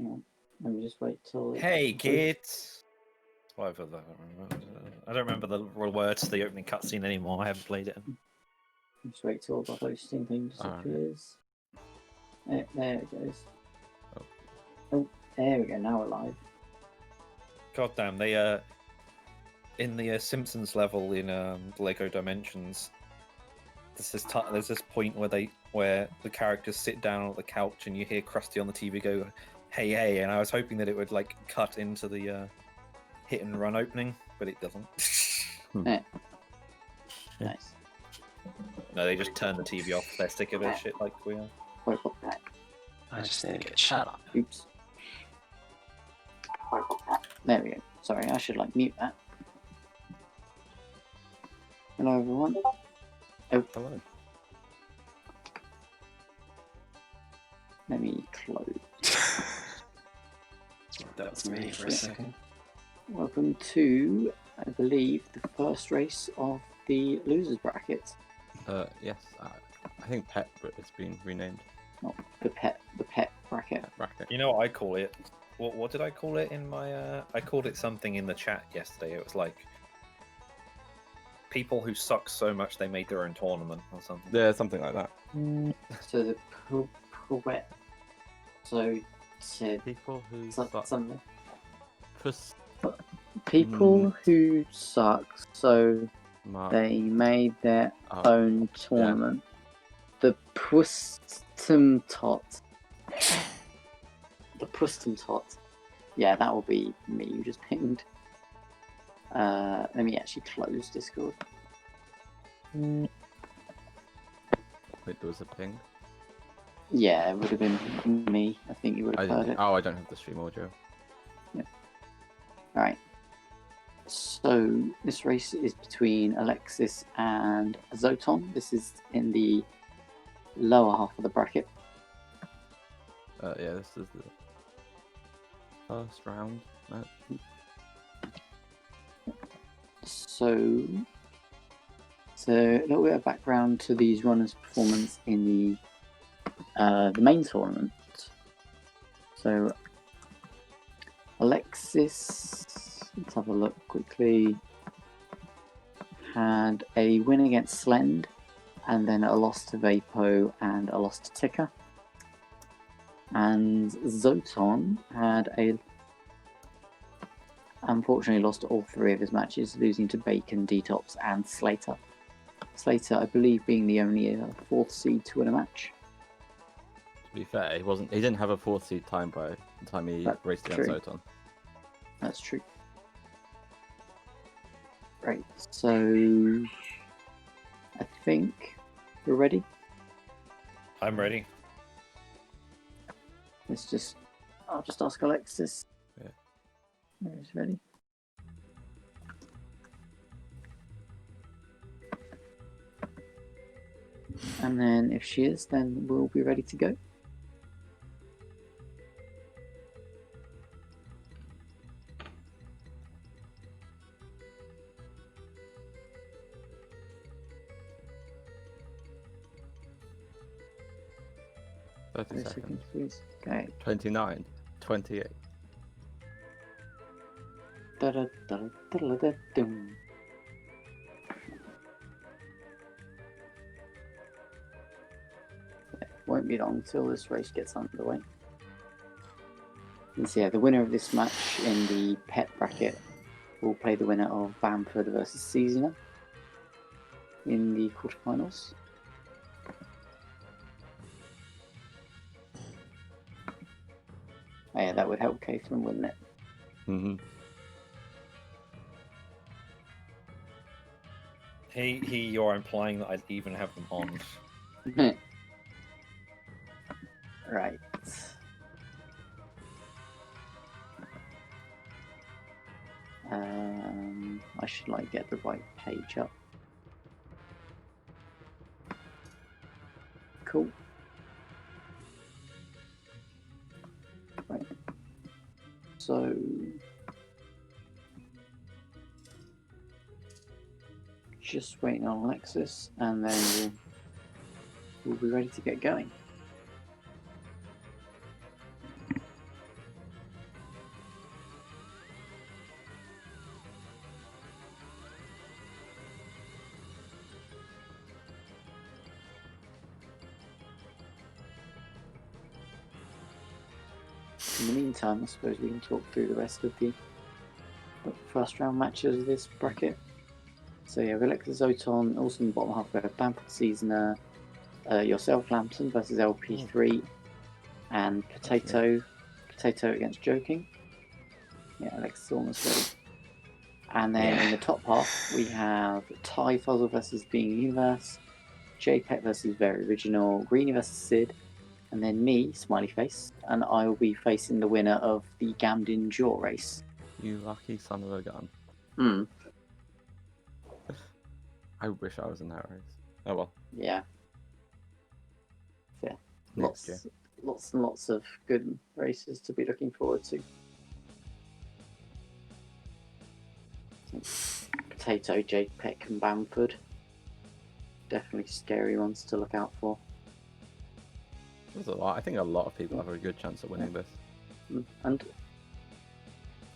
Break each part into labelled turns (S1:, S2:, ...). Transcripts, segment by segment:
S1: Hang on. Let me just wait till.
S2: Hey kids! Whatever I don't remember the real words to the opening cutscene anymore. I haven't played it.
S1: Just wait till the hosting thing disappears. There it goes. Oh, there we go. Now we're live.
S2: God damn, they in the Simpsons level in Lego Dimensions. There's this point where the characters sit down on the couch and you hear Krusty on the TV go, "Hey, hey!" And I was hoping that it would like cut into the hit and run opening, but it doesn't.
S1: Yeah. Nice.
S2: No, they just turn the TV off. They're sick of this shit like we are.
S3: I just need to get shut up.
S1: Oops. There we go. Sorry, I should mute that. Hello everyone. Oh,
S2: hello.
S1: Let me close.
S3: That was me for a second.
S1: Welcome to, I believe, the first race of the losers bracket.
S4: Yes. I think Pet, but it's been renamed.
S1: Not the pet bracket.
S4: Bracket.
S2: You know what I call it? What did I call it in my? I called it something in the chat yesterday. It was like people who suck so much they made their own tournament or something.
S4: Yeah, something like that.
S1: So the poet. So said
S4: People who suck.
S1: something.
S4: People
S1: who suck, so they made their own tournament. Yeah. The Pustemtot. The Pustemtot. Yeah, that will be me. You just pinged. Let me actually close Discord.
S4: Wait, there was a ping?
S1: Yeah, it would have been me. I think you would have heard it.
S4: Oh, I don't have the stream audio.
S1: Yeah. Alright. So, this race is between Alexis and Zoton. This is in the lower half of the bracket.
S4: Yeah, this is the first round match. So a little bit of background to these runners' performance in the main tournament. So Alexis, let's have a look quickly, had a win against Slend, and then a loss to Vapo and a loss to Ticker. And Zoton had unfortunately lost all three of his matches, losing to Bacon, Detox and Slater. Slater, I believe, being the only fourth seed to win a match. To be fair, he didn't have a fourth seed time by the time he raced against Zoton.
S1: That's true. Right, so I think we're ready.
S2: I'm ready.
S1: I'll just ask Alexis.
S4: Yeah.
S1: He's ready. And then if she is, then we'll be ready to go.
S4: Thirty seconds.
S1: Please. Okay.
S4: 29, 28.
S1: Da-da-da-da-da-da-dum. It won't be long till this race gets underway. And so, yeah, the winner of this match in the pet bracket will play the winner of Bamford versus Seasoner in the quarterfinals. Oh, yeah, that would help Catherine, wouldn't it?
S4: Mm-hmm.
S2: You're implying that I'd even have them on.
S1: Right. I should get the right page up. Cool. Right. So just waiting on Alexis, and then we'll be ready to get going. In the meantime, I suppose we can talk through the rest of the first round matches of this bracket. So yeah, Alexis Zoton, also in the bottom half, we have Bamford Seasoner, yourself, Lambton versus LP3, and Potato against Joking. Yeah, Alexis is almost ready. And then in the top half, we have Ty Fuzzle versus Being Universe, JPEG versus Very Original, Greenie versus Sid, and then me, Smiley Face, and I will be facing the winner of the Gamden Jaw race.
S4: You lucky son of a gun. I wish I was in that race. Oh well.
S1: Yeah. Yeah.
S4: Next year.
S1: Lots and lots of good races to be looking forward to. Potato, JPEG, and Bamford. Definitely scary ones to look out for.
S4: There's a lot. I think a lot of people have a good chance of winning this.
S1: And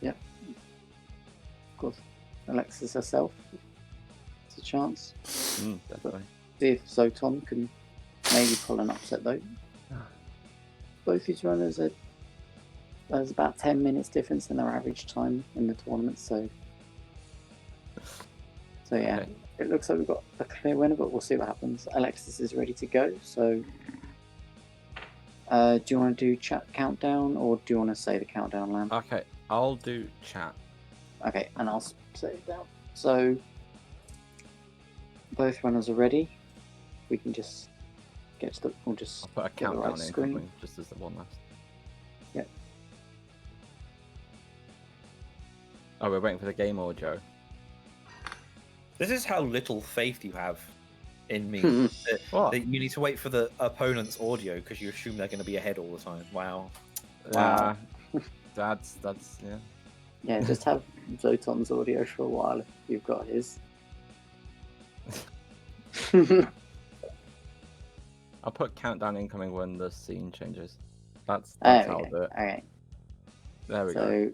S1: yeah, of course, Alexis herself. It's a chance.
S4: Definitely.
S1: See if Zoton can maybe pull an upset though. Both these runners are there's about 10 minutes difference in their average time in the tournament, so yeah,
S4: Okay.
S1: It looks like we've got a clear winner, but we'll see what happens. Alexis is ready to go, so do you want to do chat countdown, or do you want to say the countdown, Lamb?
S4: Okay, I'll do chat.
S1: Okay, and I'll say it down. So both runners are ready. We can just get to the. We'll just
S4: I'll put a
S1: get the
S4: countdown
S1: right
S4: in
S1: screen.
S4: coming just as the one last.
S1: Yep.
S4: Oh, we're waiting for the game or Joe?
S2: This is how little faith you have in me.
S4: What?
S2: That you need to wait for the opponent's audio because you assume they're going to be ahead all the time. Wow.
S1: Wow.
S4: That's yeah.
S1: Yeah, just have Zoton's audio for a while if you've got his.
S4: I'll put countdown incoming when the scene changes. That's
S1: There
S4: how
S1: we
S4: I'll
S1: go.
S4: do it.
S1: Okay.
S4: There we go.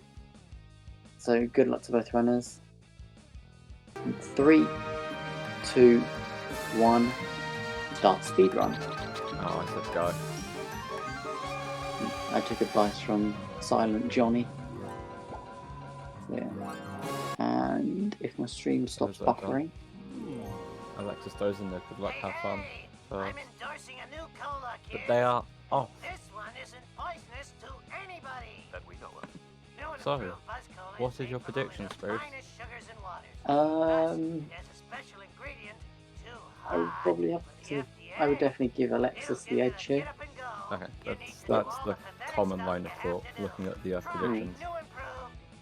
S1: So good luck to both runners. 3, 2, 1. Start speed run.
S4: Oh, I said go.
S1: I took advice from Silent Johnny. Yeah. And if my stream stops
S4: How's that
S1: buffering,
S4: Alexis throws in there. Good luck, have fun.
S5: I'm endorsing a new cola, kid.
S4: But they are off.
S5: This one isn't poisonous to anybody. That we know of.
S4: So, what is your prediction, Spirit?
S5: There's a special ingredient too
S1: I would
S5: hot
S1: probably have
S5: for
S1: to.
S5: the
S1: I would
S5: FDA.
S1: definitely give Alexis the edge here.
S5: Get up and go.
S4: Okay,
S5: You need to
S4: that's
S5: do
S4: the
S5: all that
S4: common
S5: stuff
S4: line of
S5: you have
S4: thought,
S5: to do.
S4: looking at the
S5: Try
S4: predictions.
S5: new improved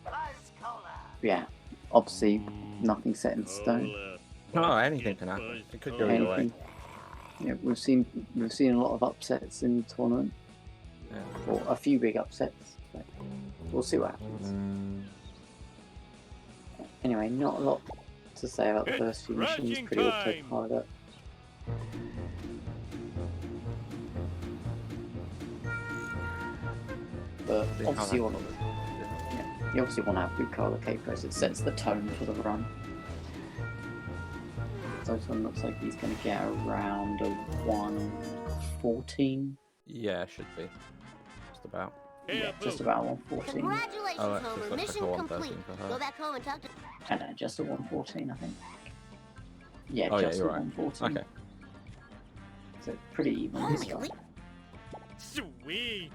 S5: Buzz Cola.
S1: Yeah. Obviously, nothing set in stone.
S4: No, anything can happen. It could go either way.
S1: Anything. Yeah, we've seen a lot of upsets in the tournament,
S4: Yeah.
S1: or a few big upsets. But we'll see what happens. Anyway, not a lot to say about the first few missions. Pretty autopilot. But obviously, you obviously want to have good color capos. It sets the tone for the run. So this one looks like he's going to get around a 114.
S4: Yeah, should be. Just about.
S1: Yeah, just about 114.
S6: Congratulations,
S4: Oh, that's
S6: Homer.
S4: just like
S6: Mission
S4: a 113
S6: complete.
S4: for her.
S6: Go back home and talk to.
S1: I don't know, just a 114, I think. Yeah,
S4: Oh, yeah,
S1: just a
S4: you're right.
S1: 114.
S4: Okay.
S1: So pretty even this
S6: Holy
S1: one.
S7: Sweet.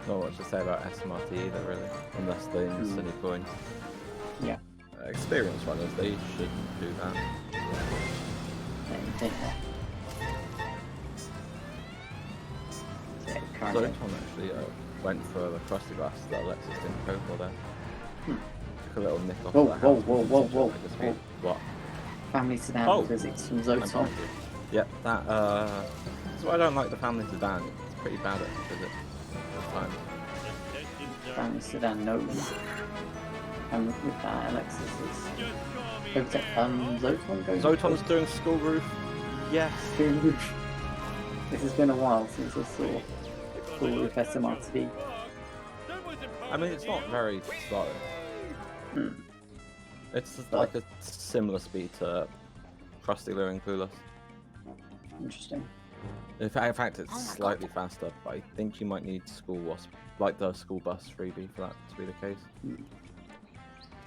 S4: Not much to say about SMRT either, really. Unless they miss any points.
S1: Yeah.
S4: Experienced runners, they shouldn't do that.
S1: Yeah, you take that. Yeah,
S4: So
S1: currently.
S4: this one actually went for the crusty glass that Alexis didn't go for there. Took a little nick off
S1: Whoa,
S4: the
S1: whoa,
S4: house.
S1: whoa, whoa, whoa, whoa.
S4: What?
S1: Family sedan
S4: Oh.
S1: physics from
S4: I'm
S1: Zoton.
S4: sorry. Yep, that's why I don't like the family sedan. It's pretty bad at physics. This time.
S1: Family sedan knows. And with that, Alexis is. Zoton goes.
S4: Zoton's doing school roof. Yes.
S1: This has been a while since I saw full roof SMRT.
S4: I mean, it's not very slow. It's like a similar speed to Krusty Lure and Clueless.
S1: Interesting.
S4: In fact, it's slightly faster, but I think you might need school wasp, like the school bus freebie for that to be the case.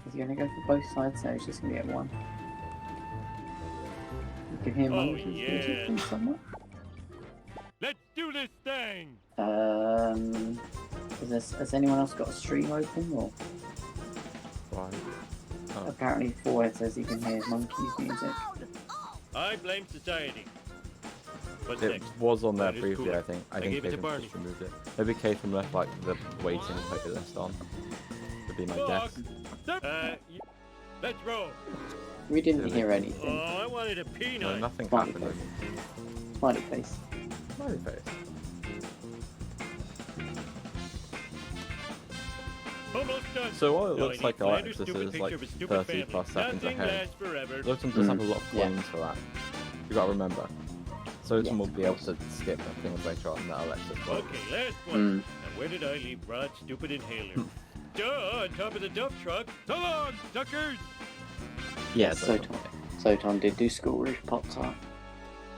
S1: Is he going to go for both sides? No, he's just going to get one. You can hear monkeys music from somewhere.
S7: Let's do this thing!
S1: Has anyone else got a stream open? Or
S4: Right. Oh.
S1: apparently Forehead says he can hear monkeys music.
S7: I blame society. What's
S4: It
S7: next?
S4: was on there
S7: That is
S4: briefly,
S7: cooler.
S4: I think. I
S7: I
S4: think
S7: gave it to
S4: Caitham's
S7: Barney.
S4: just removed it. Maybe Caitham left like the waiting playlist on. Would be my guess.
S7: Let's roll.
S1: We didn't
S4: Really?
S1: hear
S7: Oh,
S1: anything.
S7: I wanted a peanut.
S4: No, nothing
S1: Smiley
S4: happened.
S1: Smiley face.
S4: Smiley face.
S7: Almost done.
S4: So while it
S7: Now I
S4: looks
S7: need
S4: like
S7: Flanders'
S4: Alexis
S7: stupid
S4: is
S7: picture
S4: like
S7: of his stupid
S4: 30
S7: family.
S4: plus seconds
S7: Nothing
S4: ahead,
S7: lasts forever.
S4: Zoton does have a lot of
S1: Yeah.
S4: coins for that. You gotta remember. Zoton
S1: Yes,
S4: will
S1: of
S4: be able
S1: course.
S4: to skip things later on that Alexis won't.
S7: Okay, last one. Now where did I leave Rod's stupid inhaler? Duh, on top of the dump truck. So long, suckers!
S1: Yeah,
S4: Zoton.
S1: Zoton did do school roof Pop-Tart.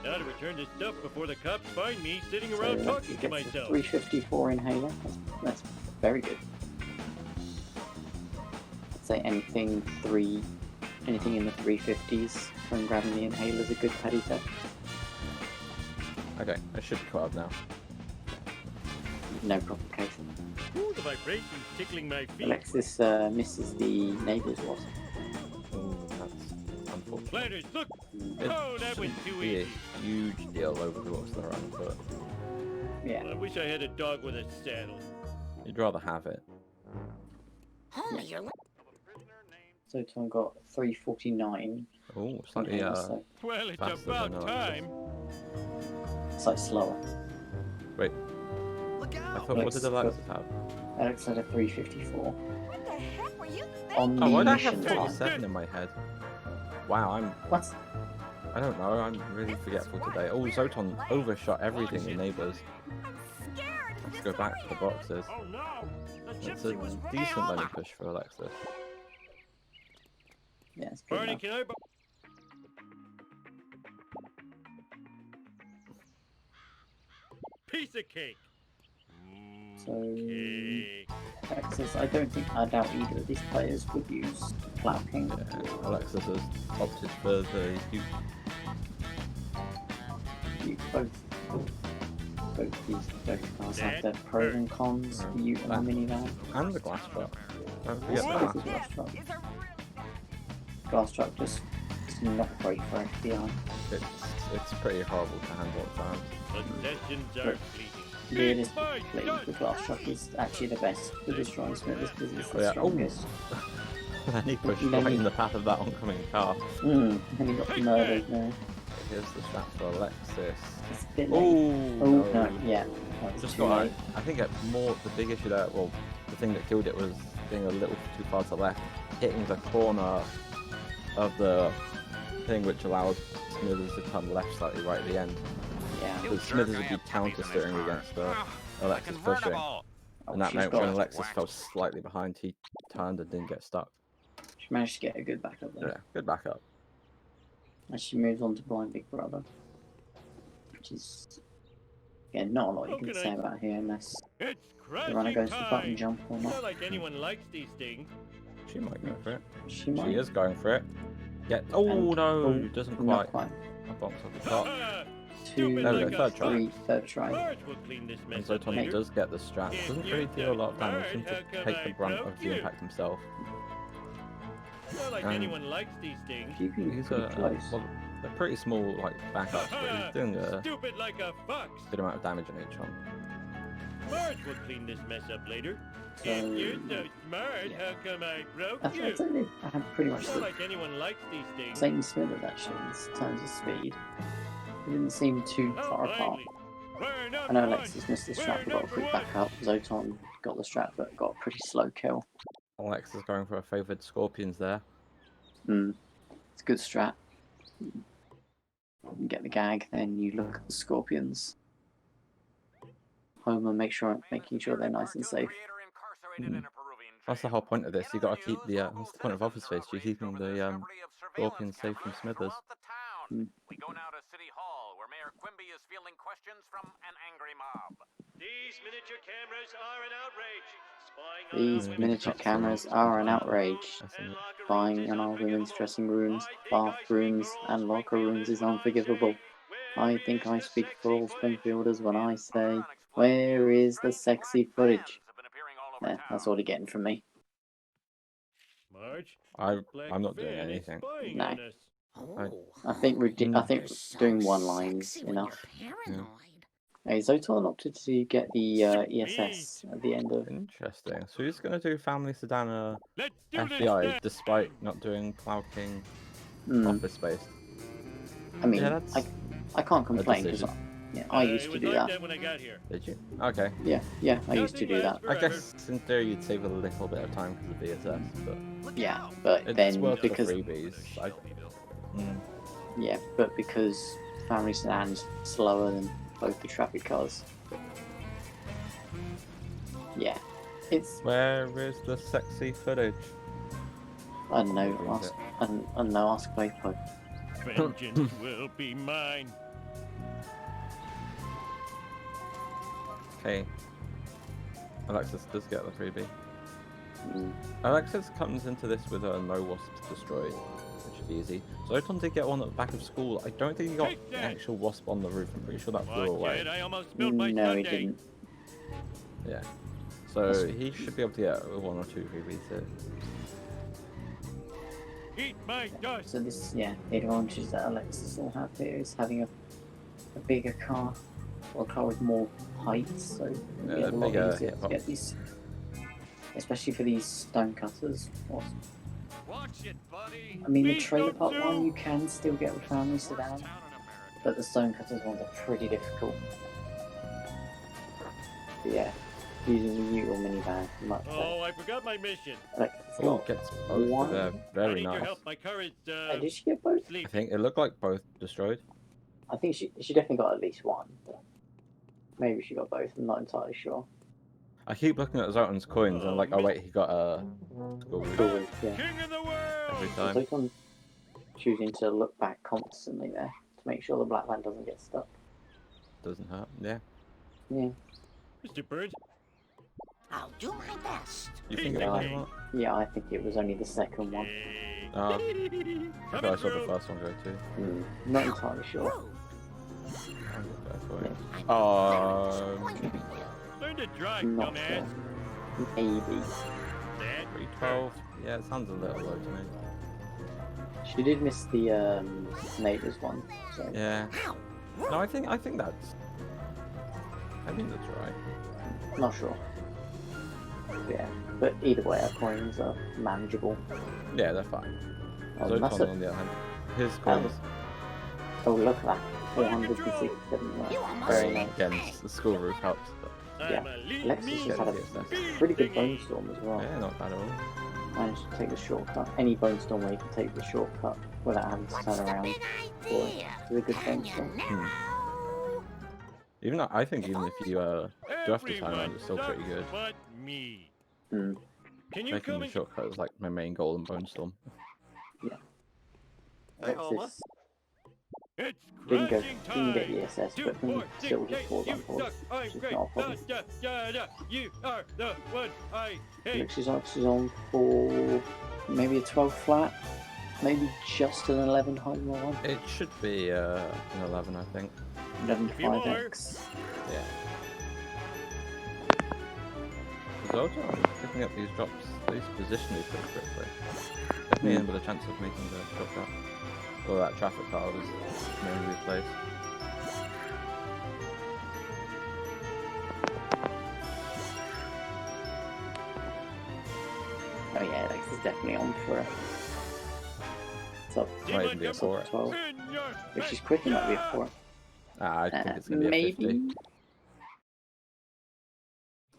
S7: Now to return this stuff before the cops find me sitting
S1: So
S7: around
S1: he
S7: talking to
S1: gets a
S7: myself.
S1: 354 inhaler. That's very good. I'd say anything in the 350s from grabbing the inhaler is a good paddy tech.
S4: Okay, I should be caught up now.
S1: No complication.
S7: Ooh, the vibrations tickling my feet.
S1: Alexis misses the neighbour's wasp.
S4: Oh, that's unfortunate.
S7: Flanders, look!
S4: It
S7: Oh, that was
S4: shouldn't
S7: too
S4: be
S7: easy.
S4: a huge deal over the course of the run, but
S1: Yeah.
S7: I wish I had a dog with a saddle.
S4: you'd rather have it.
S5: Homie, you're
S1: Zoton got 349.
S4: Oh, slightly
S1: So
S7: Well, it's
S4: Faster
S7: about
S4: than
S7: time.
S1: it's like slower.
S4: wait.
S5: Look
S4: I
S5: out!
S4: thought what did Alexis have?
S1: Alex had a 354.
S5: What the heck were you
S1: On the
S4: Oh, why did I have
S1: mission time.
S4: 47 in my head? Wow,
S1: What?
S4: I don't know, I'm really forgetful today. Oh, Zoton overshot everything in neighbours.
S5: I'm scared.
S4: Let's go back to the boxes.
S7: Oh no! The
S4: It's a
S7: gypsy was
S4: decent
S7: wrong.
S4: running push for Alexis.
S1: Yeah, it's good
S7: Barney,
S1: enough.
S7: can I? Piece of cake.
S1: So,
S7: Cake.
S1: Alexis, I doubt either of these players would use Plough King.
S4: Yeah, Alexis has opted for the Duke.
S1: Both cars have their pros and cons. The Ute and the minivan.
S4: And the glass truck. Don't forget
S1: Yes,
S4: that.
S1: this is glass truck. Glass truck just is not great for FBI.
S4: It's pretty horrible to handle at times.
S7: Possessions are fleeting.
S1: Realistically, the glass truck is actually the best for destroying Smithers because it's the
S4: Yeah, oh.
S1: strongest.
S4: Then he pushed
S1: Then
S4: right
S1: he-
S4: in the path of that oncoming car.
S1: And he got murdered there.
S4: Here's the strap for Alexis.
S1: It's a bit late.
S4: Oh,
S1: Oh, no, yeah. That was
S4: Just
S1: too
S4: got.
S1: late.
S4: I think the big issue there. Well, the thing that killed it was being a little too far to the left, hitting the corner of the thing, which allowed Smithers to turn left slightly right at the end.
S1: Yeah.
S4: Because Smithers would be counter steering against Alexis pushing, and that
S1: she's
S4: meant
S1: got
S4: when
S1: it.
S4: Alexis fell slightly behind, he turned and didn't get stuck.
S1: She managed to get a good backup there.
S4: Yeah, good backup.
S1: And she moves on to Blind Big Brother. Which is, yeah, not a lot you can say about here unless
S7: It's
S1: the runner
S7: crashing
S1: goes for button
S7: time.
S1: jump or
S7: Not
S1: not.
S7: like anyone likes these things.
S4: She might go for it.
S1: She might.
S4: She is going for it. Oh
S1: And-
S4: no,
S1: oh,
S4: doesn't
S1: Not
S4: quite.
S1: quite.
S4: A box off the top.
S1: Two,
S4: There we go, third try.
S1: three, third try.
S7: Marge will clean this
S4: And
S7: mess up
S4: Zoton
S7: later.
S4: does get the strap. Doesn't really deal a lot of damage. Seems to take the brunt of the impact himself.
S7: Not like
S4: And-
S7: anyone likes these things.
S1: Keeping
S4: He's
S1: pretty close.
S4: well, they're pretty small like backups, but he's doing a
S7: Stupid like a fox.
S4: good amount of damage on each one.
S7: Marge will clean this mess up later.
S1: So,
S7: If you're so smart, how come I broke
S1: I'd
S7: you?
S1: say they had pretty much
S7: Not
S1: the
S7: like anyone likes these things.
S1: same Smithers actually in terms of speed. They didn't seem too
S7: Oh,
S1: far apart.
S7: finally. We're
S1: I
S7: number
S1: know
S7: one.
S1: Alexis missed the strap but got a quick
S7: number
S1: backup. Zoton got the strap but got a pretty slow kill.
S4: Alex is going for a favoured Scorpions there.
S1: It's a good strat. You get the gag, then you look at the Scorpions. Homer making sure they're nice and safe.
S4: That's the whole point of this. You got to keep the. What's the point of Office Space? You're keeping the Scorpions safe from Smithers.
S1: Mm.
S5: Quimby is fielding questions from an angry mob.
S7: These miniature cameras are an outrage. Spying on
S1: These
S7: our women's
S1: miniature
S7: dressing
S1: cameras
S7: rooms,
S1: are an
S7: locker
S1: outrage.
S7: rooms,
S4: That's
S7: and
S4: it.
S7: locker rooms
S1: Spying
S7: is
S1: on our women's
S7: unforgivable.
S1: dressing rooms,
S7: I think I speak
S1: bathrooms,
S7: for all
S1: and locker rooms
S7: Springfielders
S1: is
S7: when I
S1: unforgivable.
S7: say,
S1: I
S7: where
S1: think
S7: is
S1: I
S7: the
S1: speak for
S7: sexy
S1: all
S7: footage?
S1: Springfielders when I say,
S5: Other unexplained
S1: where
S5: news,
S1: is the
S5: strange
S1: sexy
S5: black
S1: footage?
S5: vans have been appearing all over
S1: There,
S5: town.
S1: that's all you're getting from me.
S7: Marge,
S4: I'm not doing
S7: fan is
S4: anything.
S7: spying
S1: No.
S7: on us.
S1: I think doing one line's enough. Hey, Zoton opted to get the ESS at the end of.
S4: Interesting. So he's going to do Family Sedan
S7: Let's do this
S4: FBI
S7: now.
S4: despite not doing Cloud King Office Space.
S1: I mean,
S4: Yeah, that's
S1: I can't complain because
S4: decision.
S1: I used
S7: it
S1: to
S7: was
S1: do
S7: like
S1: that.
S7: when I got here.
S4: Did you? Okay.
S1: Yeah, I used to
S7: Nothing
S1: do that.
S7: lasts
S4: I
S7: forever.
S4: guess in theory you'd save a little bit of time because of VSS, but
S1: Yeah, but
S4: it's
S1: then
S4: worth
S1: because
S4: the freebies.
S1: yeah, but because Family Sedan's slower than both the traffic cars. Yeah, it's
S4: Where is the sexy footage?
S1: I don't know. I don't know. Ask Playpo.
S7: Vengeance will be mine.
S4: Okay. Alexis does get the freebie.
S1: Mm.
S4: Alexis comes into this with a no wasps destroyed, which is easy. Zoton did get one at the back of school. I don't think he got
S7: Take
S4: an
S7: that.
S4: actual wasp on the roof. I'm pretty sure that flew
S7: What,
S4: away.
S7: kid? I almost spilled my
S1: No, he
S7: Sunday.
S1: didn't.
S4: Yeah. So he should be able to get one or two freebies here.
S7: Eat my dust.
S1: So this, yeah, the advantage that Alexis will have here is having a bigger car, or a car with more height, so it'll be a lot
S4: bigger
S1: easier to
S4: hitbox.
S1: get these, especially for these stone cutters.
S5: Watch it, buddy.
S1: I mean, the
S7: Please
S1: trailer
S7: don't
S1: park one
S7: sue.
S1: you can still get with Family Sedan,
S5: Town in America.
S1: but the stone cutters ones are pretty difficult. But yeah, using the Ute or minivan, much better.
S7: Oh, I forgot my mission.
S1: Alexis
S4: Oh,
S1: got
S4: gets both.
S1: one.
S4: They're
S7: I
S4: very
S7: need your
S4: nice.
S7: help. My car is
S1: Did she get both?
S4: I
S7: sleep.
S4: think it looked like both destroyed.
S1: I think she definitely got at least one. But maybe she got both. I'm not entirely sure.
S4: I keep looking at Zoton's coins and I'm like, oh wait, he got a school roof
S1: Cool, yeah.
S7: King of the world.
S4: every
S1: So
S4: time.
S1: Zoton choosing to look back constantly there to make sure the black van doesn't get stuck.
S4: Doesn't hurt. Yeah.
S1: Yeah,
S7: Mr. Burns.
S5: I'll do my best.
S4: You think it
S1: Yeah.
S4: was one?
S1: yeah, I think it was only the second one.
S7: Hey.
S4: I thought I saw the
S7: through.
S4: first one go too.
S1: Not entirely sure.
S7: Learn to drive,
S1: Not
S7: dumbass.
S1: sure. Maybe.
S7: That
S4: 312. Yeah, it sounds a little low to me.
S1: She did miss the neighbours one. So
S4: Yeah. No, I think that's. I think that's right.
S1: not sure. Yeah, but either way, our coins are manageable.
S4: Yeah, they're fine.
S1: That's
S4: Zoton, on the other hand, his
S1: Um,
S4: coins.
S1: Oh, look at that. 467. Right. Very nice.
S4: Again, the school roof helps. But
S1: Yeah.
S7: I'm a lean,
S1: Alexis
S7: mean
S1: has had a
S7: speed
S1: pretty good
S7: thingy.
S1: bone storm as well.
S4: yeah, not bad at all.
S1: Managed to take the shortcut. Any bone storm where you can take the shortcut without having to turn around. Boy, it's a good bone storm.
S4: Even though, I think even if you do have to turn around,
S7: Everyone
S4: it's still pretty good.
S7: But me.
S1: Mm.
S7: Can you
S4: Making
S7: come
S4: the
S7: and
S4: shortcut is like my main goal in Bone Storm.
S1: Alexis
S7: It's
S1: didn't
S7: crashing
S1: get
S7: time.
S1: the SS, but can still just fall on board.
S7: I'm
S1: Which is
S7: great.
S1: not a problem.
S7: You are the one I hate.
S1: Alexis is on for maybe a 12 flat, maybe just an 11 home run.
S4: It should be an 11, I think.
S1: 11
S7: Few more.
S1: 5x.
S4: Yeah. Zoto is picking up these drops, these positionally pretty quickly. Definitely in with a chance of making the shortcut. Or that traffic car was mainly replaced.
S1: Oh yeah, Alexis is definitely on for a top
S4: Might even be a 4.
S1: 12.
S7: In your
S1: If she's quick, it might be a 4.
S4: I think it's going to be a 50.
S1: Maybe.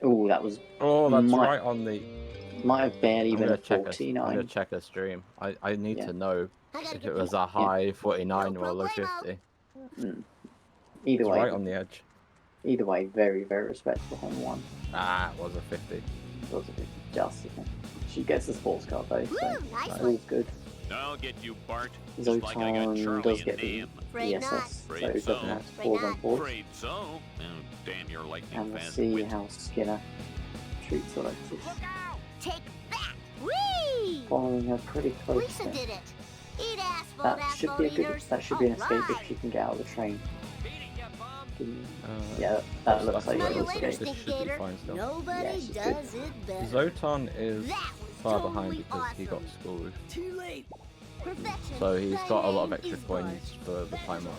S1: Oh, that was
S4: Oh, that's
S1: Might-
S4: right on the...
S1: might have barely
S4: I'm
S1: been
S4: going
S1: a
S4: to check I'm
S1: 49.
S4: going to check a stream. I need
S1: Yeah.
S4: to know if it was a high 49 or a low 50.
S1: Either
S4: It's
S1: way,
S4: right on the edge.
S1: either way, very very respectable on one.
S4: Ah, it was a 50.
S1: It was a bit just. She gets the sports car though, so all's good.
S7: I'll get you, Bart. Just like I got
S1: Zoton
S7: Charlie
S1: does
S7: and
S1: get the
S7: Dan.
S5: Afraid not.
S1: ESS, so
S7: Afraid
S1: he
S7: so.
S1: doesn't have to
S5: Afraid
S1: fall on
S5: not.
S1: board.
S7: Afraid so. Oh, damn your lightning
S1: And we'll
S7: fast
S1: see
S7: wit.
S1: how Skinner treats Alexis.
S5: Look out! Take that! Whee!
S1: Following her pretty close.
S5: Lisa did it. Eat asphalt,
S1: That should
S5: asphalt
S1: be a good.
S5: eaters.
S1: That should be an escape if
S5: Alright.
S1: she can get out of the train.
S2: Uh,
S1: Yeah, that looks like
S5: Smell
S1: an
S5: you later,
S1: escape.
S2: This should be
S5: Stinkator.
S2: fine still.
S5: Nobody
S1: Yeah, she's
S5: does it better.
S2: Zoton is
S5: That was
S2: far
S5: totally
S2: behind because he got
S5: awesome.
S2: schooled.
S5: Too late. Perfection.
S2: So he's
S5: Thy
S2: got a lot of
S5: name
S2: extra
S5: is
S2: coins
S5: Bart.
S2: for the timer.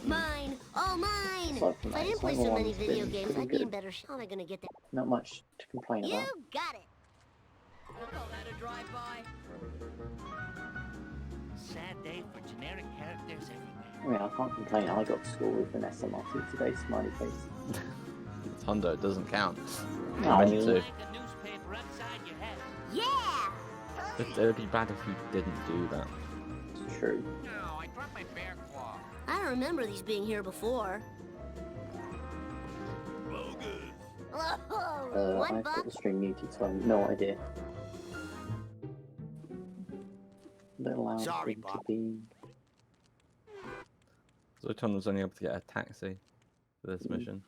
S5: Mine, all mine.
S1: Aside from
S5: If I
S1: that,
S5: didn't play
S1: Simon
S5: so many
S1: one's
S5: video
S1: been
S5: games,
S1: pretty
S5: I'd be in
S1: good.
S5: better shape. How am I gonna get that?
S1: Not much to complain
S5: You
S1: about.
S5: got it.
S6: Call that a drive-by? Sad day for generic characters everywhere.
S1: I mean, I can't complain. I got to school with Vanessa Martin today, smiley face.
S2: It's Hondo, it doesn't count.
S1: No.
S2: Meant to.
S6: Like a newspaper upside your head.
S5: Yeah.
S2: It would be bad if you didn't do that.
S1: It's true.
S6: No, I dropped my bear claw.
S5: I don't remember these being here before. Oh, what
S1: I've got
S5: buck?
S1: the stream muted, so I have no idea. That allows
S5: Sorry,
S1: him to
S5: Bob.
S1: be.
S2: Zoton was only able to get a taxi for this mission.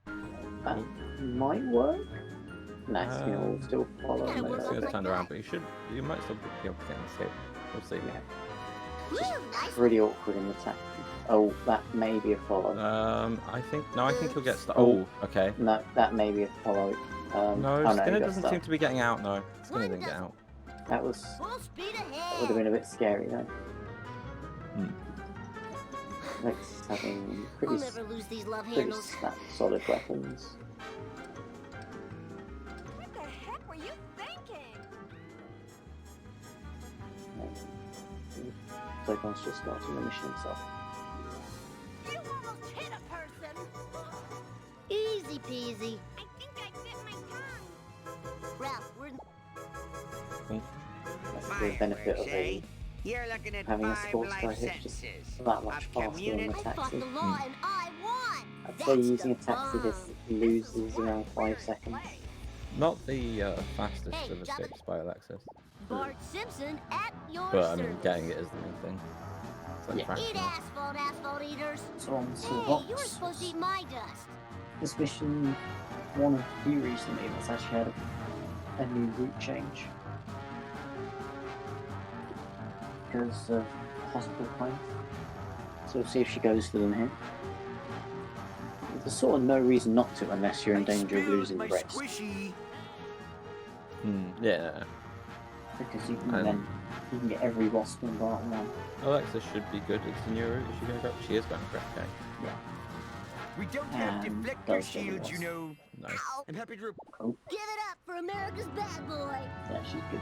S1: That might work. Nice, you know, we'll still follow
S5: Yeah,
S1: him.
S5: it
S2: Let's
S5: works
S1: later.
S2: go turned around, but you might still be able to get an escape. We'll see.
S1: Yeah.
S5: Woo, nice.
S1: Really awkward in the taxi. Oh, that may be a follow.
S2: I think he'll get stuck. Oh, okay.
S1: No, that may be a follow.
S2: No,
S1: oh,
S2: Skinner
S1: he got
S2: doesn't
S1: stuck.
S2: seem to be getting out. No, Skinner didn't get out.
S1: That was.
S5: Full speed
S1: That would
S5: ahead.
S1: have been a bit scary though.
S2: Hmm.
S1: Alexis having
S5: I'll
S1: pretty,
S5: never lose these love
S1: pretty
S5: handles.
S1: solid weapons.
S8: What the heck were you thinking?
S1: Zoton's just starting the mission himself.
S8: You almost hit a person.
S5: Easy peasy.
S8: I think I bit my tongue.
S5: Ralph, we're
S1: That's the benefit of a,
S6: You're looking at
S1: having a
S6: 5
S1: sports car
S6: life
S1: hit just
S6: sentences.
S1: that much
S6: Of
S1: faster than
S6: community-
S1: the
S5: I fought
S1: taxi.
S5: the law and I won.
S1: I'd say
S5: That's
S1: using a
S5: the
S1: taxi this
S5: bomb.
S1: loses around 5 seconds.
S2: Not the fastest
S5: Hey,
S2: of
S5: Jonathan.
S2: escapes by Alexis,
S5: Bart Simpson at your
S2: but I mean,
S5: service.
S2: getting it is the main thing. It's like
S1: Yeah.
S5: Eat
S2: fractional.
S5: asphalt, asphalt eaters.
S1: So on to
S5: Hey, you were
S1: box.
S5: supposed to eat my dust.
S1: This mission, one of the few recently that's actually had a new route change. Because of hospital claims. So we'll see if she goes for them here. There's sort of no reason not to unless you're in danger of losing the race.
S2: Yeah,
S1: Because you can
S2: Um,
S1: then you can get every wasp in Bart one.
S2: Alexis should be good. It's the new route. Is she going to go? She is going for it. Okay.
S9: We don't
S1: have And deflector does get shields, you
S9: know.
S2: Nice.
S5: Ow.
S9: I'm happy to
S5: Give it up for America's bad boy.
S1: Yeah, she's good.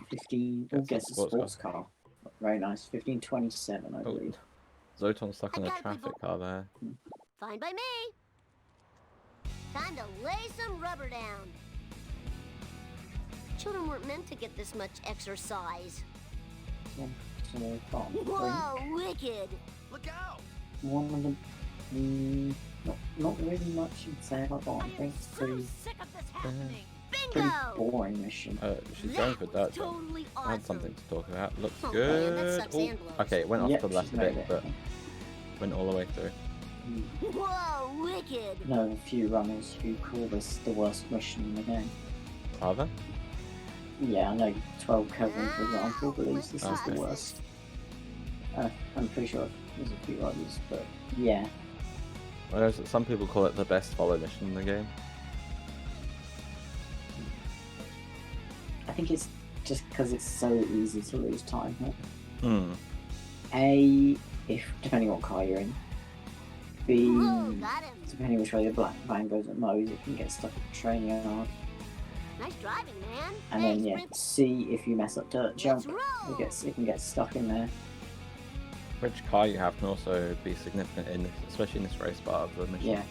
S1: 15. Oh,
S2: Gets a
S1: gets a
S2: sports
S1: sports car. Very nice. 1527, I
S2: Oh,
S1: believe.
S2: Zoton's stuck in a
S5: I gotta
S2: traffic car there.
S5: Fine by me. Time to lay some rubber down. Children weren't meant to get this much exercise.
S1: So, Bart,
S5: Whoa, wicked.
S9: look out.
S1: one of them. Not really much you'd say about Bart. I think it's pretty
S8: Sick of this happening.
S5: Bingo!
S1: boring mission.
S2: She's going for dirt. though.
S5: Totally
S2: I
S5: awesome.
S2: had something to talk about. Looks
S5: Oh, man,
S2: good.
S5: that sucks
S2: Ooh,
S5: and blows.
S2: okay, it went off
S1: Yep,
S2: to the left
S1: she's
S2: a
S1: made
S2: bit,
S1: it.
S2: but went all the way through.
S5: Whoa, wicked.
S1: No, a few runners who call this the worst mission in the game.
S2: Are there?
S1: Yeah, I know 12 Kevin, for example, believes this is
S2: Okay.
S1: the worst. I'm pretty sure there's a few others, but yeah.
S2: Whereas some people call it the best follow mission in the game.
S1: I think it's just because it's so easy to lose time here.
S2: Hmm.
S1: A, if depending what car you're in. B,
S5: Whoa, got him.
S1: depending which way the black van goes at Moe's, it can get stuck at the train yard.
S5: Nice driving, man.
S1: And
S5: Hey,
S1: then yeah,
S5: sprint.
S1: C, if you mess up dirt jump,
S5: Let's roll.
S1: it can get stuck in there.
S2: Which car you have can also be significant in, especially in this race part of the mission.
S1: Yeah.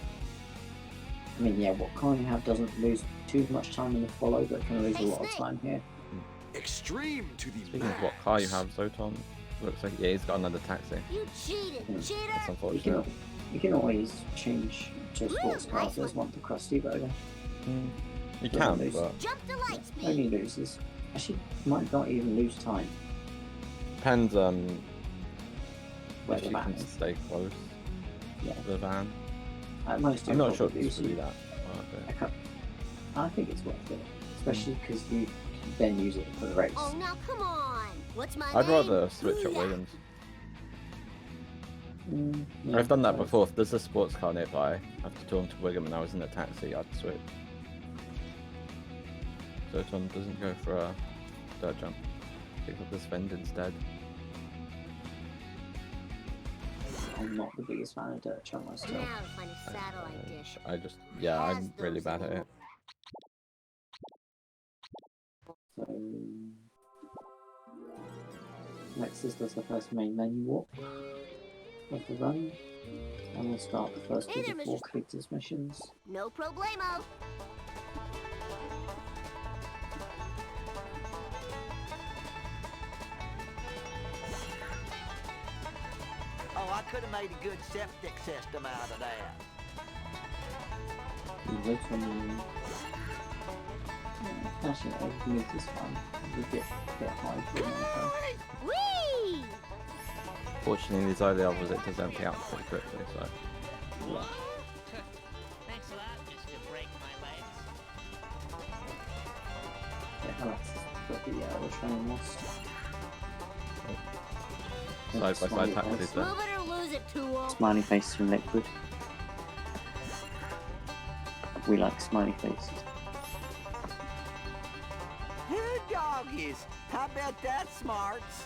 S1: I mean, yeah, what car you have doesn't lose too much time in the follow, but can lose a
S5: Hey,
S1: lot of
S5: Snake.
S1: time here.
S9: Extreme to the
S2: Speaking of what car you have, Zoton looks like he's got another taxi.
S5: You cheated,
S1: Hmm.
S5: cheater.
S2: That's
S1: You
S2: unfortunate.
S1: can always change to a sports car if
S5: nice
S1: there's
S5: one.
S1: one for Krusty Burger.
S2: Hmm.
S4: You
S1: But
S4: can,
S1: lose.
S4: but
S5: Jump to light
S1: Only
S5: speed.
S1: loses. Actually, might not even lose time.
S4: depends
S1: Where
S4: if
S1: the
S4: you
S1: van
S4: can
S1: is.
S4: stay close
S1: Yeah.
S4: to the van.
S1: At most,
S4: I'm
S1: you'll
S4: not sure
S1: probably
S4: it's
S1: lose
S4: really
S1: you.
S4: that worth it.
S1: I think it's worth it, especially because you then use it for the race.
S5: Oh, now come on. What's my
S4: I'd
S5: name?
S4: rather switch up
S5: Booyah.
S4: Williams.
S1: Yeah,
S4: I've done that
S1: so-
S4: before. If there's a sports car nearby, after talking to Wiggum and I was in a taxi, I'd switch. Zoton doesn't go for a dirt jump. Pick up this fend instead.
S1: I'm not the biggest fan of dirt jump myself.
S5: Now to find a satellite dish.
S4: I'm really bad at it.
S1: So, Alexis does the first main menu walk of the run, and we'll start the first
S5: Hey
S1: of
S5: there,
S1: the 4
S5: Mr.
S1: characters missions.
S5: No problemo.
S6: Oh, I could have made a good septic system out of that.
S1: Actually, no, we can move this one. We'll get high for the
S5: Whee!
S4: Fortunately, these are the others, it does empty out pretty quickly, so.
S6: Thanks a lot, just to break my legs.
S1: Yeah, Alexis got the train lost.
S4: Side by side taxis there.
S5: Move it or lose it, tool.
S1: Smiley face from Liquid. We like smiley faces.
S6: Here, doggies. How about that, smarts?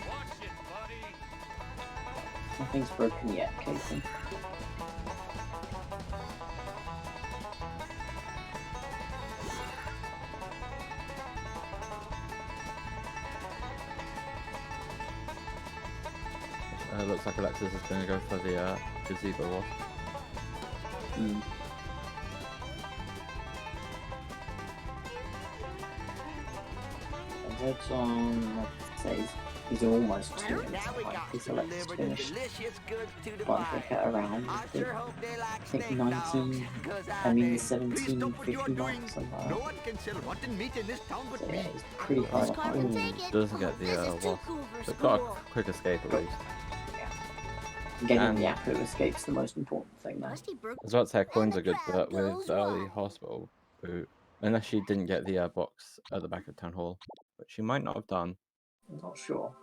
S6: Watch it, buddy.
S1: Nothing's broken yet, Caitlin.
S4: Looks like Alexis is going to go for the gazebo wall.
S1: Red's on, I'd say, he's almost 2 minutes
S6: Now we
S1: behind.
S6: got
S1: He's Alexis
S6: delivered
S1: finished.
S6: delicious goods to the
S1: But I think at around,
S6: I sure hope they like
S1: I think
S6: steak
S1: 19,
S6: dogs, 'cause
S1: I mean
S6: do.
S1: 1750 mark, something like
S6: No
S1: that.
S6: one can sell rotten meat in this town but
S1: So
S6: me.
S1: yeah, it's pretty hard
S5: This
S1: to
S5: car can
S1: find.
S5: take it.
S4: Doesn't get
S5: This
S4: the
S5: is too
S4: wasp.
S5: cool for
S4: But got
S5: school.
S4: a quick escape at least.
S1: Getting the Akko escape's the most important thing there.
S5: Rusty broke.
S4: I was about to say coins are good, but
S5: Goes
S4: with the early
S5: wild.
S4: hospital boot, unless she didn't get the box at the back of town hall, but she might not have done.
S1: I'm not sure.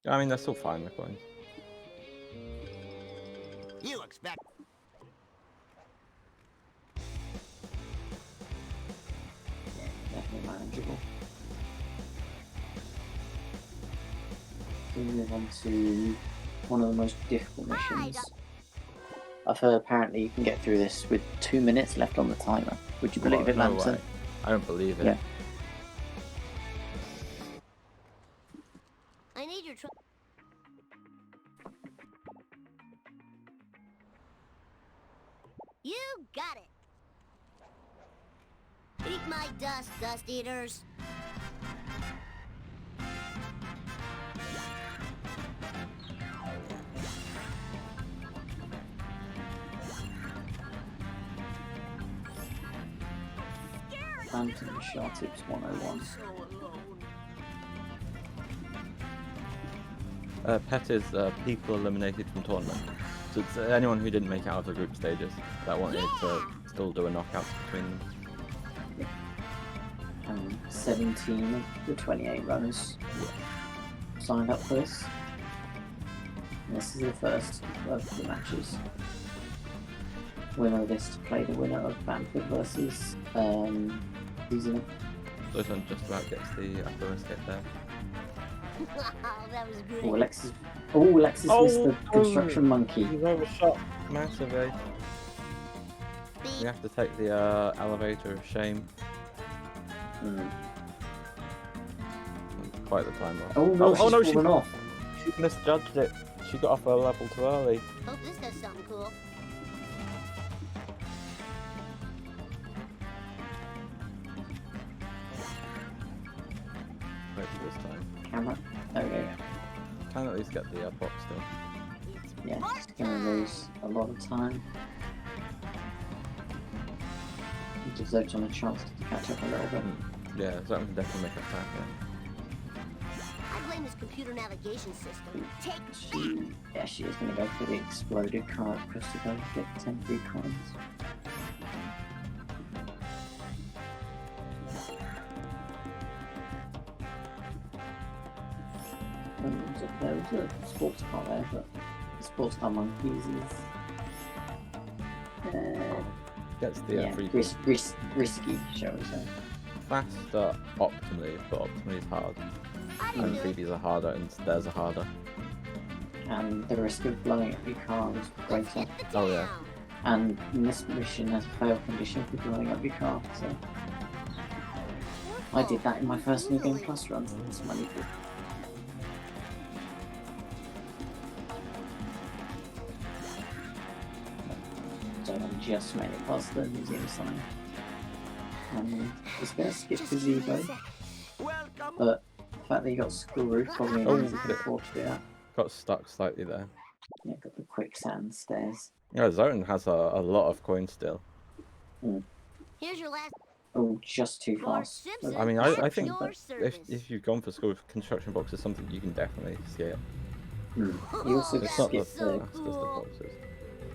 S4: I mean, they're still fine, the coins.
S6: You expect
S1: Definitely manageable. We move on to one of the most difficult missions. I've heard apparently you can get through this with 2 minutes left on the timer. Would you believe it,
S4: No
S1: Lambson?
S4: way. I don't believe it.
S1: Yeah.
S5: I need your truck. You got it. Eat my dust, dust eaters.
S1: Phantom Shot Tips 101.
S4: Pet is people eliminated from tournament. So it's anyone who didn't make it out of the group stages that wanted to still do a knockouts between them.
S1: 17 of the 28 runners signed up for this. And this is the first of the matches. Winner of this to play the winner of Bamford versus Season.
S4: So this one just about gets the upper escape there.
S5: That was great.
S1: Oh, Alexis missed the construction monkey.
S4: He's overshot massively. You have to take the elevator of shame. Quite the time off.
S1: Oh no, she's fallen off.
S4: She misjudged it. She got off her level too early.
S5: Hope this does something cool.
S4: Maybe this time.
S1: Camera. Oh yeah.
S4: can at least get the box still.
S1: Yeah, it's gonna lose a lot of time. It gives Zoton a chance to catch up a little bit.
S4: Yeah, Zoton can definitely make an attack.
S5: I blame his computer navigation system. Take
S1: She is gonna go for the exploded card because to go get 10 free coins. There was a sports car there, but the sports car monkeys is
S4: Gets the
S1: yeah,
S4: free
S1: risky, shall we say.
S4: faster optimally, but optimally is hard. And freebies are harder and theirs are harder.
S1: And the risk of blowing up your car is greater.
S4: Oh yeah.
S1: And this mission has a fail condition for blowing up your car, so I did that in my first New Game Plus run. It's money good. So I just made it past the museum sign. It's going to skip gazebo, but the fact that you got school roof probably means you can afford to do that.
S4: Got stuck slightly there.
S1: Yeah, got the quicksand stairs.
S4: Yeah, Zoton has a lot of coins still.
S5: Here's your last.
S1: Oh, just too fast.
S4: I mean, I think if you've gone for school construction boxes, something you can definitely skip.
S1: You also
S4: It's not the
S1: skipped the.
S4: fastest of boxes.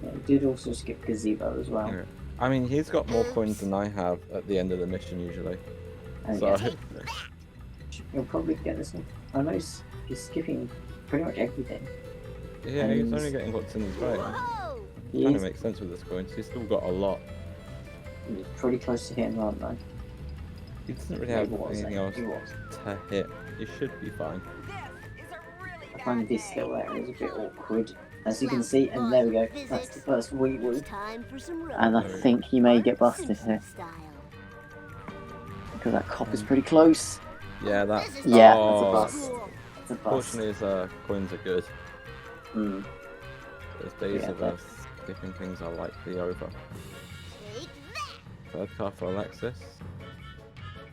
S1: Yeah, you did also skip gazebo as well.
S4: Yeah. I mean, he's got more coins than I have at the end of the mission usually.
S1: And
S4: So
S1: you'll probably get this one. I know he's skipping pretty much everything.
S4: yeah, he's only getting what's in his way.
S1: He
S4: Kind
S1: is
S4: of makes sense with his coins. He's still got a lot.
S1: he's pretty close to hitting run though.
S4: He doesn't really
S1: No,
S4: have
S1: he was,
S4: anything
S1: he
S4: else
S1: was.
S4: to hit. He should be fine.
S1: I find this little area is a bit awkward, as you can see, and there we go. That's the first wee woo. And I think he may get busted here. Because that cop is pretty close.
S4: Yeah, that.
S1: Yeah,
S4: oh,
S1: that's a bust. That's a bust.
S4: Fortunately, his coins are good. Those days
S1: Yeah,
S4: of skipping things are likely over. Third car for Alexis.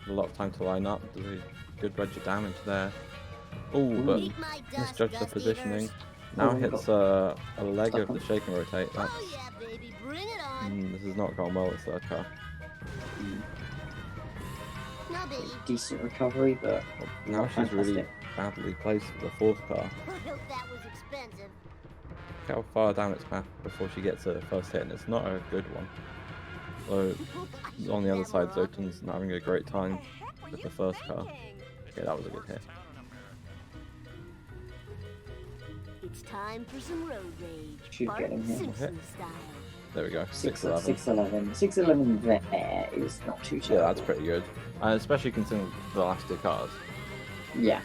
S4: A lot of time to line up. Does a good wedge of damage there. Oh, but misjudged the positioning. Now hits a leg of the shake and rotate. That's, this is not going well with third car.
S1: Decent recovery, but
S4: Now she's really badly placed for the fourth car.
S5: That was expensive.
S4: Look how far down its path before she gets her first hit, and it's not a good one. So on the other side, Zoton's not having a great time with the first car. Okay, that was a good hit.
S5: It's time for some road rage.
S1: should get him here.
S5: Simpson style.
S4: There we go. 6-11.
S1: 6-11. 6-11 there is not too
S4: Yeah,
S1: terrible.
S4: that's pretty good. Especially considering the last two cars.
S1: Yeah.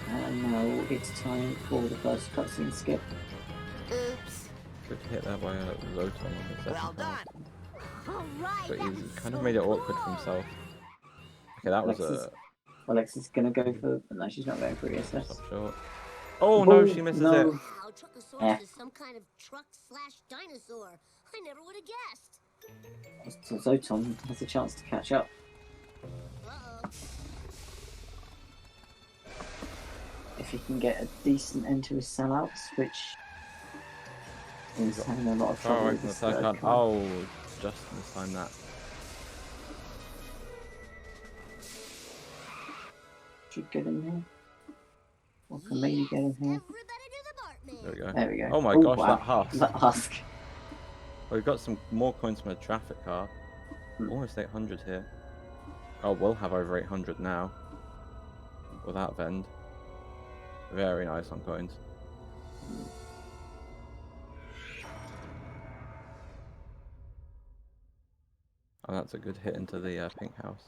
S1: And now it's time for the first cutscene skip.
S5: Oops.
S4: Good hit there by Zoton on the second car.
S5: All right.
S4: But he's kind of made it awkward for himself. Okay, that was a
S1: Alexis is gonna go for. No, she's not going for ESS.
S4: stop short. Oh no, she misses
S1: no.
S4: it.
S5: Wow, Truckosaurus is some kind of truck/dinosaur. I never would have guessed.
S1: So Zoton has a chance to catch up.
S5: Uh-oh.
S1: If he can get a decent end to his sellouts, which he's having a lot of trouble
S4: Oh, right
S1: with
S4: from the
S1: this
S4: third car.
S1: car.
S4: Oh, just mistimed that.
S1: Should get in here. Or can maybe get in here.
S5: Everybody to the
S4: There we go.
S1: There we go.
S4: Oh my
S1: Ooh,
S4: gosh,
S1: wow.
S4: that husk.
S1: That husk.
S4: Oh, we've got some more coins from a traffic car. Almost 800 here. Oh, we'll have over 800 now. Without Vend. Very nice on coins. And that's a good hit into the pink house.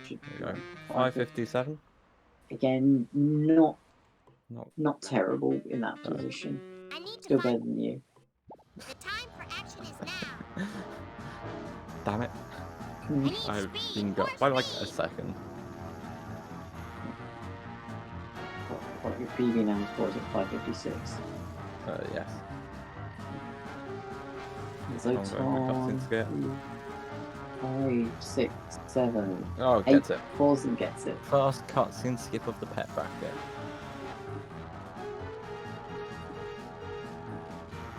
S1: Should
S4: There we go. 557.
S1: Again, not terrible in that
S4: No.
S1: position.
S5: I need to
S1: Still
S5: find
S1: better than you.
S5: the time for action is now.
S4: Damn it.
S5: I need
S4: I've
S5: speed.
S4: been got by like a second.
S1: What your PV now is, what is it, 556?
S4: Yes. Longer cutscene skip.
S1: 5, 6, 7,
S4: Oh,
S1: 8.
S4: gets it.
S1: Falls and gets it.
S4: First cutscene skip of the pet bracket.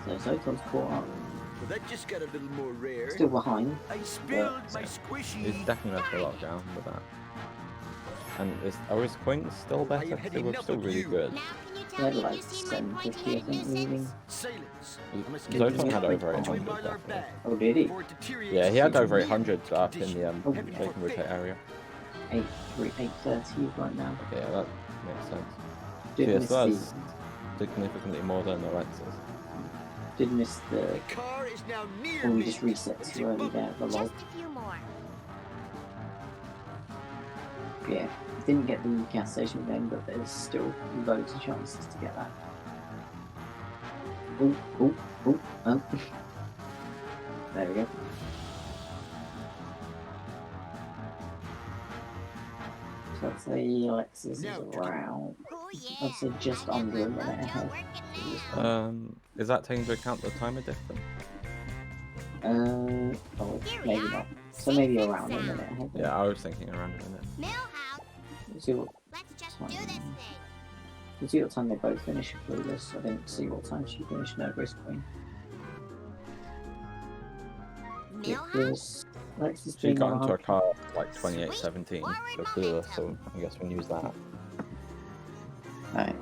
S1: So Zoton's caught up.
S9: Well, that just got a little more rare.
S1: Still behind.
S9: I spilled my
S4: He's
S9: squishy.
S4: definitely left a lot down with that. And are his coins still
S9: I
S4: better?
S9: am
S4: Because they
S9: heading
S4: were
S9: up
S4: still
S9: with
S4: really
S9: you.
S4: good.
S5: Now can you
S1: They
S5: tell
S1: had
S5: me
S1: like
S5: you've seen my
S1: 750, I
S5: pointy-headed
S1: think,
S5: nuisance?
S1: leaving.
S9: Silence. I must
S1: Did
S9: get
S1: he
S4: Zoton
S9: this
S4: had
S1: miss
S4: over
S1: the
S4: 800
S9: between my
S4: definitely.
S9: bag.
S1: Oh, did he?
S9: Before it deteriorates
S4: Yeah, he had
S9: into
S4: over
S9: mere
S4: 800 up in
S9: condition.
S4: the
S9: Heading
S4: Bacon
S9: for
S4: Rotate
S9: failure.
S4: area.
S1: 830 right now.
S4: Okay, yeah, that makes sense.
S1: Did
S4: Yeah,
S1: miss
S4: so
S1: the
S4: that's significantly more than Alexis.
S1: did miss the
S9: The car is now near
S1: when we
S9: me.
S1: just reset
S9: It's
S1: too
S9: in
S1: early
S9: bubble.
S1: there. The log.
S5: Just a few more.
S1: Yeah, didn't get the gas station then, but there's still loads of chances to get that. Oh. There we go. So I'd say Alexis is around.
S5: Oh yeah.
S1: I'd say just under a minute ahead.
S4: Is that taking into account the timer difference?
S1: Oh, maybe not. So maybe around a minute ahead. Then.
S4: Yeah, I was thinking around a minute.
S5: Millhouse,
S1: We'll see what,
S5: let's just do this thing.
S1: we'll see what time they both finish clueless. I didn't see what time she finished No Risk Queen. It
S5: Millhouse?
S1: was Alexis
S4: She
S1: being
S4: got
S1: on
S4: into a
S1: 100.
S4: car like 2817, so clueless, so I guess we'll use that.
S1: Right.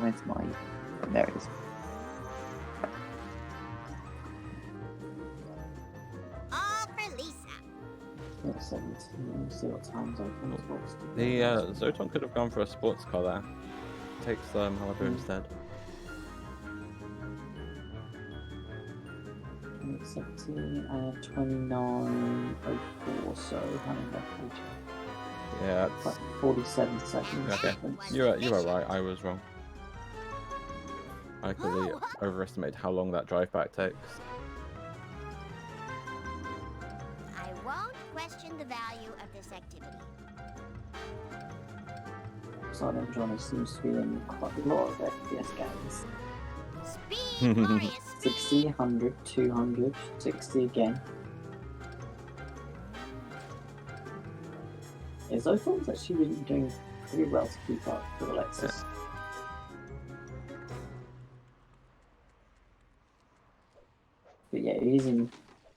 S1: Where's my... There it is.
S5: All for Lisa.
S1: Yeah, 17. See what time's open.
S4: The Zoton could have gone for a sports car there. Takes Malibu instead.
S1: 17 and 29.04, so having that page.
S4: Yeah,
S1: Like
S4: that's...
S1: 47 seconds
S4: Okay,
S1: difference.
S4: you were right, I was wrong. I clearly overestimated how long that drive back takes.
S5: I won't question the value of this activity.
S1: Silent Johnny seems to be in quite a lot of FPS games.
S5: Speed, glorious
S1: 60, 100, 200, 60 again. Yeah, Zoton's actually been doing pretty well to keep up with Alexis. But yeah, he's in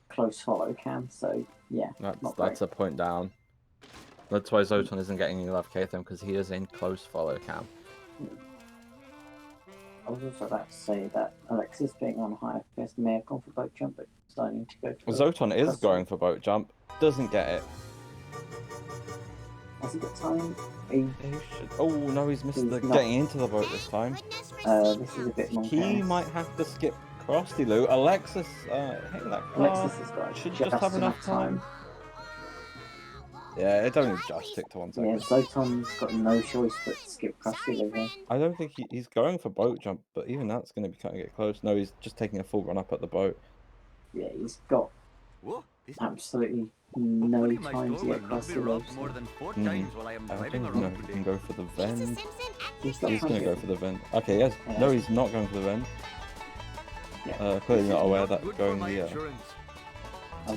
S1: close follow cam, so yeah,
S4: That's a point down. That's why Zoton isn't getting any love Katham, because he is in close follow cam.
S1: I was also about to say that Alexis being on high FPS may have gone for boat jump, but deciding to go for
S4: Zoton is going for boat jump, doesn't get it.
S1: Has he got time?
S4: He should... Oh no, he's missed the
S1: not.
S4: getting into the boat this time.
S1: This is a bit more
S4: He
S1: chaos.
S4: might have to skip Krusty Lou. Alexis, hitting that car
S1: Alexis has got
S4: should
S1: just
S4: have enough time. Yeah, it only just ticked to 1 second.
S1: Yeah, Zoton's got no choice but to skip Krusty Lou here.
S4: I don't think he's going for boat jump, but even that's going to be cutting it close. No, he's just taking a full run up at the boat.
S1: Yeah, he's got absolutely no time to get Krusty Lou.
S6: More than 4
S4: Hmm.
S6: times while I am
S4: I
S6: driving
S4: don't know
S6: around
S4: if he
S6: today.
S4: can go for the vent.
S1: He's
S4: He's going to go for the vent. Okay, yes. No, he's not going for the vent.
S1: Yeah.
S4: Clearly not aware that
S6: Good
S4: going
S6: for my
S4: the
S6: insurance.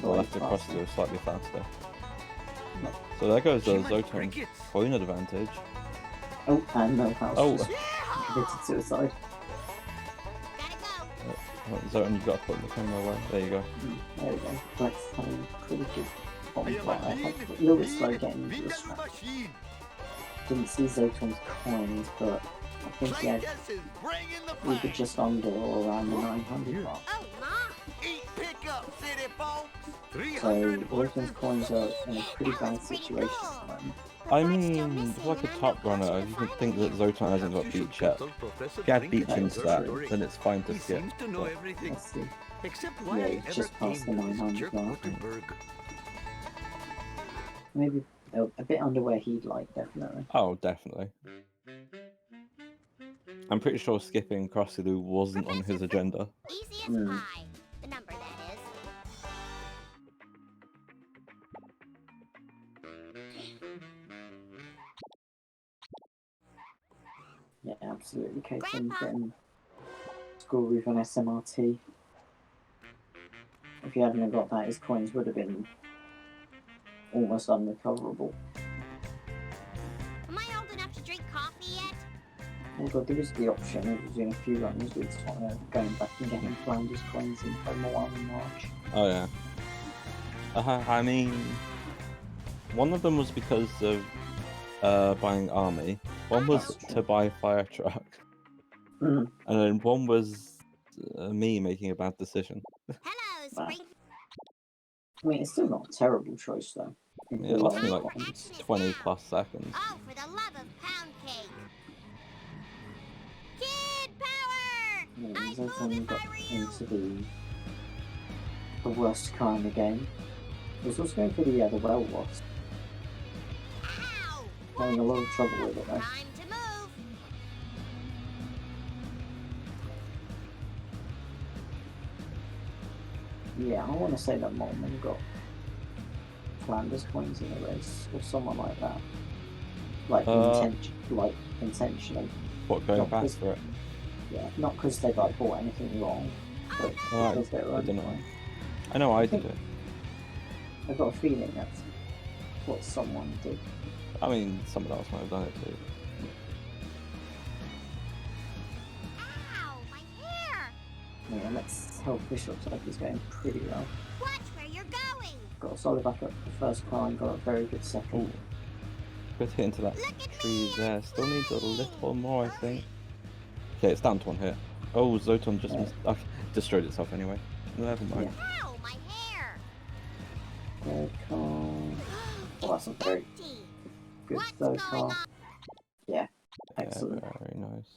S4: left across to is slightly faster. So there goes the Zoton coin advantage.
S1: Oh, and no house.
S4: Oh.
S1: Just committed suicide.
S4: Zoton, you've got to put the camera away. There you go.
S1: There we go. Flex having a pretty good bomb fire. A little bit slow getting into the strap. Didn't see Zoton's coins, but I think he had either just under or around the 900 mark. So Zoton's coins are in a pretty bad situation at the moment.
S4: I mean, like a top runner, you can think that Zoton hasn't got beach yet. If he had beach into that, then it's fine to skip.
S1: Let's see. Yeah, he's just past the 900 mark. Maybe a bit under where he'd like, definitely.
S4: Oh, definitely. I'm pretty sure skipping Krusty Lou wasn't on his agenda.
S5: Easy as pie. The number, that is.
S1: Yeah, absolutely. Caitlin getting school roof on SMRT. If he hadn't have got that, his coins would have been almost unrecoverable.
S5: Am I old enough to drink coffee yet?
S1: Oh god, there is the option of doing a few runs with going back and getting Flanders coins in Homer 1 in March.
S4: Oh yeah. I mean, one of them was because of buying army. One was to buy fire truck, and then one was me making a bad decision.
S5: Hello,
S1: Wow.
S5: Spring.
S1: I mean, it's still not a terrible choice though.
S4: Yeah, it lasted me like 20 plus seconds.
S5: Oh, for the love of pound cake! Kid power!
S1: Yeah,
S5: I'd
S1: Zoton
S5: move if
S1: got
S5: I were you.
S1: into the worst car in the game. He was also going for the well wasp.
S5: Ow!
S1: Having a lot of trouble with it though.
S5: Time to move.
S1: Yeah, I want to say that Molman got Flanders coins in a race, or someone like that. Like, intentionally.
S4: What, going
S1: Not
S4: back
S1: 'cause-
S4: for it?
S1: Yeah, not because they like bought anything wrong, but because they were
S4: I don't know.
S1: uncoin.
S4: I know I did it.
S1: I've got a feeling that's what someone did.
S4: I mean, someone else might have done it too.
S5: Ow, my hair!
S1: Yeah, let's help Bishop like he's going pretty well.
S5: Watch where you're going.
S1: Got a solid back up the first car and got a very good second.
S4: Ooh. Good hit into that tree there. Still needs a little more, I think. Okay, it's down to 1 hit. Oh, Zoton just destroyed itself anyway. Never mind.
S5: Ow, my hair!
S1: Third car. Oh, that's a very good
S5: What's
S1: third
S5: going
S1: car.
S5: on?
S1: Yeah, excellent.
S4: Yeah, very nice.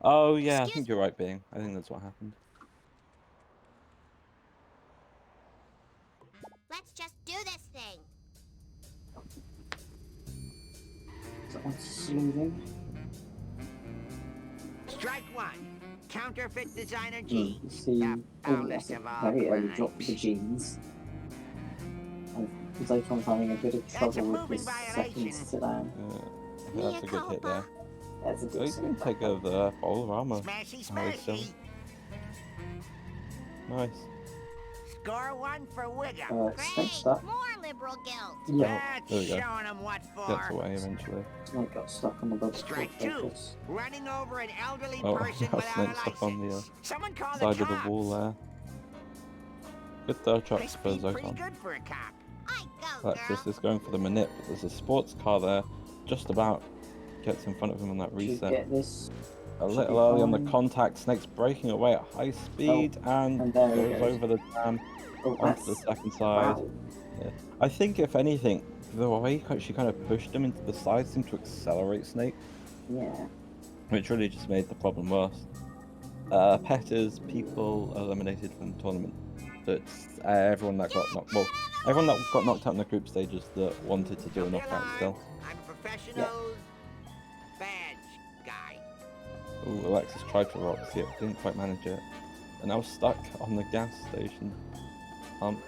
S4: Oh yeah, I
S5: Excuse
S4: think you're right, Bing. I think that's what happened.
S5: Let's just do this thing.
S1: Someone's sleuthing.
S6: Strike one. Counterfeit designer
S1: You
S6: jeans.
S1: see,
S6: Oh,
S1: that's a
S6: of all
S1: very early
S6: crimes.
S1: drop with the jeans. And Zoton's having a bit of
S6: That's a
S1: trouble with
S6: moving
S1: this
S6: violation.
S1: second sedan.
S4: That's a good hit there.
S1: That's a
S4: So
S1: good
S4: he's going to take over all of armor.
S6: Smashy,
S4: Nice,
S6: smashy.
S4: Nice.
S6: Score one for Wiggum.
S1: Snake
S5: Great,
S1: stuck.
S5: more liberal guilt.
S1: Yeah,
S6: That's
S4: there we go.
S6: showing them what
S4: Gets
S6: for.
S4: away eventually.
S1: Snake got stuck on the bubble
S6: Strike two.
S1: focus.
S6: Running over an elderly
S4: Oh,
S6: person
S4: now
S6: without a
S4: Snake's up on the
S6: license. Someone call
S4: side
S6: the
S4: of the
S6: cops.
S4: wall there. Good third shot
S6: They
S4: for
S6: speed pretty
S4: Zoton.
S6: good for a cop.
S5: I go,
S4: Alexis
S5: girl.
S4: is going for the manip, but there's a sports car there. Just about gets in front of him on that
S1: Should
S4: reset.
S1: get this.
S4: A
S1: Should
S4: little
S1: be
S4: early on the
S1: fine.
S4: contact. Snake's breaking away at high speed and
S1: and there he
S4: goes
S1: goes.
S4: over the dam
S1: Oh,
S4: onto the second side.
S1: wow.
S4: Yeah. I think if anything, the way she kind of pushed him into the side seemed to accelerate Snake,
S1: Yeah.
S4: which really just made the problem worse. Petters, people eliminated from the tournament. But everyone that got knocked, everyone that got knocked out in the group stages that wanted to do a knockout still.
S6: I'm a professional badge guy.
S4: Ooh, Alexis tried to rock it, didn't quite manage it. And now stuck on the gas station pump.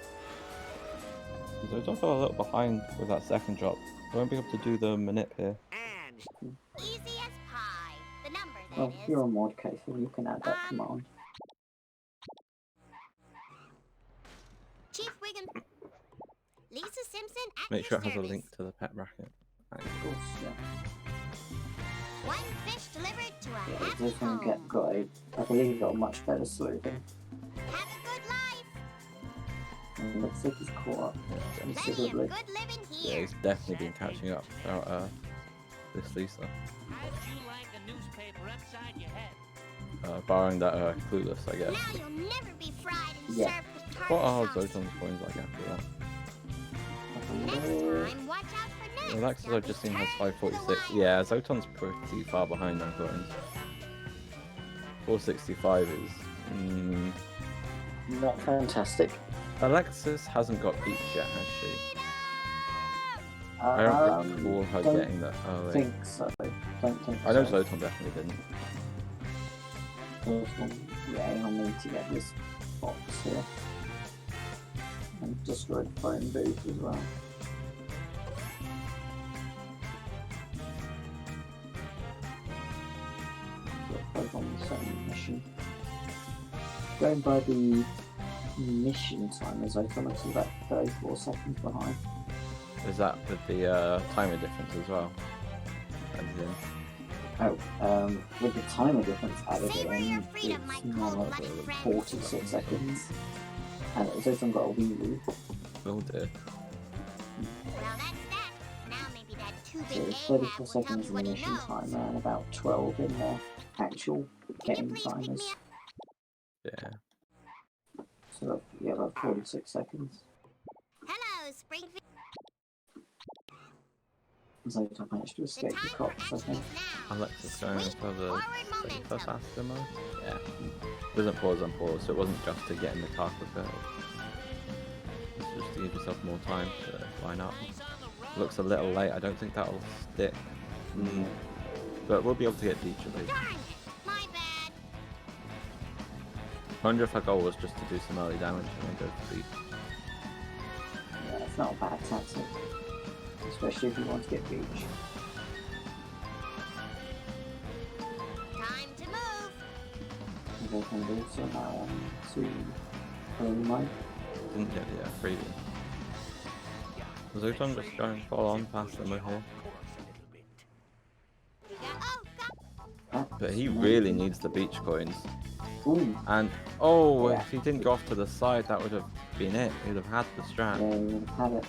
S4: So I feel a little behind with that second drop. I won't be able to do the manip here.
S6: And
S5: Easy as pie. The number, that
S1: Well,
S5: is.
S1: if you're on mod case, then you can add that command.
S5: Chief Wiggum. Lisa Simpson at
S4: Make sure
S5: your
S4: it has a
S5: service.
S4: link to the pet bracket.
S1: Of course, yeah.
S5: One fish delivered to a
S1: Yeah,
S5: happy
S1: this one
S5: home.
S1: got a, I believe, got a much better sleuthing.
S5: Have a good life.
S1: And looks like he's caught up
S5: Plenty of
S1: considerably.
S5: good living
S4: Yeah,
S5: here.
S4: he's definitely been catching up without this Lisa.
S7: How'd you like a newspaper upside your head?
S4: Barring that clueless, I guess.
S5: Now you'll never be fried and
S1: Yeah.
S5: served with
S4: What are
S5: tartar sauce.
S4: Zoton's coins like after that?
S5: Next time, watch out for next.
S4: Alexis I've just seen has 546. Yeah, Zoton's pretty far behind on coins. 465 is...
S1: Not fantastic.
S4: Alexis hasn't got peach yet, has she? I don't recall her
S1: don't
S4: getting that early.
S1: think so. Don't think
S4: I know
S1: so.
S4: Zoton definitely didn't.
S1: Yeah, you'll need to get this box here. And destroy the phone booth as well. Both on the same mission. Going by the mission timer, Zoton looks about 34 seconds behind.
S4: Is that with the timer difference as well? Added in?
S1: Oh, with the timer difference added in, it's now 46 seconds. And Zoton got a wee woo.
S4: Oh dear.
S5: Well, that's that. Now maybe that
S1: So
S5: two-bit
S1: it's
S5: A
S1: 34
S5: will tell
S1: seconds
S5: me
S1: in
S5: what
S1: the
S5: he
S1: mission
S5: knows.
S1: timer and about 12 in the actual game
S5: Please pick me
S1: timers.
S5: up.
S4: Yeah.
S1: So yeah, about 46 seconds.
S5: Hello, Springfield.
S1: Zoton managed to
S5: The
S1: escape the
S5: time for
S1: cops, I
S5: action
S1: think.
S5: is now.
S4: Alexis going
S5: Sweet
S4: for the
S5: forward
S4: safer
S5: momentum.
S4: faster mode? Yeah. Doesn't pause on pause, so it wasn't just to get in the car quicker. It's just to give yourself more time to line up. Looks a little late, I don't think that'll stick. But we'll be able to get Beach at least.
S5: Darn it, my bad.
S4: I wonder if our goal was just to do some early damage and then go for Beach.
S1: Yeah, it's not a bad tactic. Especially if you want to get Beach.
S5: Time to move.
S1: And they can do so now on to early mode.
S4: Didn't get the freebie. Zoton just going full on past them here.
S5: Oh, God.
S4: But he really needs the Beach coins.
S1: Ooh,
S4: And oh,
S1: Yeah.
S4: if he didn't go off to the side, that would have been it. He would have had the
S1: yeah,
S4: strat.
S1: you would have had it.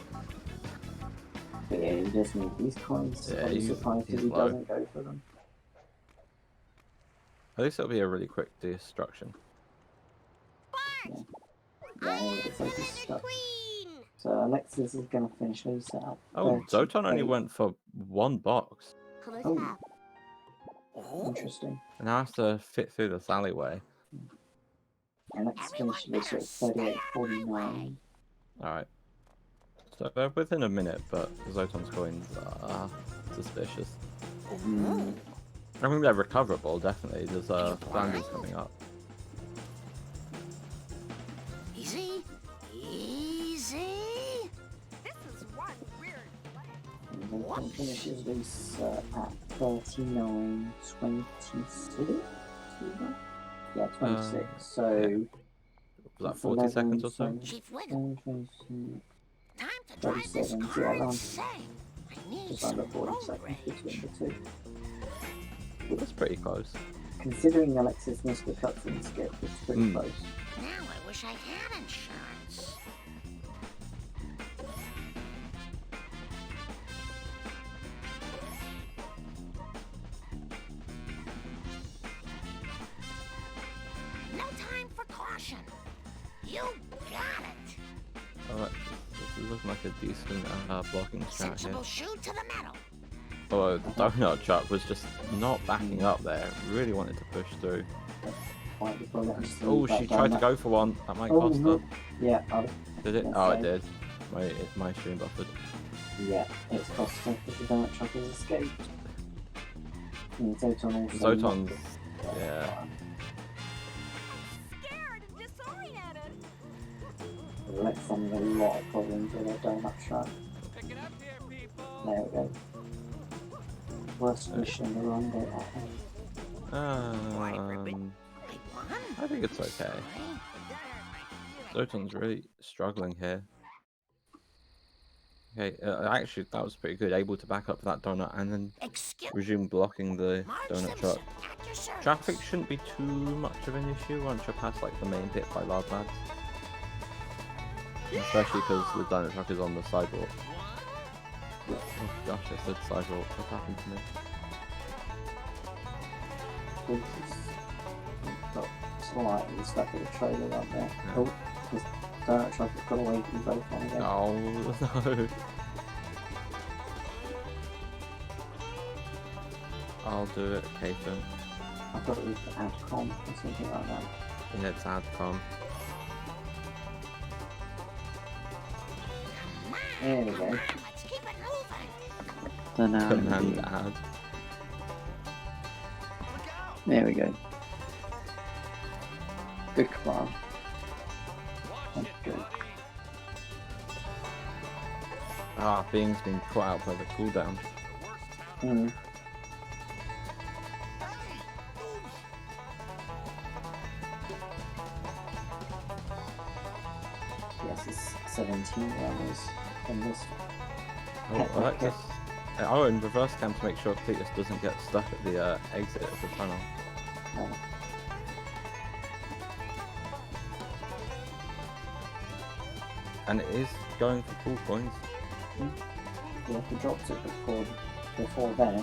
S1: But yeah, you just need these coins.
S4: Yeah,
S1: I'll be
S4: he's-
S1: surprised if
S4: he's
S1: he
S4: low.
S1: doesn't go for them.
S4: At least it'll be a really quick destruction.
S1: Yeah,
S5: I
S1: it's
S5: am the
S1: like he's
S5: Lizard
S1: stuck.
S5: Queen.
S1: So Alexis is going to finish these out.
S4: Oh, Zoton only
S1: 38.
S4: went for one box.
S5: Close
S1: Oh.
S5: up.
S1: Interesting.
S4: And now has to fit through this alleyway.
S1: Alexis finished this at 38.49.
S4: Alright. So they're within a minute, but Zoton's coins are suspicious. I think they're recoverable, definitely. There's Flanders coming up.
S5: Easy. Easy.
S8: This is one weird place.
S1: And Zoton finishes this at 39.26. Yeah, 26. So
S4: Was that 40 seconds or so?
S1: 11,
S5: Chief Wiggum.
S1: 26,
S5: Time to drive this
S1: 37,
S5: car
S1: yeah,
S5: insane. I need
S1: just
S5: some
S1: under 40
S5: road
S1: seconds
S5: rage.
S1: between the two.
S4: That's pretty close.
S1: Considering Alexis missed the cutscene skip, it's pretty close.
S5: Now I wish I had insurance. No time for caution. You got it.
S4: Alright, this is looking like a decent blocking strat here.
S5: Sensible shoe to the metal.
S4: Although the donut truck was just not backing up there. Really wanted to push through.
S1: Right before that, just
S4: Oh,
S1: leave that
S4: she
S1: down
S4: tried to
S1: there.
S4: go for one. That might
S1: Oh,
S4: cost
S1: no.
S4: her.
S1: Yeah,
S4: Did it?
S1: Yes,
S4: Oh, it
S1: I-
S4: did. My stream buffered.
S1: yeah, it's cost her because the donut truck has escaped. And Zoton also.
S4: Zoton's, yeah.
S8: Scared and disoriented.
S1: Alexis having a lot of problems with her donut truck.
S7: Pick it up here, people.
S1: There we go. Worst mission in the wrong day.
S4: I think it's okay. Zoton's really struggling here. Okay, actually that was pretty good. Able to back up that donut and then
S5: Excuse
S4: resume blocking the
S5: Marge
S4: donut
S5: Simpson,
S4: truck.
S5: at your service.
S4: Traffic shouldn't be too much of an issue once you're past like the main bit by Large Lads. Especially because the donut truck is on the sidewalk. Oh gosh, I said sidewalk. What happened to me?
S1: Got slightly stuck in the trailer right there.
S4: Yeah.
S1: Oh, this donut truck has got away from both on again.
S4: Oh no. I'll do it, Kato.
S1: I thought it was the Adcom or something like that.
S4: Yeah, it's Adcom.
S1: There we go.
S5: Let's keep it moving.
S4: Command ad.
S1: There we go. Good command. That's good.
S4: Ah, Bing's been put out by the cooldown.
S1: Mm. Alexis 17 runners in this.
S4: Oh, Alexis. Oh, and reverse cam to make sure Cletus doesn't get stuck at the exit of the tunnel.
S1: No.
S4: And it is going for pool coins.
S1: Yeah, if he drops it before then,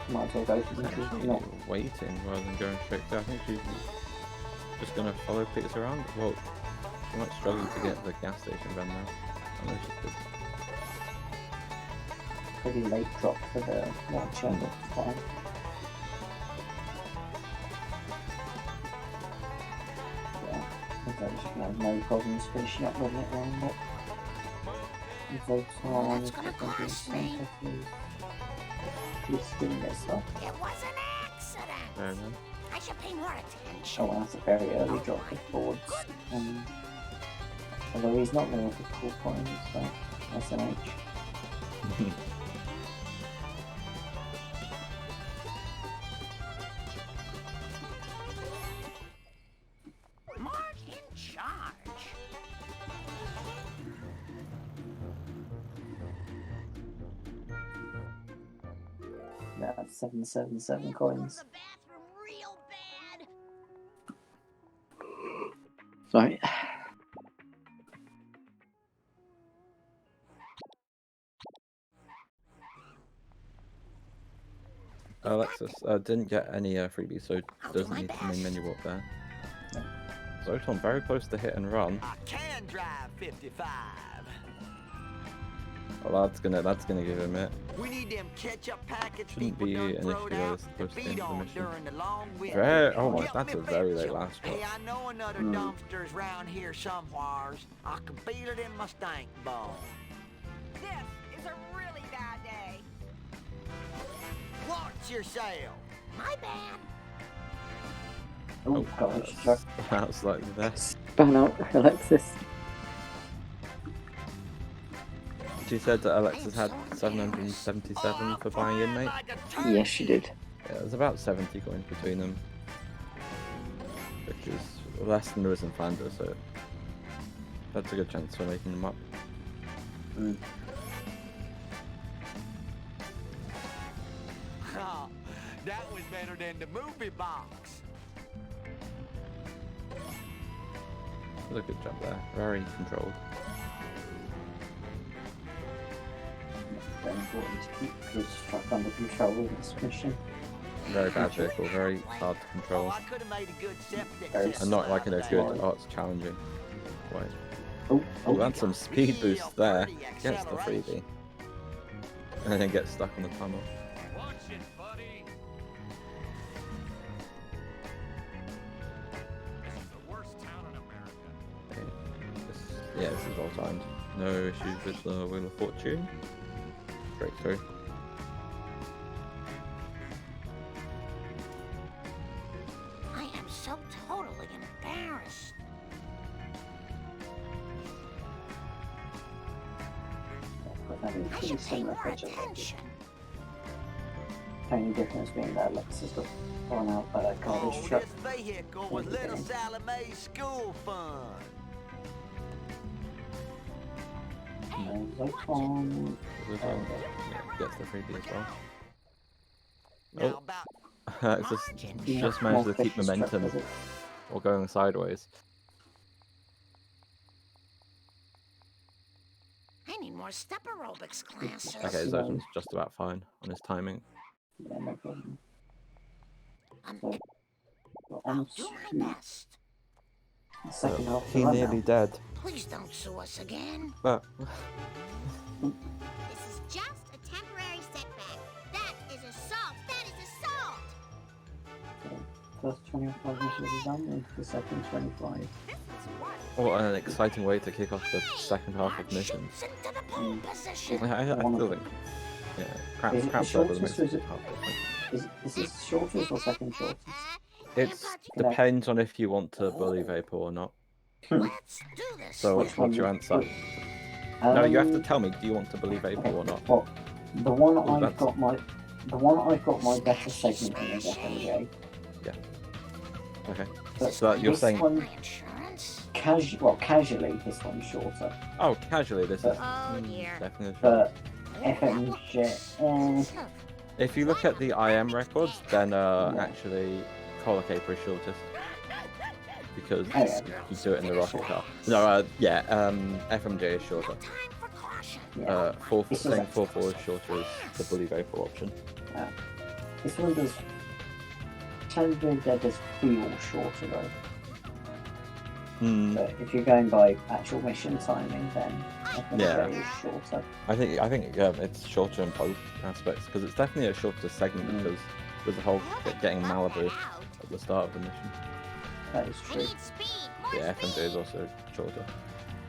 S1: it's might as well go for the
S4: Actually
S1: not.
S4: waiting rather than going straight there. I think she's just going to follow Cletus around. Well, she might struggle to get the gas station run now. Unless she could.
S1: Pretty late drop for the white chair, but fine. Yeah, I think I should have no problems finishing up with it around it.
S8: That's gonna cost me.
S1: Just didn't get stuck.
S8: It was an accident.
S4: Fair enough.
S8: I should pay more attention.
S1: Oh, well, that's a very early drop for forwards. Although he's not going to have a cool point, so SMH.
S8: Mark in charge.
S1: That's 777 coins.
S8: The bathroom real bad.
S1: Sorry.
S4: Alexis didn't get any freebies, so doesn't need the main menu up there. Zoton very close to hit and run.
S6: I can drive 55.
S4: Well, that's gonna give him it.
S6: We need them ketchup packets
S4: Shouldn't
S6: people
S4: be
S6: done
S4: an
S6: throwed
S4: issue though,
S6: out
S4: this
S6: to
S4: close to the
S6: feed
S4: end of the
S6: on
S4: mission.
S6: during the long winter.
S4: Very, oh my,
S6: Help
S4: that's
S6: me
S4: a very
S6: fix
S4: late
S6: 'em.
S4: last drop.
S6: Hey, I know another dumpster's round here somewheres. I can feel it in my stank bone.
S8: This is a really bad day.
S6: Watch yourself.
S8: My bad.
S1: Oh, gosh, Chuck.
S4: That's like the
S1: Span out, Alexis.
S4: She said that Alexis had 777 for buying inmate.
S1: Yes, she did.
S4: Yeah, there's about 70 coins between them, which is less than there is in Flanders, so that's a good chance for making them up.
S6: Oh, that was better than the movie box.
S4: Did a good job there. Very controlled.
S1: Very important to keep this truck under control in this mission.
S4: Very bad vehicle, very hard to control.
S6: Oh, I could have made a good septic
S1: Very
S6: system
S4: And not like in a
S6: out of
S4: good,
S6: that.
S4: oh, it's challenging. Wait.
S1: Oh,
S4: That's some speed
S6: Real
S4: boost there.
S6: pretty
S4: Gets the
S6: acceleration.
S4: freebie. And then gets stuck in the tunnel.
S7: Watch it, buddy. This is the worst town in America.
S4: Yeah, this is well timed. No issues with the Wheel of Fortune. Straight through.
S8: I am so totally embarrassed.
S1: but that is
S8: I
S1: pretty
S8: should pay
S1: similar
S8: more
S1: picture.
S8: attention.
S1: Only difference being that Alexis got thrown out by that garbage
S6: Oh,
S1: truck.
S6: this vehicle was little Sally Mae's school fun.
S1: And Zoton.
S4: Yeah, gets the freebie as well.
S6: Now about
S4: It's just managed to keep momentum or going sideways.
S8: I need more step aerobics classes.
S4: Okay, Zoton's just about fine on his timing.
S1: Yeah, no problem.
S8: Um,
S1: So, we're
S8: I'll
S1: on
S8: do
S1: to
S8: my best.
S1: the second half of
S4: He
S1: the run
S4: nearly
S1: now.
S4: dead.
S8: Please don't sue us again.
S4: But
S5: This is just a temporary setback. That is assault. That is assault.
S1: First 25 missions are done, and the second 25.
S4: what an exciting way to kick off the second half of missions.
S8: Shoots into the pole position.
S4: I still think, yeah,
S1: Is it
S4: perhaps
S1: the
S4: level
S1: shortest
S4: makes
S1: or is
S4: it
S1: it-
S4: half the point.
S1: Is this shortest or second shortest?
S4: It depends on if you want to bully Vapor or not.
S8: Let's do this.
S4: So
S1: Which
S4: what's your
S1: one?
S4: answer? No, you have to tell me. Do you want to bully Vapor or not?
S1: Well, the one
S4: Oh,
S1: I've
S4: that's-
S1: got my better segment in is FMJ.
S4: Okay. So you're
S1: this
S4: saying...
S1: one, casually, this one's shorter.
S4: Oh, casually this is
S5: Oh dear.
S4: definitely short.
S1: But FMJ,
S4: If you look at the IM records, then actually Collar Caper is shortest. Because you do it in the rocket car. No, FMJ is shorter. 4-4 is shorter is the Bully Vapor option.
S1: this one does. Technically, that does feel shorter though. But if you're going by actual mission timing, then FMJ is shorter.
S4: I think it's shorter in both aspects because it's definitely a shorter segment because there's the whole getting Malibu at the start of the mission.
S1: That is true.
S4: Yeah, FMJ is also shorter.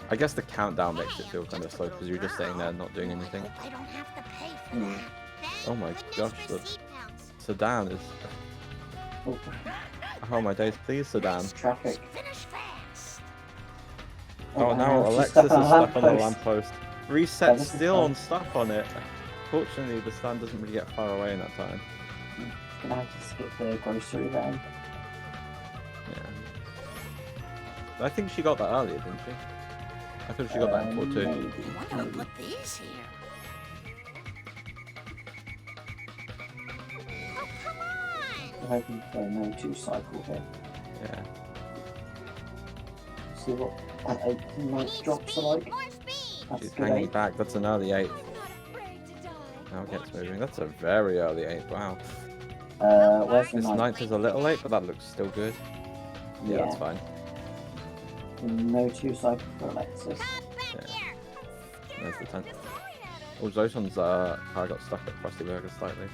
S4: I guess the countdown makes it feel kind of slow because you're just sitting there not doing anything. Oh my gosh, the sedan is... Oh my days, please sedan.
S1: Traffic.
S4: Oh, now Alexis is stuck on the lamppost. Reset still stuck on it. Fortunately, the stand doesn't really get far away in that time.
S1: Gonna have to skip the grocery van.
S4: Yeah. I think she got that earlier, didn't she? I thought she got that in 4-2.
S6: Maybe. Put these here.
S1: I'm hoping for no 2 cycle here.
S4: Yeah.
S1: See what an 8 and 9 drops are like. That's
S4: She's
S1: good
S4: hanging
S1: 8.
S4: back. That's an early 8. Now it gets moving. That's a very early 8. Wow.
S1: Where's the
S4: This
S1: 9?
S4: 9th is a little late, but that looks still good. Yeah, that's fine.
S1: No 2 cycle for Alexis.
S4: Yeah. There's the 10th. Oh, Zoton's car got stuck at Frosty Burger slightly.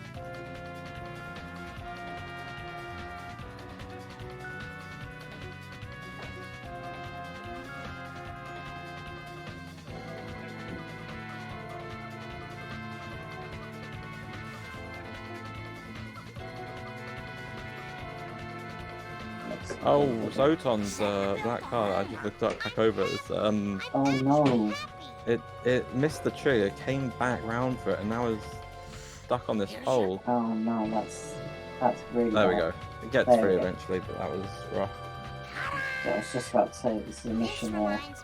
S4: Oh, Zoton's black car that I just looked up back over is
S1: oh no.
S4: It missed the tree, it came back round for it and now is stuck on this pole.
S1: Oh no, that's really
S4: There we
S1: bad.
S4: go. It gets
S1: There
S4: free
S1: we go.
S4: eventually, but that was rough.
S1: So I was just about to say, this is a mission where it's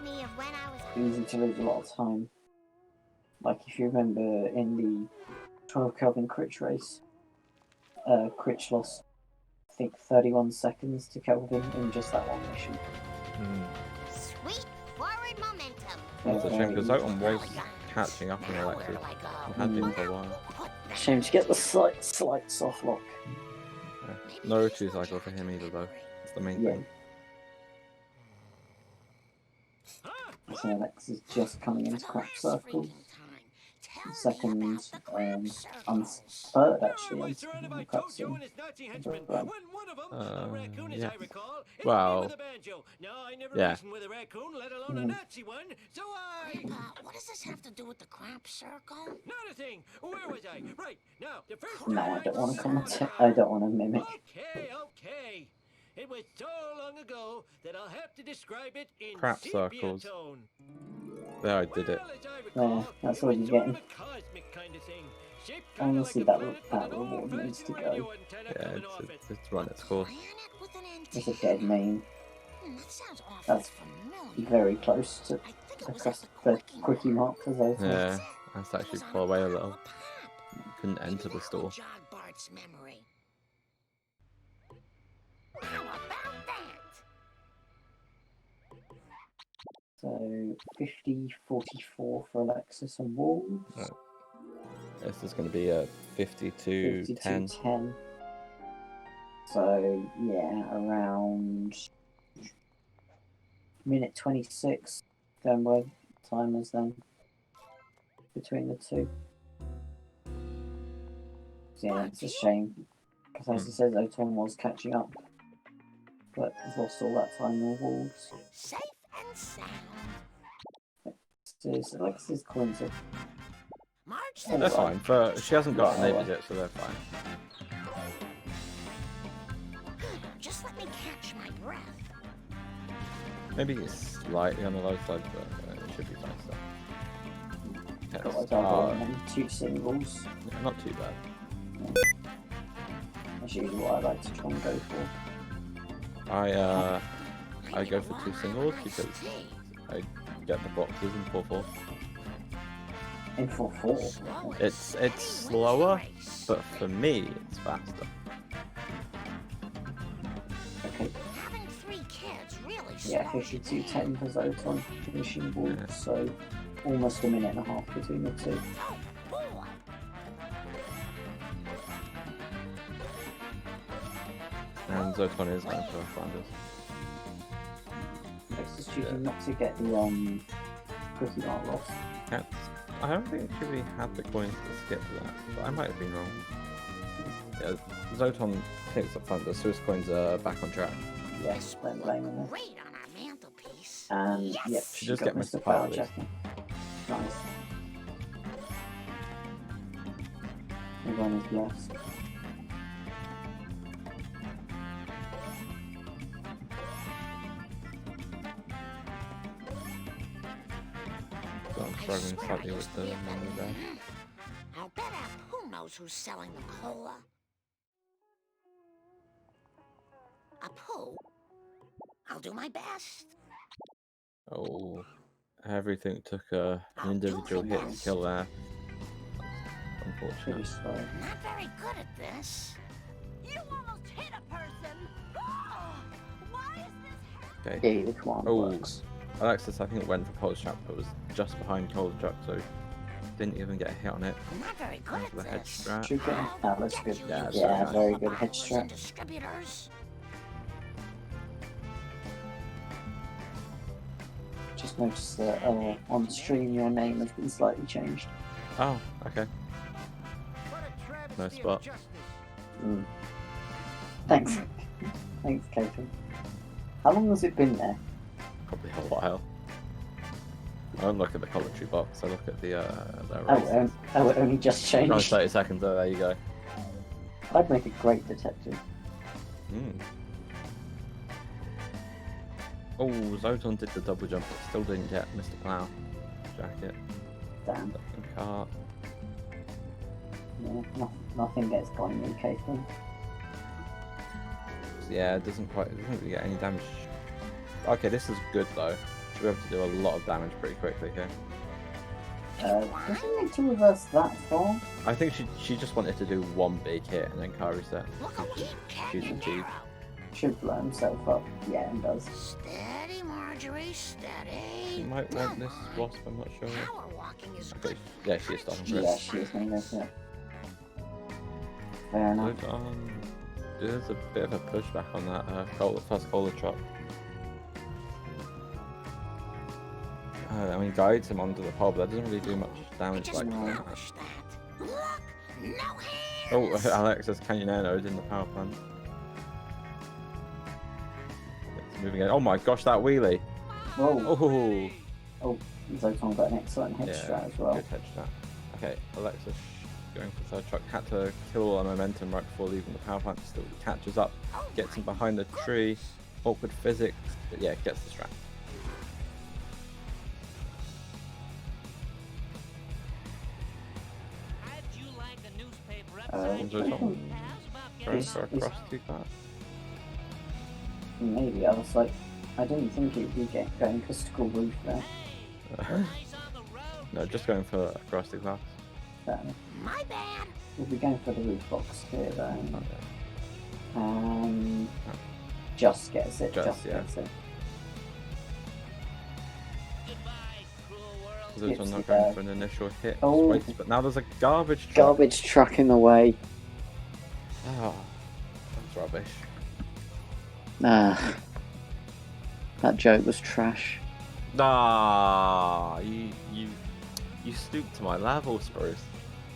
S1: easy to lose a lot of time. Like if you remember in the 12 Kelvin Critch race, Critch lost, I think, 31 seconds to Kelvin in just that one mission.
S5: Sweet forward momentum.
S4: That's a shame because Zoton was catching up on Alexis and had been for a while.
S1: Shame to get the slight soft lock.
S4: Yeah. No 2 cycle for him either though. That's the main thing.
S1: So Alex is just coming into crap circle. Second, third actually.
S4: Yeah. Well, yeah.
S6: What does this have to do with the crap circle?
S7: Not a thing. Where was I? Right now, the first.
S1: No, I don't want to commentate. I don't want to mimic.
S7: Okay. It was so long ago that I'll have to describe it in
S4: Crap
S7: sepia
S4: circles.
S7: tone.
S4: There, I did it.
S1: Yeah, that's what you're getting. Honestly, that reward needs to go.
S4: Yeah, it's run its course.
S1: It's a dead name. That's very close to the quickie mark for those.
S4: Yeah, I have to actually pull away a little. Couldn't enter the store.
S1: So 50-44 for Alexis and Wolves.
S4: Oh. This is going to be a 52-10.
S1: 52-10. So yeah, around minute 26 going by timers then between the two. So yeah, it's a shame because as I said, Zoton was catching up, but he's lost all that time with Wolves.
S6: Safe and sound.
S1: So Alexis coins it.
S4: They're fine, but she hasn't got neighbours yet, so they're fine.
S6: Just let me catch my breath.
S4: Maybe it's slightly on the low side, but it should be fine still.
S1: Got a double and then 2 singles.
S4: Yeah, not too bad.
S1: That's usually what I like to try and go for.
S4: I go for 2 singles because I get the boxes in 4-4.
S1: In 4-4.
S4: It's slower, but for me it's faster.
S1: Okay.
S5: Having 3 kids really
S1: Yeah,
S5: slows you
S1: 52-10 for Zoton finishing ball,
S4: Yeah.
S1: so almost a minute and a half between the two.
S5: Oh, boy.
S4: And Zoton is going for Flanders.
S1: Alexis choosing not to get the cookie art loss.
S4: I don't think she really had the coins to skip that, but I might have been wrong. Yeah, Zoton takes up Flanders, so his coins are back on track.
S1: Yes, don't blame him.
S5: Great on our mantelpiece.
S1: And
S5: Yes!
S1: yep,
S4: She does get Mr.
S1: Power
S4: Power Boost.
S1: Jacking. Nice. Everyone is blessed.
S4: So I'm struggling slightly with the money there.
S5: I'll bet Apu knows who's selling the cola. Apu, I'll do my best.
S4: Oh, everything took an individual hit and kill there. That's
S1: Pretty
S4: unfortunate.
S1: slow.
S5: Not very good at this.
S8: You almost hit a person. Oh, why is this happening?
S4: Okay.
S1: Yeah, which one
S4: Oh,
S1: works?
S4: Alexis, I think went for Cold Trap, but was just behind Cold Trap, so didn't even get a hit on it.
S5: Not very good
S4: Going
S5: at
S4: for the hedge
S5: this.
S4: strat.
S1: Should get that looks good.
S4: Yeah, that's
S1: Yeah,
S4: nice.
S1: very good hedge
S5: Bottlers and
S1: strat.
S5: distributors.
S1: Just noticed that on stream your name has been slightly changed.
S4: Oh, okay.
S6: What a travesty
S4: Nice
S6: of
S4: spot.
S6: justice.
S1: Thanks. Thanks, Caitlin. How long has it been there?
S4: Probably a while. I don't look at the commentary box, I look at the
S1: It only just
S4: Oh,
S1: changed.
S4: 30 seconds, oh, there you go.
S1: I'd make a great detective.
S4: Oh, Zoton did the double jump, but still didn't get Mr. Plow jacket.
S1: Damn.
S4: Second cart.
S1: Yeah, nothing gets by me, Caitlin.
S4: So yeah, it doesn't really get any damage. Okay, this is good though. Should be able to do a lot of damage pretty quickly here.
S1: Doesn't need to reverse that far.
S4: I think she just wanted to do one big hit and then car reset.
S5: Look who keep
S4: She's
S5: catching
S4: achieved.
S5: Darrow.
S1: Should blow himself up. Yeah, and does.
S5: Steady, Marjorie, steady.
S4: She might want this wasp, I'm not sure.
S5: Power walking is
S4: Okay,
S5: good.
S4: yeah, she is starting for
S1: Yeah,
S4: it.
S1: she is going to go for it. Fair enough.
S4: Zoton, there's a bit of a pushback on that first cola chop. I mean, guides him onto the pole, but that doesn't really do much
S5: I
S4: damage
S5: just
S4: like that.
S5: polished that. Look, no hands.
S4: Oh, Alexis Canyonano's in the power plant. It's moving in. Oh my gosh, that wheelie!
S1: Whoa.
S4: Oh,
S1: Zoton got an excellent head strat as well.
S4: good hedge strat. Okay, Alexis going for third truck. Had to kill all the momentum right before leaving the power plant. Still catches up, gets him behind the tree. Awkward physics, but yeah, gets the strat. Zoton going for a cross two class.
S1: Maybe. I was like, I didn't think it would be going for school roof there.
S4: No, just going for a cross two class.
S1: Fair enough.
S5: My bad.
S1: We'll be going for the roof box here then.
S4: Okay.
S1: Just gets it.
S4: Just,
S1: Just
S4: yeah.
S1: gets it.
S4: Zoton not
S1: Hits
S4: going
S1: the
S4: for an initial hit.
S1: Oh.
S4: Waits, but now there's a garbage truck.
S1: Garbage truck in the way.
S4: Oh, that's rubbish.
S1: That joke was trash.
S4: Ah, you stooped to my level, Spruce.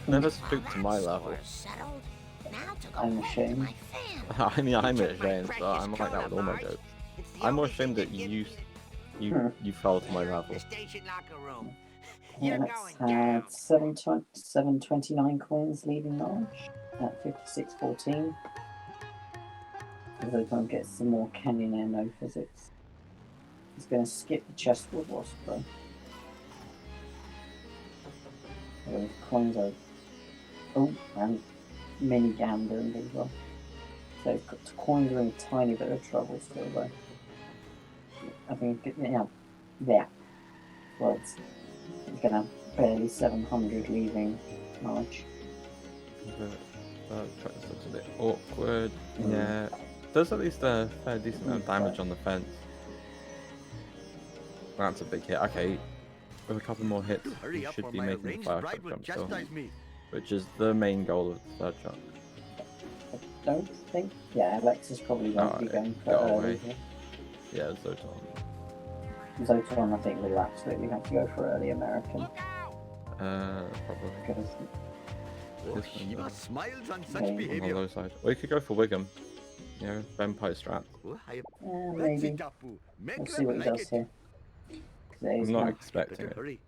S4: Never stooped to my level.
S5: Settled. Now to go
S1: I'm
S5: home to
S1: ashamed.
S5: my family.
S4: I mean, I'm ashamed, but I'm like that with all my jokes. I'm more ashamed that you fell to my level.
S6: The station locker room.
S1: Yeah,
S6: You're
S1: let's
S6: going down.
S1: 729 coins leading large at 56.14. Zoton gets some more Canyon Air no physics. He's going to skip the chestwood wasp though. Coins are. Oh, and mini gander and as well. So coins are in a tiny bit of trouble still, though. I think, yeah. Well, it's going to have barely 700 leaving March.
S4: Truck looks a bit awkward. Yeah. Does at least a fair decent amount of damage on the fence. That's a big hit. Okay. With a couple more hits,
S9: Hurry
S4: you
S9: up
S4: should
S9: or
S4: be
S9: my
S4: making the
S9: arranged
S4: fire
S9: bride
S4: truck
S9: will
S4: jump still.
S9: chastise me.
S4: Which is the main goal of the third truck.
S1: I don't think. Yeah, Alexis probably won't be going for
S4: go
S1: early
S4: away.
S1: here.
S4: Yeah, Zoton.
S1: Zoton, I think, will absolutely have to go for early American.
S4: Probably.
S1: Because
S9: Oh, Shiva smiles on such
S1: Okay.
S4: On the
S9: behavior.
S4: low side. Or you could go for Wiggum. You know, vampire strat.
S9: Oh, I
S1: maybe.
S9: Tapu. Make
S1: We'll see
S9: them
S1: what he
S9: like
S1: does
S9: it.
S1: here. Because
S4: I'm not
S1: gonna,
S4: expecting
S9: Better
S4: it.
S9: hurry.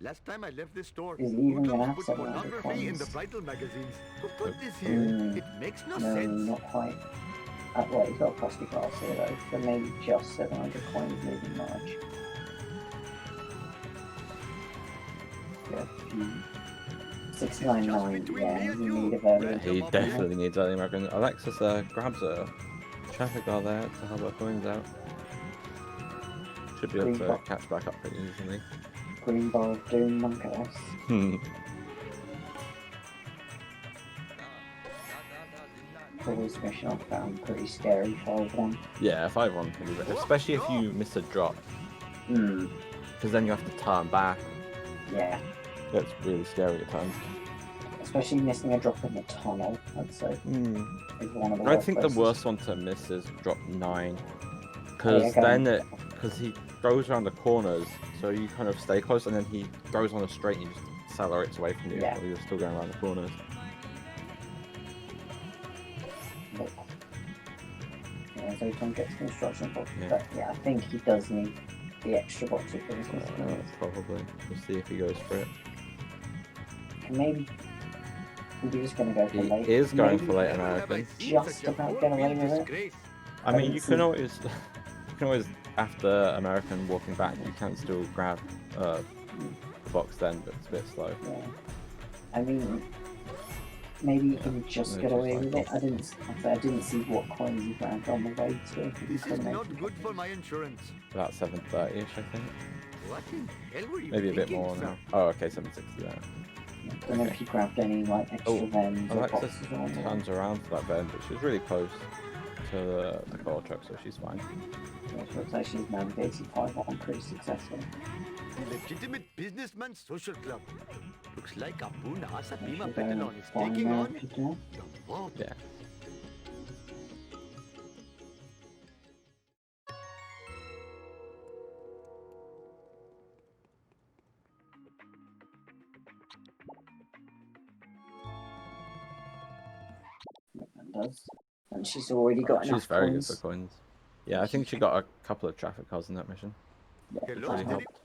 S9: Last time I left this store,
S1: Is he even
S9: Hoodlums
S1: gonna have
S9: put
S1: 700
S9: pornography in the
S1: coins?
S9: bridal magazines. Who put this here?
S1: Mm,
S9: It makes no
S1: no,
S9: sense.
S1: not quite. Well, he's got a crusty class here though, so maybe just 700 coins leaving March. Yeah. 699, yeah, you need a very...
S4: He definitely needs early American. Alexis grabs a traffic guard there to help her coins out. Should be able to catch back up pretty easily.
S1: Green bar of doom, look at this. Always mission I found pretty scary, 5-1.
S4: Yeah, 5-1 can be better, especially if you miss a drop. Because then you have to turn back.
S1: Yeah.
S4: That's really scary at times.
S1: Especially missing a drop in the tunnel, I'd say. Is one of the
S4: I
S1: worst
S4: think
S1: places.
S4: the worst one to miss is drop 9. Because then because he goes around the corners, so you kind of stay close, and then he goes on a straight and he just accelerates away from you while you're still going around the corners.
S1: Yeah, Zoton gets construction box, but yeah, I think he does need the extra boxes for this one.
S4: Probably. We'll see if he goes for it.
S1: Maybe we're just going to go for late.
S4: He is going
S1: Maybe
S4: for late American.
S1: just about get away with it.
S4: I mean, you can always, after American walking back, you can still grab the box then, but it's a bit slow.
S1: Yeah. I mean, maybe you can just get away with it. I didn't see what coins he grabbed on the way to.
S9: This is not good for my insurance.
S4: About 730-ish, I think.
S9: What in hell were you
S4: Maybe a bit
S9: thinking,
S4: more
S9: sir?
S4: now. Oh, okay, 760 there.
S1: I don't know if he grabbed any like extra vends or
S4: Alexis
S1: boxes or anything.
S4: turns around for that vend, but she's really close to the car truck, so she's fine.
S1: Yeah, so looks like she's navigated 5-1 pretty successfully.
S9: Legitimate businessman social club. Looks like Abu Nahasa Bima
S1: Should
S9: Petalon is
S1: find
S9: taking on
S1: American now.
S9: the world.
S4: Yeah.
S1: Does. And she's already got enough
S4: She's very
S1: coins.
S4: good for coins. Yeah, I think she got a couple of traffic cars in that mission.
S1: Yeah,
S9: Hello,
S4: Really
S1: that
S4: helped.
S1: helped.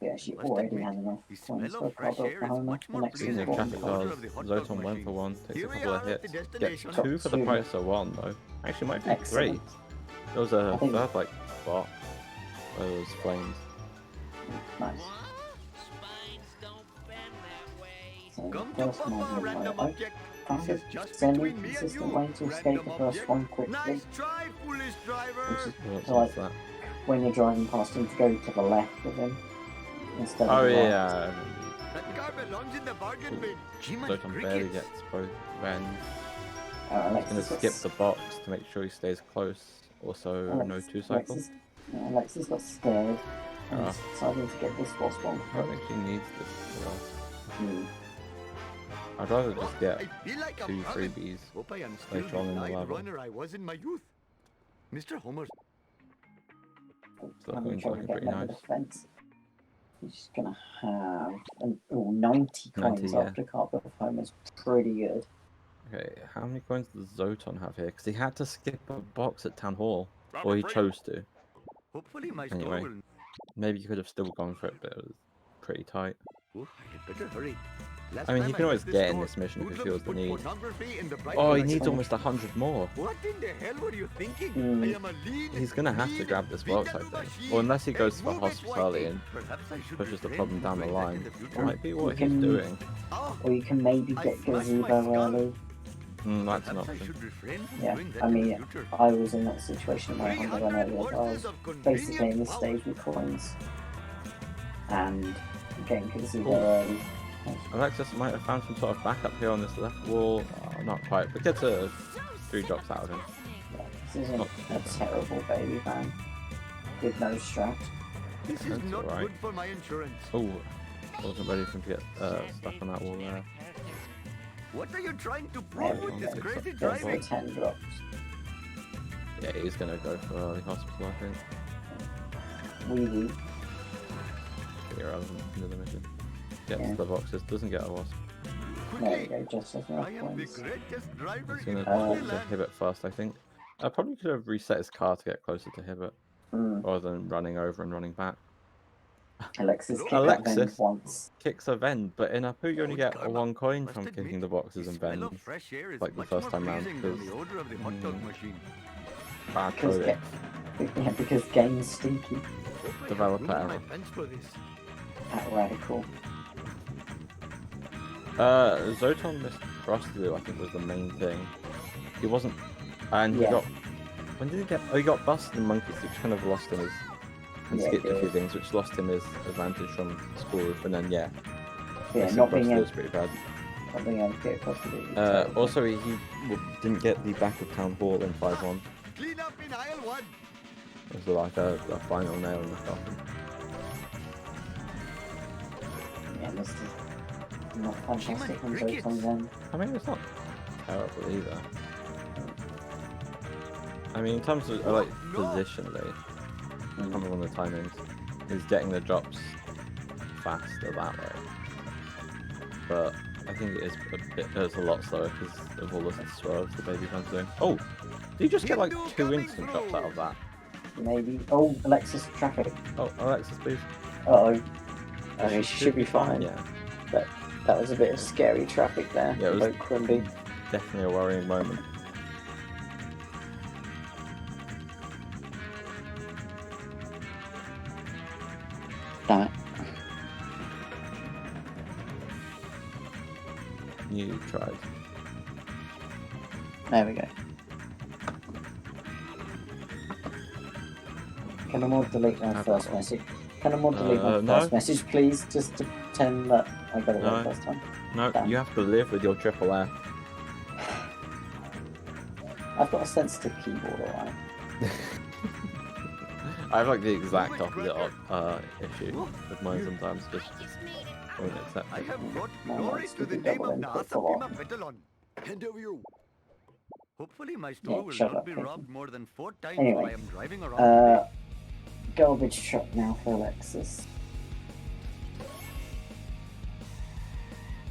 S1: Yeah, she
S9: Must
S1: already
S9: admit,
S1: has enough
S9: the
S1: coins
S9: smell
S1: for a
S9: of fresh
S1: couple
S9: air
S1: for
S9: is
S1: Homer.
S9: much
S1: The
S9: more
S1: next
S4: Using
S1: is
S9: pleasant
S4: traffic
S9: than the odor
S4: cars,
S9: of the hot dog
S4: Zoton went for
S9: machine.
S4: 1, takes
S9: Here
S4: a
S9: we
S4: couple of
S9: are at the
S4: hits, gets
S9: destination.
S4: 2 for the
S1: Two.
S4: price of 1 though. Actually might be
S1: Excellent.
S4: 3. There was a
S1: I think-
S4: third like spot where there was flames.
S1: Nice. So
S9: Come
S1: the
S9: to
S1: first one
S9: Papa,
S1: was
S9: random
S1: like,
S9: object.
S1: found
S9: This
S1: a
S9: is just
S1: fairly
S9: between me and
S1: consistent
S9: you,
S1: way to escape the
S9: random
S1: first
S9: object.
S1: one quickly.
S9: Nice try, foolish driver.
S1: Which is
S4: What's
S1: like
S4: that?
S1: when you're driving past him to go to the left of him instead
S4: Oh
S1: of the right.
S4: yeah,
S9: That car belongs in the bargain bin. Jim and
S4: Zoton barely
S9: crickets.
S4: gets both vends. He's gonna
S1: Alexis
S4: skip
S1: gets-
S4: the box to make sure he stays close. Also, no
S1: Alex-
S4: 2-cycle.
S1: Alexis got scared and
S4: Ah.
S1: decided to get this boss one.
S4: I don't think she needs this. You know.
S1: Hmm.
S4: I'd rather just get
S9: I feel like I'm
S4: 2
S9: running.
S4: freebies
S9: Hope I am still
S4: later on
S9: the
S4: in the
S9: night
S4: level.
S9: runner I was in my youth. Mr. Homer,
S4: So
S1: Having
S4: coins
S1: trouble
S4: looking pretty
S1: getting over
S4: nice.
S1: the fence. He's gonna have 90 coins
S4: 90, yeah.
S1: after Carpet of Homer's pretty good.
S4: Okay, how many coins does Zoton have here? Because he had to skip a box at Town Hall, or he chose to.
S9: hopefully my store
S4: Anyway.
S9: will...
S4: Maybe you could have still gone for it, but it was pretty tight.
S9: Oh, I had better hurry. Last
S4: I mean,
S9: time
S4: he can always
S9: left
S4: get in
S9: store,
S4: this mission if he
S9: hoodlums
S4: feels the
S9: put
S4: need.
S9: pornography in the bridal
S4: Oh, he
S9: magazine.
S4: needs almost 100 more.
S9: What in the hell were you thinking?
S1: Hmm.
S9: I am a lean,
S4: He's gonna have to
S9: mean,
S4: grab this box, I
S9: vegan
S4: think.
S9: machine.
S4: Or unless he goes
S9: Hey,
S4: for
S9: move it,
S4: hospitality
S9: Whitey.
S4: and
S9: Perhaps I should
S4: pushes the
S9: refrain
S4: problem down the
S9: from doing that
S4: line.
S9: in the future.
S4: Might be what
S1: You
S4: he's
S1: can-
S4: doing.
S9: Oh,
S1: Or you can maybe
S9: I
S1: get
S9: smashed my
S1: Gazebo
S9: skull.
S1: early
S4: That's an
S9: Perhaps I
S4: option.
S9: should refrain from
S1: Yeah,
S9: doing that
S1: I
S9: in the
S1: mean,
S9: future.
S1: I was in that situation where on the run earlier. I
S9: 300
S1: was
S9: watts of
S1: basically in
S9: convenient
S1: this
S9: power.
S1: stage with coins, and the game could see there early.
S4: Alexis might have found some sort of backup here on this left wall. Not quite, but gets a 3 drops out of him.
S1: Yeah, this isn't
S4: Not
S1: a terrible baby van with no strat.
S9: This is
S4: That's
S9: not
S4: alright.
S9: good for my insurance.
S4: Oh, wasn't ready for him to get stuck on that wall there.
S9: What are you trying to
S1: There
S9: prove
S1: we
S9: with
S1: go.
S9: this crazy
S1: There's the
S9: driving?
S1: 10 drops.
S4: Yeah, he's gonna go for early hospital, I think.
S1: Wee wee.
S4: Here rather than into the mission. Gets
S1: Yeah.
S4: the boxes, doesn't get a wasp.
S1: There we
S9: Quickly!
S1: go, just as enough
S9: I am the
S1: points.
S9: greatest driver
S4: He's
S9: in
S4: gonna
S9: all the
S4: talk to
S9: land.
S4: Hibbert first, I think. I probably could have reset his car to get closer to Hibbert, rather than running over and running back.
S1: Alexis kicked
S4: Alexis?
S1: that vent once.
S4: Kicks a vend, but in a poo you only get
S9: Karma.
S4: 1 coin
S9: Must
S4: from
S9: admit,
S4: kicking the boxes
S9: the
S4: and
S9: smell of
S4: vends.
S9: fresh air is
S4: like the
S9: much
S4: first
S9: more
S4: time round,
S9: pleasing than
S4: because
S9: the odor of the hot dog machine.
S4: bad
S1: Because,
S4: coding.
S1: yeah, because game's stinky
S9: Hope I have
S4: Developer
S9: room in my
S4: error.
S9: pants for this.
S1: at Radical.
S4: Zoton missed Frostaloo, I think was the main thing. He wasn't, and he
S1: Yeah.
S4: got, when did he get, oh he got busted in Monkeys, which kind of lost him his, and
S1: Yeah,
S4: skipped a few
S1: yeah.
S4: things, which lost him his advantage from school roof, and then yeah,
S1: Yeah,
S4: missing
S1: not being
S4: Frostaloo
S1: able,
S4: was pretty bad.
S1: not being able to get across the boot.
S4: Also he didn't get the back of Town Hall in 5-1.
S9: Clean up in aisle 1.
S4: It was like a final nail in the coffin.
S1: Yeah, this is not fantastic from
S9: crickets.
S1: Zoton's end.
S4: I mean, it's not terrible either. I mean, in terms of like positionally, I can't remember on the timings, is getting the drops faster that way. But I think it is it's a lot slower because of all the swerves the baby van's doing. Oh, did you just get like 2 instant drops out of that?
S1: Maybe. Oh, Alexis traffic.
S4: Oh, Alexis, please.
S1: Uh-oh. Okay, she should be fine.
S4: Yeah,
S1: That was a bit of scary traffic there.
S4: Yeah, it was-
S1: About Quimby.
S4: definitely a worrying moment.
S1: Damn it.
S4: You tried.
S1: There we go. Can I mod delete my
S4: I've
S1: first
S4: got one.
S1: message? Can I mod delete my
S4: no.
S1: first message, please? Just to pretend that I got it right
S4: No.
S1: first time.
S4: No,
S1: Damn.
S4: you have to live with your triple F.
S1: I've got a sensitive keyboard, alright.
S4: I have like the exact opposite of issue with mine sometimes. Just won't accept
S9: I
S4: it.
S9: have brought
S1: No,
S9: glory
S1: it's
S9: to the
S1: stupid
S9: name
S1: double
S9: of
S1: input
S9: Naasa
S1: for
S9: Bima
S1: what?
S9: Betalon. Hand over your... Hopefully my store will
S1: shut
S9: not
S1: up,
S9: be
S1: thank
S9: robbed more than 4 times
S1: Anyway,
S9: while I am driving around.
S1: Garbage truck now for Alexis.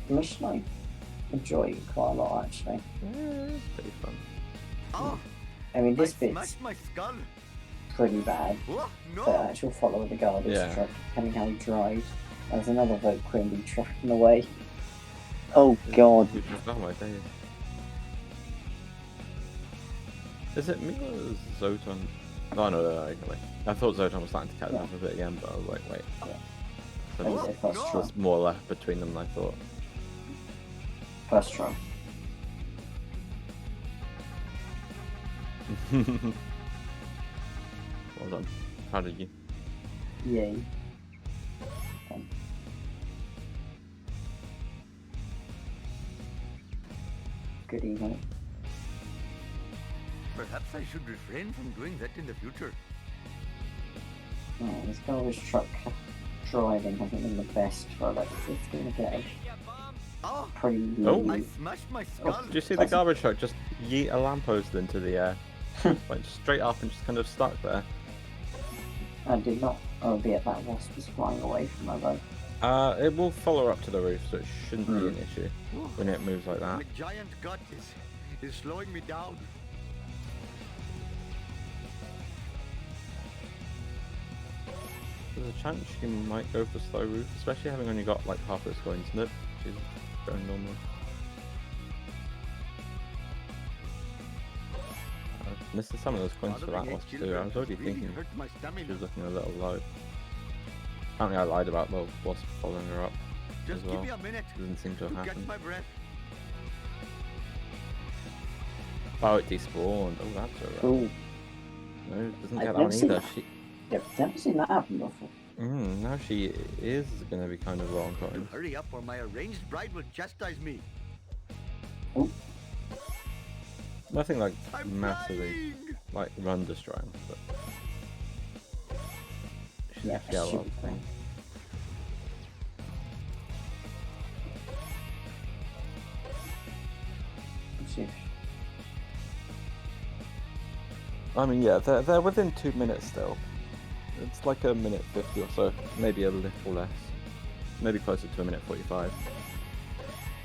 S1: Mission I enjoy quite a lot actually.
S4: Yeah, it's pretty fun.
S9: Ah,
S1: I mean,
S9: I
S1: this bit's
S9: smashed my skull.
S1: pretty bad.
S9: Oh,
S1: The
S9: no!
S1: actual follow of the garbage
S4: Yeah.
S1: truck, depending how he drives. There's another Vote Quimby truck in the way. Oh god.
S4: Oh my days. Is it me or is Zoton? No, wait. I thought Zoton was starting to catch up a bit again, but I was like, wait.
S1: Yeah.
S4: So
S1: Maybe say first try.
S4: there's more left between them than I thought.
S1: First try.
S4: Well done. Proud of you.
S1: Yay. Good evening.
S9: Perhaps I should refrain from doing that in the future.
S1: Oh, this garbage truck driving hasn't been the best for Alexis. It's gonna get a
S9: Oh,
S1: pretty
S4: Oh.
S1: low.
S9: I smashed my skull.
S4: Did you see the garbage truck just yeet a lamppost into the air? Went straight up and just kind of stuck there.
S1: I did not, albeit that wasp was flying away from my boat.
S4: It will follow up to the roof, so it shouldn't be an issue when it moves like that.
S9: My giant gut is slowing me down.
S4: There's a chance she might go for slow roof, especially having only got like half its coins in it. She's going normal. Missed some of those coins for that wasp too. I was already thinking
S9: Hurt my
S4: she
S9: stamina.
S4: was looking a little low. Apparently I lied about the wasp following her up
S9: Just
S4: as
S9: give
S4: well.
S9: me a minute
S4: Doesn't seem to have
S9: to catch
S4: happened.
S9: my breath.
S4: Oh, it despawned. Oh, that's alright.
S1: Cool.
S4: No, it doesn't
S1: I've
S4: get that
S1: never
S4: one
S1: seen
S4: either.
S1: that. Yeah, I've never seen that happen before.
S4: Now she is going to be kind of low on
S9: You
S4: coins.
S9: hurry up or my arranged bride will chastise me.
S4: Nothing like
S9: I'm
S4: massively,
S9: flying!
S4: like run destroying, but she's
S1: Yeah,
S4: actually a lot
S1: should
S4: of
S1: be
S4: things.
S1: Let's see if-
S4: I mean, yeah, they're within 2 minutes still. It's like a minute 50 or so, maybe a little less, maybe closer to a minute 45.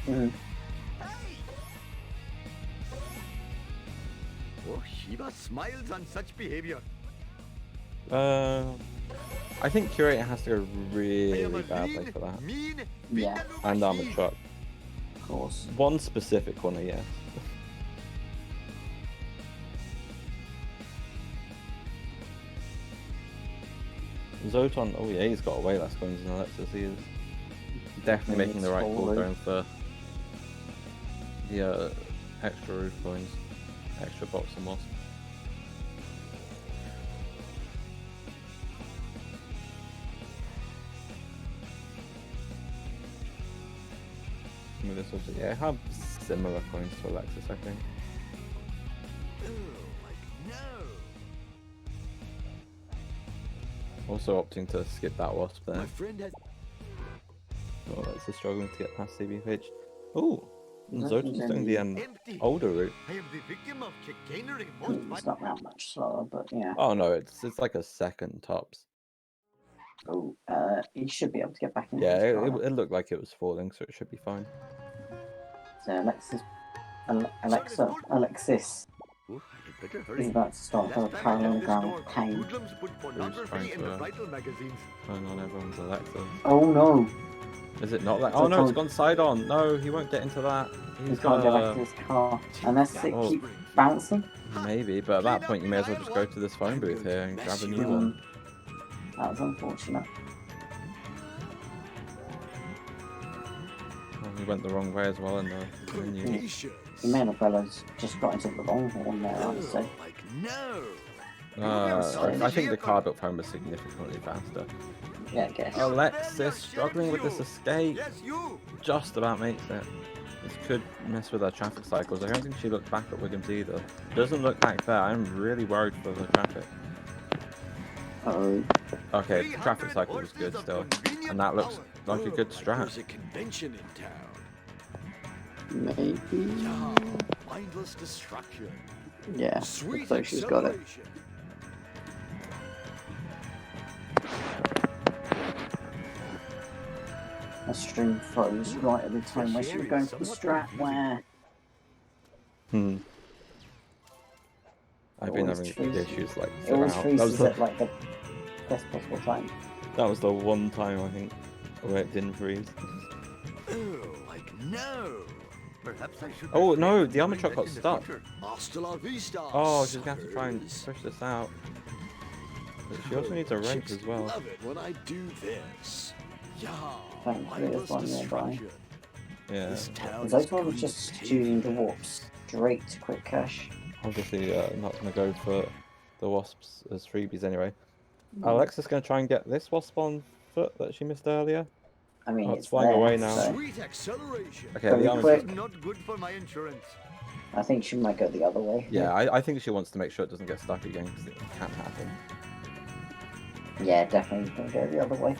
S1: Mhm.
S9: Oh, Shiva smiles on such behavior.
S4: I think Curator has to go
S9: I am
S4: really
S9: a
S4: badly
S9: lean,
S4: for that.
S9: mean,
S1: Yeah.
S9: vindaloo
S4: And Armored
S9: machine.
S4: Truck.
S1: Of course.
S4: One specific one, yes. Zoton, oh yeah, he's got way less coins than Alexis. He is definitely making the right call going for the extra roof coins, extra box and wasp. I mean, this also, yeah, have similar coins to Alexis, I think.
S9: Oh, like no.
S4: Also opting to skip that wasp there.
S9: My friend has.
S4: Oh, Alexis struggling to get past CBH. Oh,
S1: That
S4: Zoton's
S1: is
S4: doing the
S9: Empty.
S4: older route.
S9: I am the victim of chicanery. Most
S1: It's not that much slower, but yeah.
S4: Oh no, it's like a second tops.
S1: Oh, he should be able to get back into
S4: Yeah,
S1: his car.
S4: it looked like it was falling, so it should be fine.
S1: So Alexis
S9: Oh, I better
S1: is
S9: hurry.
S1: about to start her
S9: Last time I
S1: parallel
S9: left this
S1: ground
S9: store,
S1: pain.
S9: hoodlums put pornography
S4: trying
S9: in
S4: to,
S9: the bridal magazines.
S4: Turn on everyone's Alexa.
S1: Oh no!
S4: Is it not that? Oh no, it's gone side on. No, he won't get into that.
S1: He
S4: He's
S1: can't
S4: got
S1: get back to his car unless it
S4: Oh.
S1: keeps bouncing.
S4: maybe, but at that point you may as well just go to this phone booth here and grab a new one.
S1: That was unfortunate.
S4: Oh, he went the wrong way as well in the menu.
S1: The Manabella's just got into the long horn there, I would say.
S9: Like no.
S4: I think the car built phone was significantly faster.
S1: Yeah, I guess.
S4: Alexis struggling with this escape.
S9: Yes, you.
S4: Just about makes it. This could mess with her traffic cycles. I don't think she looked back at Wiggins either. Doesn't look back there. I'm really worried for the traffic.
S1: Oh,
S4: Okay, the traffic cycle was good still. And that looks like a good strat.
S7: There's a convention in town.
S1: maybe.
S7: Mindless destruction.
S1: Yeah,
S7: Sweet
S1: so she's got it.
S7: acceleration.
S1: My stream froze right at the time where she was going for the strat where
S4: I've been
S1: always
S4: having
S1: freezes.
S4: issues like
S1: it always
S4: throughout.
S1: freezes at like the best possible time.
S4: That was the one time I think where it didn't freeze.
S9: Oh, like no. Perhaps I should.
S4: Oh
S9: refrain
S4: no,
S9: from
S4: the armor
S9: doing
S4: truck
S9: that
S4: got
S9: in the
S4: stuck.
S9: future.
S7: Hasta la vista.
S4: Oh, she's gonna have to try and
S7: suckers.
S4: push this out. But she also needs a wrench
S7: Chicks
S4: as well.
S7: Love it when I do this. Yeah.
S1: Thankfully,
S7: Mindless
S1: there's one nearby.
S7: destruction.
S4: Yeah,
S7: This town is
S1: Zoton was
S7: green
S1: just
S7: pavement.
S1: shooting the warps straight to quick cash.
S4: obviously not gonna go for the wasps as freebies anyway. Alexis gonna try and get this wasp on foot that she missed earlier.
S1: I mean,
S4: Oh,
S1: it's
S4: it's flying
S1: there,
S4: away now.
S1: so
S7: Sweet acceleration.
S4: Okay,
S1: Very
S4: the armor.
S1: quick.
S9: Not good for my insurance.
S1: I think she might go the other way.
S4: Yeah, I think she wants to make sure it doesn't get stuck again because it can happen.
S1: Yeah, definitely gonna go the other way.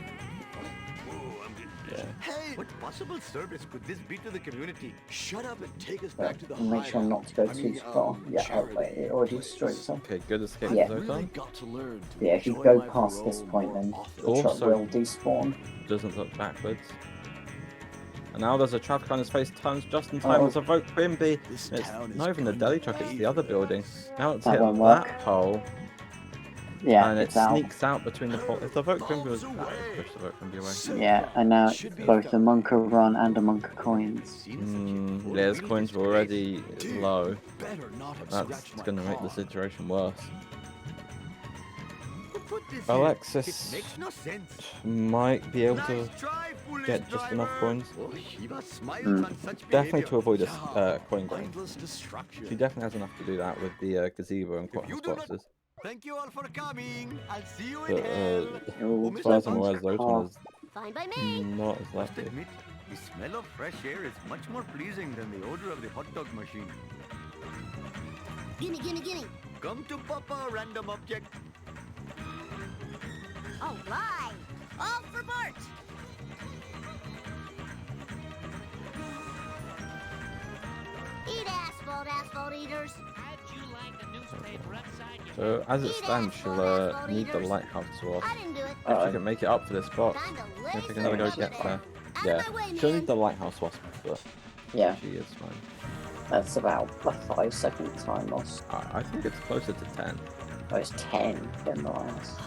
S4: Yeah.
S9: Hey, what possible service could this be to the community?
S7: Shut up and take us
S1: But
S7: back to the
S1: make sure
S7: hideout.
S1: not to go
S7: I
S1: too
S7: mean,
S1: far. Yeah, oh
S7: charity.
S1: wait, it already destroyed itself.
S4: Okay, good escape,
S1: Yeah.
S7: Really
S4: Zoton.
S7: got to learn to
S1: Yeah, if you
S7: enjoy
S1: go
S7: my
S1: past this
S7: parole
S1: point,
S7: more
S1: then
S7: often.
S1: the truck
S4: Also-
S1: will despawn.
S4: Doesn't look backwards. And now there's a traffic on his face, turns just in time.
S1: Oh.
S4: There's a Vote Quimby.
S7: This
S4: It's
S7: town is
S4: not even the
S7: green
S4: deli truck, it's the other building. Now it's
S1: That
S4: hit
S1: won't work.
S4: that pole,
S1: Yeah,
S4: and it
S1: it's out.
S4: sneaks out between the pole. If the Vote Quimby was that, would push the Vote Quimby away.
S1: Yeah, and now it's both a Monka run and a Monka coins.
S4: Yeah, his coins were already low.
S7: Better not have
S4: That's
S7: scratched my
S4: going to make
S7: car.
S4: the situation worse.
S9: foot this
S4: Alexis
S9: here. It makes no sense.
S4: might be able to
S9: Nice try, foolish
S4: get just enough
S9: driver.
S4: coins.
S9: Oh, Shiva smiles
S1: Mm.
S9: on such
S4: Definitely
S9: behavior.
S4: to avoid a
S9: Yeah,
S4: coin grind.
S9: mindless destruction.
S4: She definitely has enough to do that with the gazebo and
S9: If you do not-
S4: boxes.
S9: Thank you all for coming. I'll see you in
S4: But
S9: hell.
S1: Oh,
S4: as far as I'm
S1: Zoton's
S4: aware, Zoton
S1: car.
S4: is
S5: Fine by me.
S4: not as
S9: Must
S4: lucky.
S9: admit, the smell of fresh air is much more pleasing than the odor of the hot dog machine.
S5: Gimme, gimme, gimme.
S9: Come to Papa, random object.
S5: All right. All for Bart. Eat asphalt, asphalt eaters.
S4: So as it
S5: Eat
S4: stands,
S5: asphalt,
S4: she'll
S5: asphalt
S4: need the
S5: eaters.
S4: lighthouse sword.
S5: I didn't do it.
S4: If she can make it up for this box,
S5: Time to
S4: if
S5: lace
S4: she can never go
S5: it
S4: get
S5: up.
S4: there.
S5: Out
S4: Yeah,
S5: of my way,
S4: she'll
S5: man.
S4: need the lighthouse wasp, but
S1: Yeah,
S4: she is fine.
S1: that's about a 5-second time loss.
S4: I think it's closer to 10.
S1: Oh, it's 10 than the last.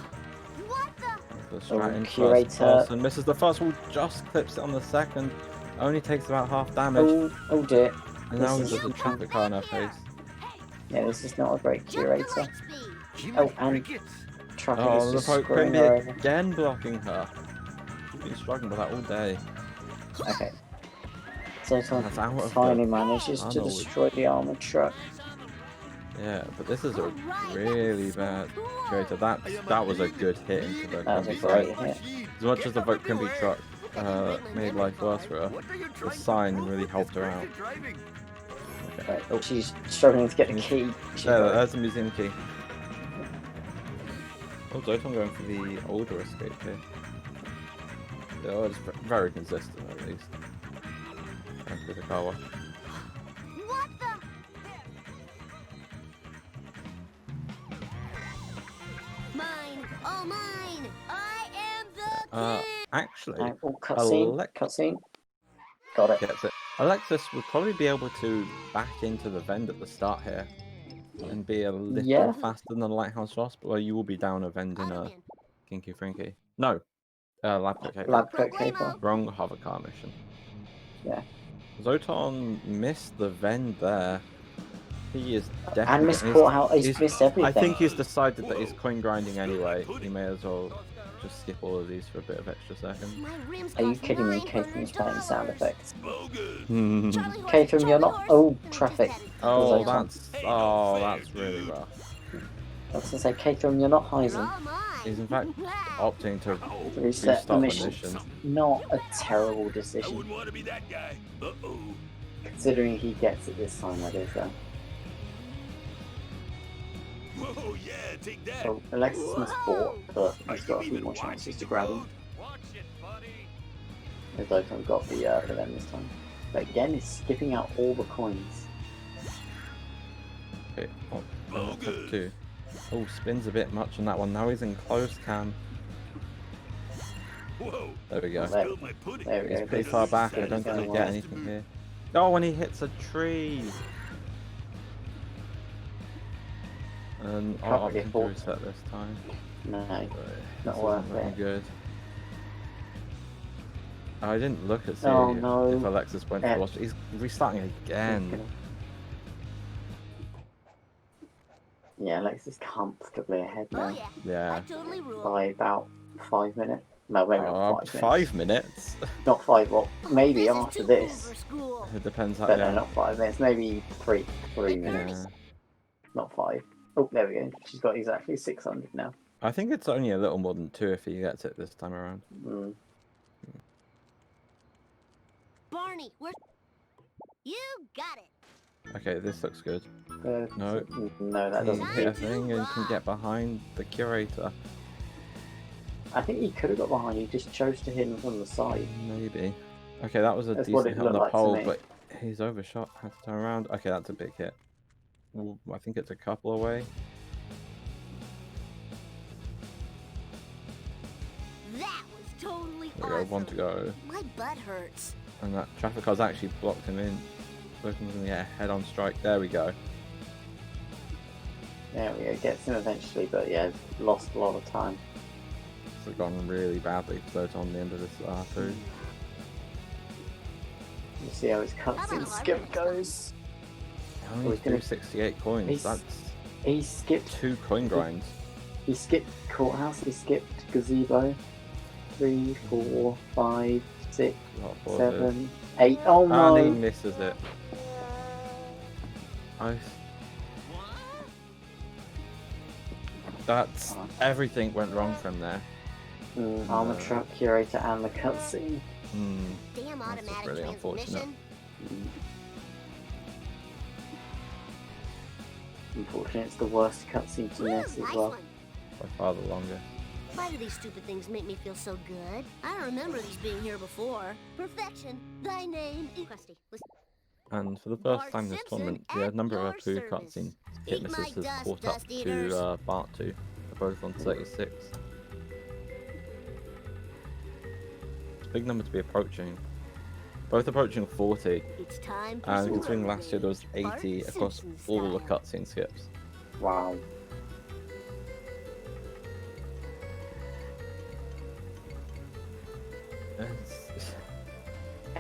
S5: What the?
S4: The strat in
S1: Curator.
S4: first person misses the first one, just clips it on the second. Only takes about half damage.
S1: Oh dear.
S4: And now
S1: this
S4: there's
S1: is-
S4: a traffic car in her face.
S1: Yeah, this is not a great
S5: Jump to
S1: curator.
S5: light speed.
S9: Jimmy
S1: Oh, and
S9: crickets.
S1: traffic
S4: Oh,
S1: is
S4: the
S1: just
S4: poke
S1: screwing
S4: can be
S1: her over.
S4: again blocking her. She's been struggling with that all day.
S1: Okay. Zoton
S4: That's out of
S1: finally
S4: the
S1: manages to
S4: tunnel.
S1: destroy the armored truck.
S4: Yeah, but this is a
S5: Alright,
S4: really
S5: that's so
S4: bad
S5: cool.
S4: curator. That was a good hit into the
S1: That was a
S4: Quimby
S1: great
S4: sign.
S1: hit.
S4: As much as the vote Quimby truck made life worse for her,
S9: What are you
S4: the
S9: trying to
S4: sign
S9: do
S4: really
S9: with
S4: helped her
S9: this
S4: out.
S9: crazy driving?
S4: Okay.
S1: Right,
S4: Oh,
S1: she's struggling to get the key. She's got it.
S4: there's the museum key. Oh, Zoton going for the older escape here. Oh, it's very consistent at least. Going through the car wash.
S5: What the? Mine. All mine. I am the king.
S4: Actually,
S1: Oh, cutscene.
S4: Alec-
S1: Cutscene. Got it.
S4: gets it. Alexis would probably be able to back into the vent at the start here and be a little
S1: Yeah.
S4: faster than the Lighthouse Wasp, or you will be down a vent in a
S5: Ottoman.
S4: Kinky Frankie. No, Lab Coat Caper.
S1: Lab coat caper.
S5: Problemo.
S4: Wrong hover car mission.
S1: Yeah.
S4: Zoton missed the vent there. He is definitely.
S1: And missed courthouse. He's missed everything.
S4: I think he's decided that he's coin grinding anyway. He may as well just skip all of these for a bit of extra seconds.
S5: My rims
S1: Are you
S5: cost
S1: kidding me? Catherine's playing
S5: $900.
S1: sound effects.
S4: Hmm.
S5: Charlie horse,
S1: Catherine, you're
S5: Charlie
S1: not.
S5: horse.
S1: Oh, traffic.
S4: Oh,
S1: Zoton.
S4: that's really rough.
S1: I was gonna say, Catherine, you're not
S5: You're
S1: Heisen.
S5: all mine.
S4: He's in fact
S5: Wow.
S4: opting to
S1: Reset the
S4: restart the
S1: mission.
S4: mission.
S1: Not a terrible decision,
S7: want to be that guy. Uh-oh.
S1: considering he gets it this time. I guess so.
S7: Whoa, yeah, take that.
S1: So Alexis must bought, but he's got a few more chances to grab him.
S7: Watch it, buddy.
S1: As Zoton got the them this time. But again, he's skipping out all the coins.
S4: Okay, top two. Oh, spins a bit much on that one. Now he's in close cam.
S7: Whoa.
S4: There we go.
S1: There,
S7: Spilled my pudding.
S1: there we
S4: He's
S1: go.
S4: pretty
S1: This
S4: far
S1: is
S4: back. I
S1: going
S4: don't think he'll
S1: well.
S4: get anything here. Oh, when he hits a tree. And
S1: Can't
S4: I'll
S1: really
S4: opt to
S1: afford
S4: reset this time.
S1: No,
S4: But
S1: not
S4: this
S1: worth
S4: isn't looking
S1: it.
S4: good. I didn't look at see
S1: Oh, no.
S4: if Alexis went for
S1: Yeah.
S4: the watch. He's restarting again.
S1: Yeah, Alexis comfortably ahead
S5: Oh
S1: now
S5: yeah.
S4: Yeah.
S5: I totally rule.
S1: by about 5 minutes. No, maybe not 5 minutes.
S4: 5 minutes.
S1: Not 5. Well, maybe
S5: This is
S1: after
S5: too
S1: this.
S5: cool for school.
S4: It depends how.
S1: But no,
S4: Yeah.
S1: not 5 minutes. Maybe 3
S5: Yeah.
S1: minutes. Not 5. Oh, there we go. She's got exactly 600 now.
S4: I think it's only a little more than 2 if he gets it this time around.
S1: Mm.
S5: Barney, where? You got it.
S4: Okay, this looks good.
S1: No, that
S4: He
S1: doesn't
S4: hit a
S1: fit.
S4: thing and can get behind the curator.
S1: I think he could have got behind. He just chose to hit him from the side.
S4: Maybe. Okay, that was a
S1: That's what
S4: decent
S1: it
S4: hit on the
S1: looked like to
S4: pole,
S1: me.
S4: but he's overshot. Had to turn around. Okay, that's a big hit. Ooh, I think it's a couple away.
S5: That was totally
S4: There we go,
S5: awesome.
S4: one to go.
S5: My butt hurts.
S4: And that traffic car's actually blocked him in. Looking to get a head-on strike. There we go.
S1: There we go. Gets him eventually, but yeah, lost a lot of time.
S4: It's gone really badly for Zoton on the end of this R2.
S1: You see how his cutscene skip goes.
S4: Only
S1: he's gonna-
S4: 268 coins.
S1: he's-
S4: That's
S1: He skipped.
S4: 2 coin grinds.
S1: He skipped courthouse. He skipped gazebo. 3, 4, 5, 6,
S4: Not bothered.
S1: 7, 8. Oh no!
S4: And he misses it. Nice. That's everything went wrong from there.
S1: Armor truck, curator, and the cutscene.
S5: Damn
S4: That's
S5: automatic
S4: really unfortunate.
S5: transmission.
S1: Unfortunately, it's the worst cutscene to miss as well.
S4: By far the longest.
S5: Why do these stupid things make me feel so good? I don't remember these being here before. Perfection, thy name is... Krusty, listen.
S4: And for the first time this tournament, the number of Apu
S5: your
S4: cutscene
S5: Eat
S4: hit
S5: my
S4: misses has
S5: dust,
S4: caught up
S5: dust eaters.
S4: to Part 2. They're both on 36. It's a big number to be approaching. Both approaching 40.
S5: It's time for
S4: And
S5: some
S4: considering last year there was
S5: Bart
S4: 80 across
S5: Simpson
S4: all the
S5: style.
S4: cutscene skips.
S1: Wow.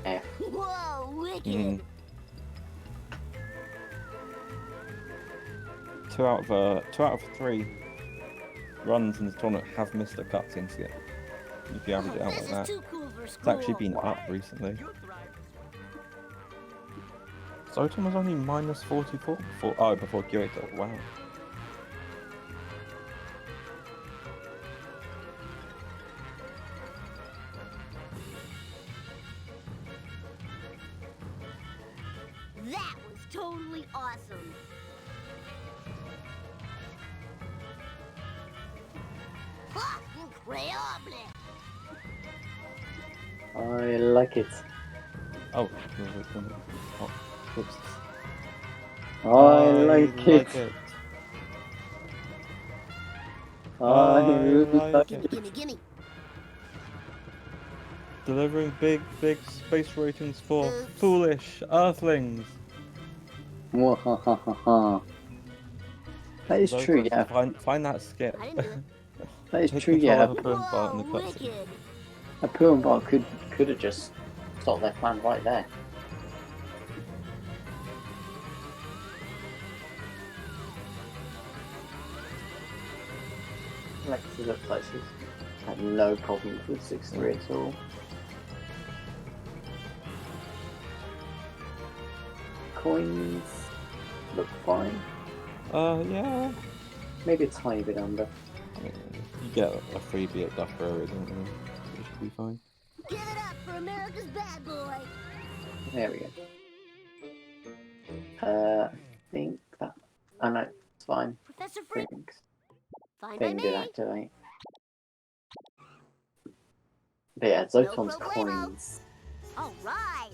S1: F.
S5: Whoa, wicked!
S4: Mm. 2 out of 3 runs in the tournament have missed a cutscene skip. If you average it out
S5: This
S4: like
S5: is
S4: that,
S5: too cool for
S4: it's
S5: school.
S4: actually been up recently. Zoton was only minus 44 before Curator. Wow.
S5: That was totally awesome. Ha! Incredible!
S1: I like it.
S4: Oh, whoops.
S1: I like it. I like it.
S5: Gimme, gimme.
S4: Delivering big space ratings for foolish Earthlings.
S1: Mwahahaha. That is true, yeah.
S4: Find that skip.
S5: I didn't do it.
S1: That is
S4: Take
S1: true,
S4: control
S1: yeah.
S4: of Apu and Bart in the
S5: Whoa,
S4: cutscene.
S5: wicked!
S1: Apu and Bart could have just stopped their plan right there. Alexis looks like she's had no problems with 6-3 at all. Coins look fine.
S4: Yeah.
S1: Maybe a tiny bit under.
S4: I mean, you get a freebie at Duff Brewery, don't you? It should be fine.
S5: Give it up for America's bad boy!
S1: There we go. I think that. Oh no, it's fine.
S5: Professor Frick,
S1: Thanks.
S5: fine by
S1: Thing
S5: me.
S1: did activate. But yeah, Zoton's
S5: problemo.
S1: coins
S5: Alright!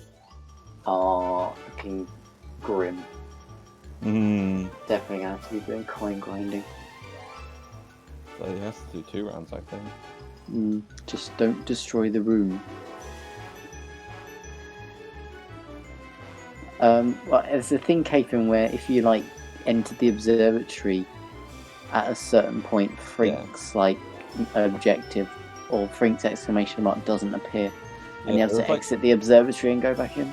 S1: are looking grim. Definitely gonna have to be doing coin grinding.
S4: So he has to do 2 rounds, I think.
S1: Just don't destroy the room. Well, there's a thing, Catherine, where if you like enter the observatory at a certain point, Frink's like objective or Frink's exclamation mark doesn't appear, and you have to exit the observatory and go back in.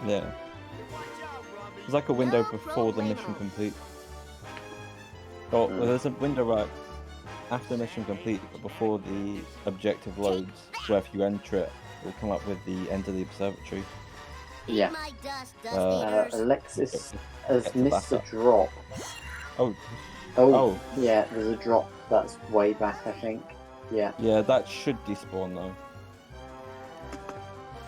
S4: Yeah. There's like a window before the mission complete. Oh, well, there's a window right after mission complete, but before the objective loads, where if you enter it, it will come up with the end of the observatory.
S1: Yeah.
S5: My dust, dust eaters.
S1: Alexis has
S4: Get the
S1: missed a
S4: backup.
S1: drop.
S4: Oh,
S1: Yeah, there's a drop that's way back, I think. Yeah.
S4: yeah, that should despawn though.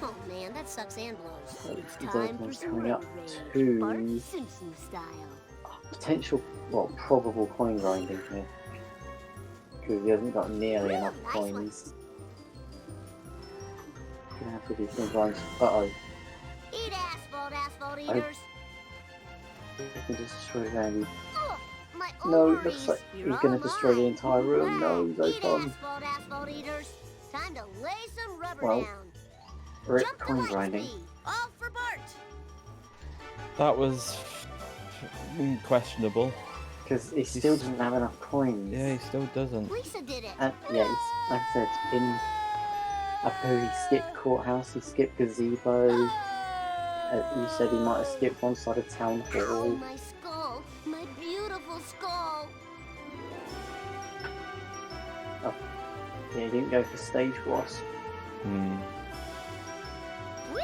S5: Oh man, that sucks and blows. It's
S1: Zoton's
S5: time for some
S1: coming up
S5: road rage.
S1: to-
S5: Bart Simpson style.
S1: Potential, well, probable coin grinding here. Because he hasn't got nearly enough
S5: Nice one.
S1: coins. Gonna have to do some grinds. Uh-oh.
S5: Eat asphalt eaters.
S1: He can destroy Randy.
S5: Oh, my
S1: No, it
S5: ovaries.
S1: looks like
S5: You're
S1: he's gonna
S5: all
S1: destroy the
S5: mine.
S1: entire room. No,
S5: Right.
S1: Zoton.
S5: Eat asphalt eaters. Time to lay some rubber
S1: Well,
S5: down.
S1: Rip
S5: Jump to
S1: coin
S5: light
S1: grinding.
S5: speed. All for Bart.
S4: That was questionable.
S1: Because he still doesn't have enough coins.
S4: Yeah, he still doesn't.
S5: Lisa did it.
S1: And yeah, it's, like I said, in Apu he skipped courthouse, he skipped gazebo. You said he might have skipped one side of town
S5: Oh,
S1: hall.
S5: my skull. My beautiful skull.
S1: Yeah, you didn't go for stage wasp.
S5: Whee!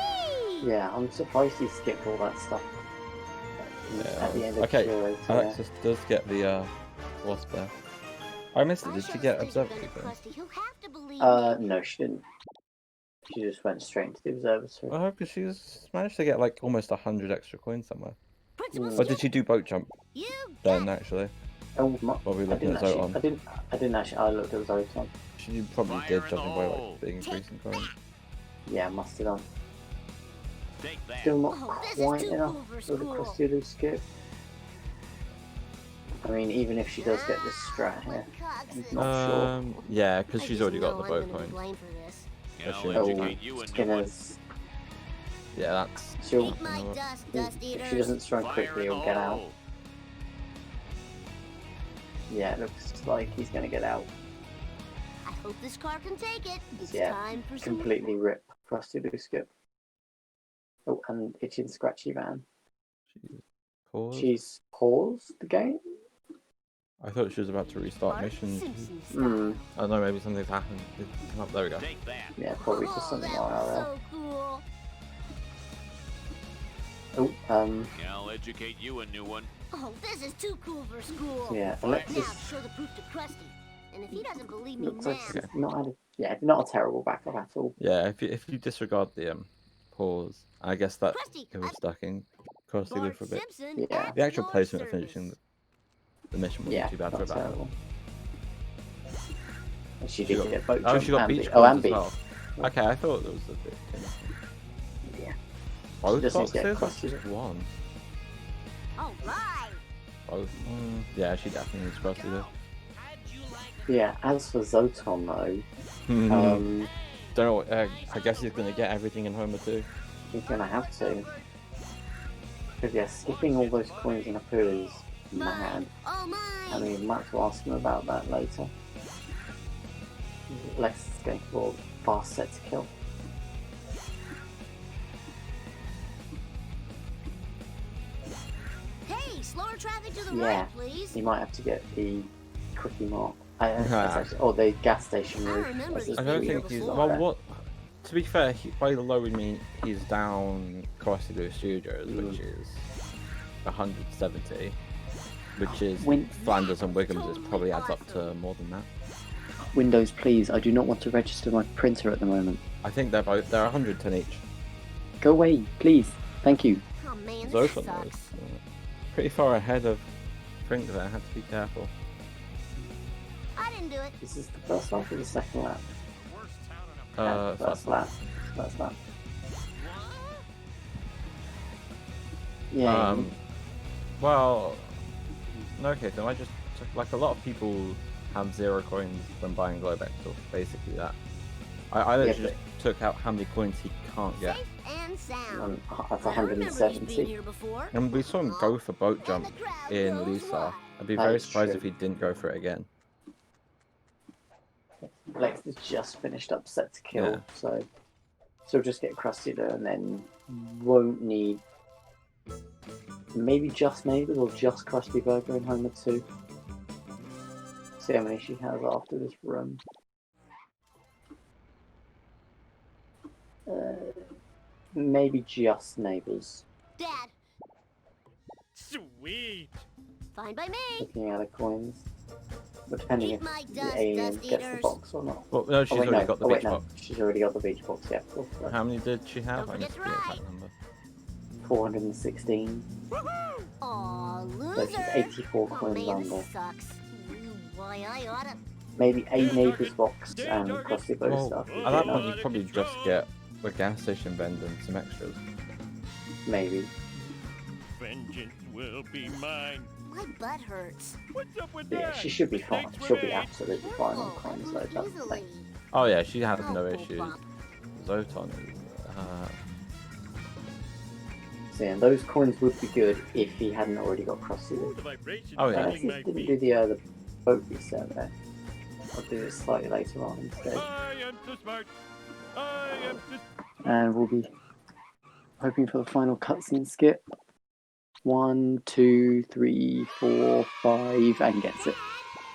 S1: Yeah, I'm surprised he skipped all that stuff. At the end of
S4: Okay,
S1: Heroes,
S4: Alexis does get the wasp there. I missed it. Did she get observatory thing?
S5: He'll have to believe me.
S1: No, she didn't. She just went straight into the observatory.
S4: Oh, because she's managed to get like almost 100 extra coins somewhere.
S5: Principal
S4: Or did she do boat jump
S5: You
S4: then, actually?
S1: Oh,
S4: While we
S1: I
S4: looking
S1: didn't
S4: at
S1: actually.
S4: Zoton.
S1: I didn't actually. I looked at Zoton.
S4: She probably did, judging by like being increasing coins.
S1: Yeah, must have done.
S7: Take that.
S1: Still not
S5: Oh, this is
S1: quite
S5: too
S1: enough
S5: cool for
S1: for the
S5: school.
S1: Krusty Loo skip. I mean, even if she does get this strat here, I'm not sure.
S4: Yeah, because she's already got the boat coins.
S7: I'll
S1: Oh,
S7: educate you a new one.
S1: Skinner's.
S4: Yeah, that's.
S1: She'll,
S5: Eat my dust, dust
S1: if
S5: eaters.
S1: she doesn't strike
S7: Fire
S1: quickly,
S7: in
S1: he'll
S7: the
S1: get out.
S7: hole.
S1: Yeah, it looks like he's going to get out.
S5: I hope this car can take it. It's
S1: Yeah,
S5: time for some.
S1: completely rip Krusty Loo skip. Oh, and Itchy and Scratchy Van.
S4: Pause.
S1: She's paused the game?
S4: I thought she was about to restart
S5: Bart
S4: missions.
S5: Simpson
S1: Hmm.
S5: style.
S4: I don't know, maybe something's happened. It came up. There we go.
S7: Take that.
S1: Yeah, probably just
S5: Oh,
S1: something
S5: that
S1: like
S5: was
S1: that.
S5: so cool.
S1: Oh,
S7: I'll educate you a new one.
S5: Oh, this is too cool for school.
S1: yeah,
S5: Now
S1: Alexis
S5: show the proof to Krusty. And if he doesn't believe me
S1: looks
S5: now,
S1: like she's not had a, yeah, not a terrible backup at all.
S4: Yeah, if you disregard the pause, I guess that
S5: Krusty,
S4: it was stuck in Krusty Loo
S5: Bart
S4: for a bit.
S5: Simpson
S1: Yeah.
S5: at
S4: The actual
S5: your
S4: placement of
S5: service.
S4: finishing the mission wasn't
S1: Yeah,
S4: too bad for
S1: not
S4: a backup.
S1: terrible. And she
S4: She
S1: did
S4: got-
S1: get boat
S4: Oh,
S1: jump
S4: she got
S1: and
S4: beach
S1: beach.
S4: coins
S1: Oh, and
S4: as
S1: beach.
S4: well. Okay, I thought there was a bit.
S1: Yeah.
S4: Both
S1: doesn't get
S4: boxes or
S1: Krusty
S4: just
S1: Loo.
S4: one?
S5: All right.
S4: Both. Yeah, she definitely needs Krusty Loo.
S1: Yeah, as for Zoton though,
S4: Don't know. I guess he's gonna get everything in Homer too.
S1: he's gonna have to. Because yeah, skipping all those coins in a pool is mad.
S5: Oh my.
S1: I mean, we might have to ask him about that later. Lex is going for a fast set to kill.
S5: Hey, slower traffic to the
S1: Yeah,
S5: right, please.
S1: he might have to get the quickie mark. Or the gas station
S5: I
S1: route.
S5: remember
S1: as
S5: these
S1: a
S4: I don't
S1: two
S4: think he's.
S5: before.
S4: Well, what? To be fair, by the low we mean he's down Krusty Loo Studios, which is 170, which is Flanders and Wiggums. It probably adds up to more than that.
S1: Windows, please. I do not want to register my printer at the moment.
S4: I think they're 110 each.
S1: Go away, please. Thank you.
S5: Oh man, this
S4: Zoton
S5: sucks.
S4: was pretty far ahead of Frink there. I had to be careful.
S5: I didn't do it.
S1: This is the first lap or the second lap?
S4: First
S1: First lap. First lap. Yeah.
S4: Well, no, okay, so I just took, like, a lot of people have 0 coins when buying Globex, or basically that. I literally just took out how many coins he can't get.
S5: Safe and sound.
S1: That's
S5: I remember these being
S1: 170.
S5: here before.
S4: And we saw him go for boat jump
S5: And the crowd
S4: in
S5: goes
S4: Lisa.
S5: wild.
S4: I'd be
S1: That
S4: very
S1: is
S4: surprised
S1: true.
S4: if he didn't go for it again.
S1: Lex has just finished up set to kill,
S4: Yeah.
S1: so she'll just get Krusty Loo and then won't need maybe just Neighbours or just Krusty Burger in Homer 2. See how many she has after this run. Maybe just Neighbours.
S5: Dad,
S7: Sweet.
S5: fine by me.
S1: Looking at the coins. But depending
S5: Eat
S1: if
S5: my
S1: the
S5: dust,
S1: alien
S5: dust
S1: gets the
S5: eaters.
S1: box or not.
S4: Well, no, she's
S1: Oh, wait,
S4: already
S1: no.
S4: got the
S1: Oh, wait,
S4: beach
S1: no.
S4: box.
S1: She's already got the beach box, yeah. Cool.
S4: How many did she have?
S5: Don't
S4: I missed
S5: forget
S4: the
S5: to
S4: exact
S5: ride.
S4: number.
S1: 416.
S5: Aw,
S1: So
S5: loser.
S1: she's 84
S5: Oh
S1: coins
S5: man,
S1: under.
S5: this sucks. Why, I oughta.
S1: Maybe a Neighbours box and Krusty Loo
S4: Well,
S1: stuff.
S4: at that point, you probably just get a gas station vendor and some extras.
S1: Maybe.
S7: Vengeance will be mine.
S5: My butt hurts.
S7: What's up with
S1: But yeah,
S7: that?
S1: she should be fine.
S7: Thanks for
S1: She'll be
S7: that.
S1: absolutely fine on
S5: Oh,
S1: coins though. That's the
S5: easily.
S1: thing.
S4: Oh yeah, she has no
S5: Oh,
S4: issues.
S5: bump.
S4: Zoton is.
S1: So yeah, those coins would be good if he hadn't already got Krusty Loo.
S7: The vibration
S4: Oh, yeah.
S7: filling my
S1: Didn't
S7: feet.
S1: do the boat reset there. I'll do it slightly later on instead.
S7: I am so smart. I am so
S1: And we'll be hoping for the final cutscene skip. 1, 2, 3, 4, 5, and gets it.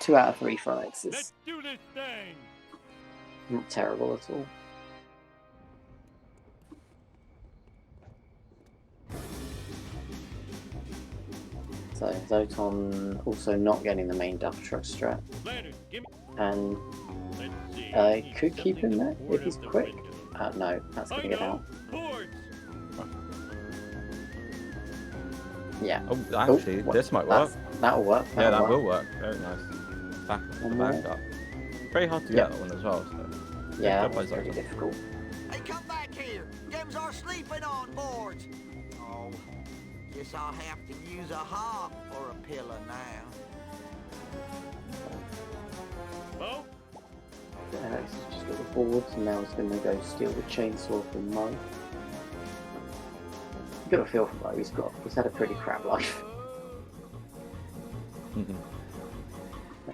S1: 2 out of 3 for Alexis.
S7: Let's do this thing.
S1: Not terrible at all. So Zoton also not getting the main duff truck strat.
S7: Lantern, give me.
S1: And
S7: Let's see.
S1: I could keep him
S7: Something
S1: there
S7: to board
S1: if he's
S7: up the
S1: quick.
S7: window.
S1: No, that's
S7: I
S1: gonna get
S7: know.
S1: out.
S7: Boards.
S1: Yeah.
S4: Oh, actually,
S1: what-
S4: this might work.
S1: That'll work.
S4: Yeah, that
S1: that'll
S4: will work. Very nice. Back
S1: One
S4: the
S1: more.
S4: back up. Very hard to
S1: Yeah.
S4: get that one as well. So.
S1: Yeah,
S4: Good job by
S1: that's pretty
S4: Zoton.
S1: difficult.
S6: Hey, come back here. Them's our sleeping on boards. Oh, guess I'll have to use a hop or a pillow now.
S7: Mo?
S1: Alex has just got the boards, and now he's going to go steal the chainsaw from Mo. You've got a feel for that. He's had a pretty crap life. And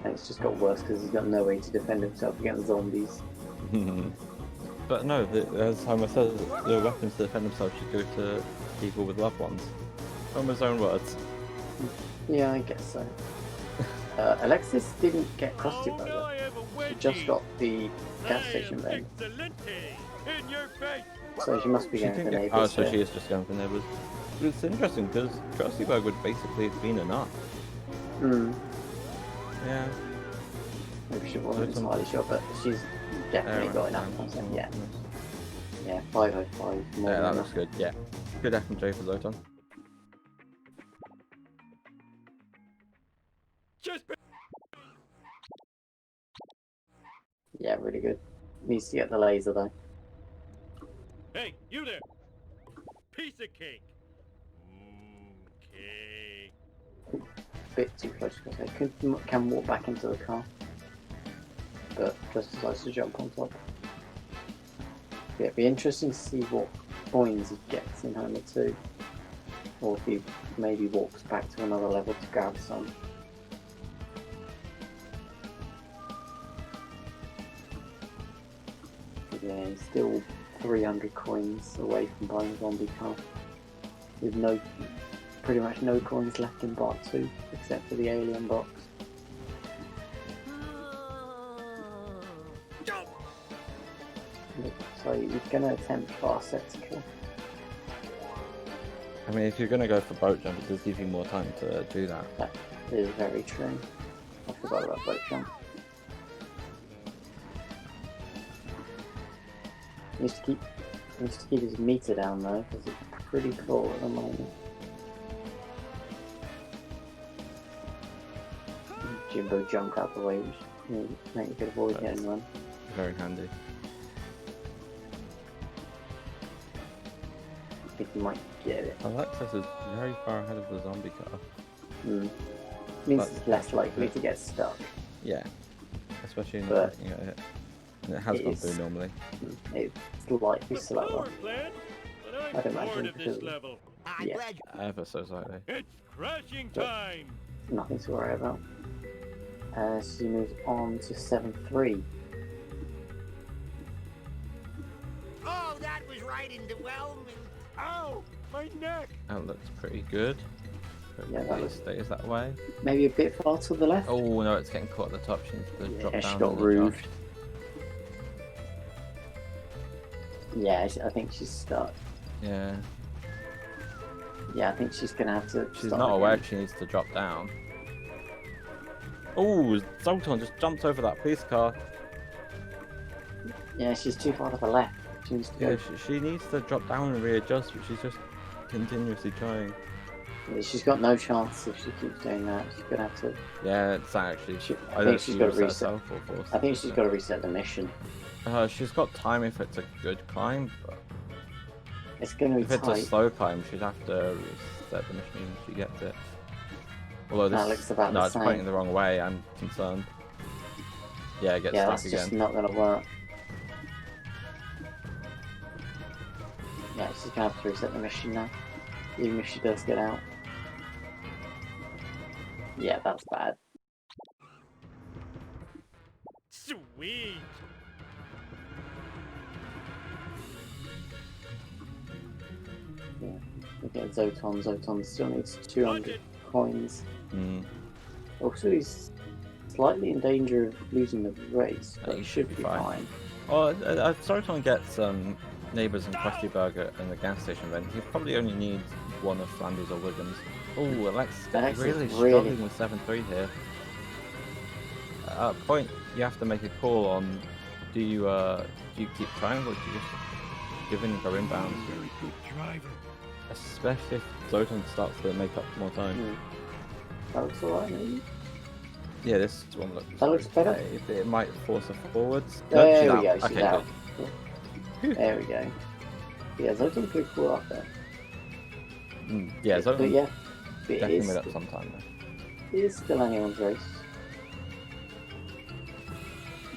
S1: it's just got worse because he's got no way to defend himself against zombies.
S4: But no, as Homer says, the weapons to defend themselves should go to people with loved ones. Homer's own words.
S1: Yeah, I guess so. Alexis didn't get crusted
S7: Oh,
S1: by
S7: now
S1: that.
S7: I have a
S1: She just
S7: wedgie.
S1: got the gas
S7: I
S1: station
S7: am
S1: then.
S7: excelente. In your face.
S1: So she must be
S4: She
S1: going
S4: can
S1: for
S4: get.
S1: neighbours.
S4: Oh, so
S1: here.
S4: she is just going for neighbours. But it's interesting because Trustyberg would basically have been enough.
S1: Hmm.
S4: Yeah.
S1: Maybe she wasn't
S4: Zoton-
S1: entirely sure, but she's definitely got enough. Yeah. Yeah, 505 more
S4: Yeah,
S1: than
S4: that
S1: enough.
S4: looks good. Yeah. Good FMJ for Zoton.
S7: Just
S1: Yeah, really good. Needs to get the laser though.
S7: Hey, you there. Piece of cake. Cake.
S1: Bit too close because I can walk back into the car, but just decides to jump on top. Yeah, it'd be interesting to see what coins he gets in Homer 2, or if he maybe walks back to another level to grab some. Yeah, he's still 300 coins away from buying a zombie car, with pretty much no coins left in Part 2, except for the alien box. So he's going to attempt fast set to kill.
S4: I mean, if you're going to go for boat jump, it does give you more time to do that.
S1: That is very true. I forgot about boat jump. He needs to keep his meter down though, because it's pretty full at the moment. Jimbo jump out the way, which make you could avoid getting run.
S4: Very handy.
S1: I think he might get it.
S4: Alexis is very far ahead of the zombie car.
S1: Means
S4: But-
S1: it's less likely to get stuck.
S4: Yeah. Especially in
S1: But
S4: looking at it. And it has
S1: it
S4: gone
S1: is-
S4: through normally.
S1: It's slightly
S7: The
S1: slower.
S7: power plant? But
S1: I'd
S7: I'm
S1: imagine
S7: bored of this
S1: because-
S7: level.
S6: I'm
S1: Yeah.
S6: glad you...
S4: Ever so slightly.
S7: It's crashing
S1: But-
S7: time.
S1: Nothing to worry about. As he moves on to 7-3.
S6: Oh, that was right in the whelming.
S7: Ow! My neck!
S4: That looks pretty good.
S1: Yeah, that
S4: Hopefully it
S1: looks-
S4: stays that way.
S1: Maybe a bit far to the left.
S4: Oh no, it's getting caught at the top. She needs to drop
S1: Yeah,
S4: down.
S1: she got
S4: on the
S1: roofed.
S4: jump.
S1: Yeah, I think she's stuck.
S4: Yeah.
S1: Yeah, I think she's gonna have to.
S4: She's
S1: start
S4: not aware
S1: again.
S4: she needs to drop down. Oh, Zoton just jumped over that police car.
S1: Yeah, she's too far to the left. She needs to go.
S4: Yeah, she needs to drop down and readjust, but she's just continuously trying.
S1: Yeah, she's got no chance if she keeps doing that. She's gonna have to.
S4: Yeah, it's actually.
S1: I
S4: I
S1: think
S4: don't
S1: she's
S4: see
S1: got to
S4: reset
S1: reset.
S4: herself or force
S1: I think
S4: it,
S1: she's
S4: so.
S1: got to reset the mission.
S4: She's got time if it's a good climb, but
S1: It's gonna be
S4: if it's
S1: tight.
S4: a slow climb, she'd have to reset the mission when she gets it. Although this,
S1: That looks about
S4: no,
S1: the
S4: it's
S1: same.
S4: pointing the wrong way. I'm concerned. Yeah, it gets
S1: Yeah,
S4: stuck
S1: that's
S4: again.
S1: just not gonna work. Yeah, she's gonna have to reset the mission now, even if she does get out. Yeah, that's bad.
S7: Sweet.
S1: Yeah. Okay, Zoton still needs 200
S7: Budget.
S1: coins.
S4: Mm.
S1: Also, he's slightly in danger of losing the race, but
S4: you
S1: should be fine.
S4: Oh, Zoton gets neighbours and Krusty Burger in the gas station event. He probably only needs one of Flanders or Wiggins. Oh, Alexis
S1: Alexis
S4: really
S1: really-
S4: struggling with 7-3 here. At a point, you have to make a call on: do you keep trying, or do you just give in and go inbound?
S7: Very good driver.
S4: Especially if Zoton starts to make up more time.
S1: That looks alright, maybe?
S4: Yeah, this one looks.
S1: That looks better.
S4: okay. It might force her forwards.
S1: There
S4: she's
S1: we
S4: out.
S1: go, she's
S4: Okay,
S1: out.
S4: good.
S1: There we go. Yeah, Zoton's pretty cool up there.
S4: Yeah,
S1: But
S4: Zoton
S1: yeah, it
S4: definitely
S1: is,
S4: made up some time there.
S1: it is still anyone's race.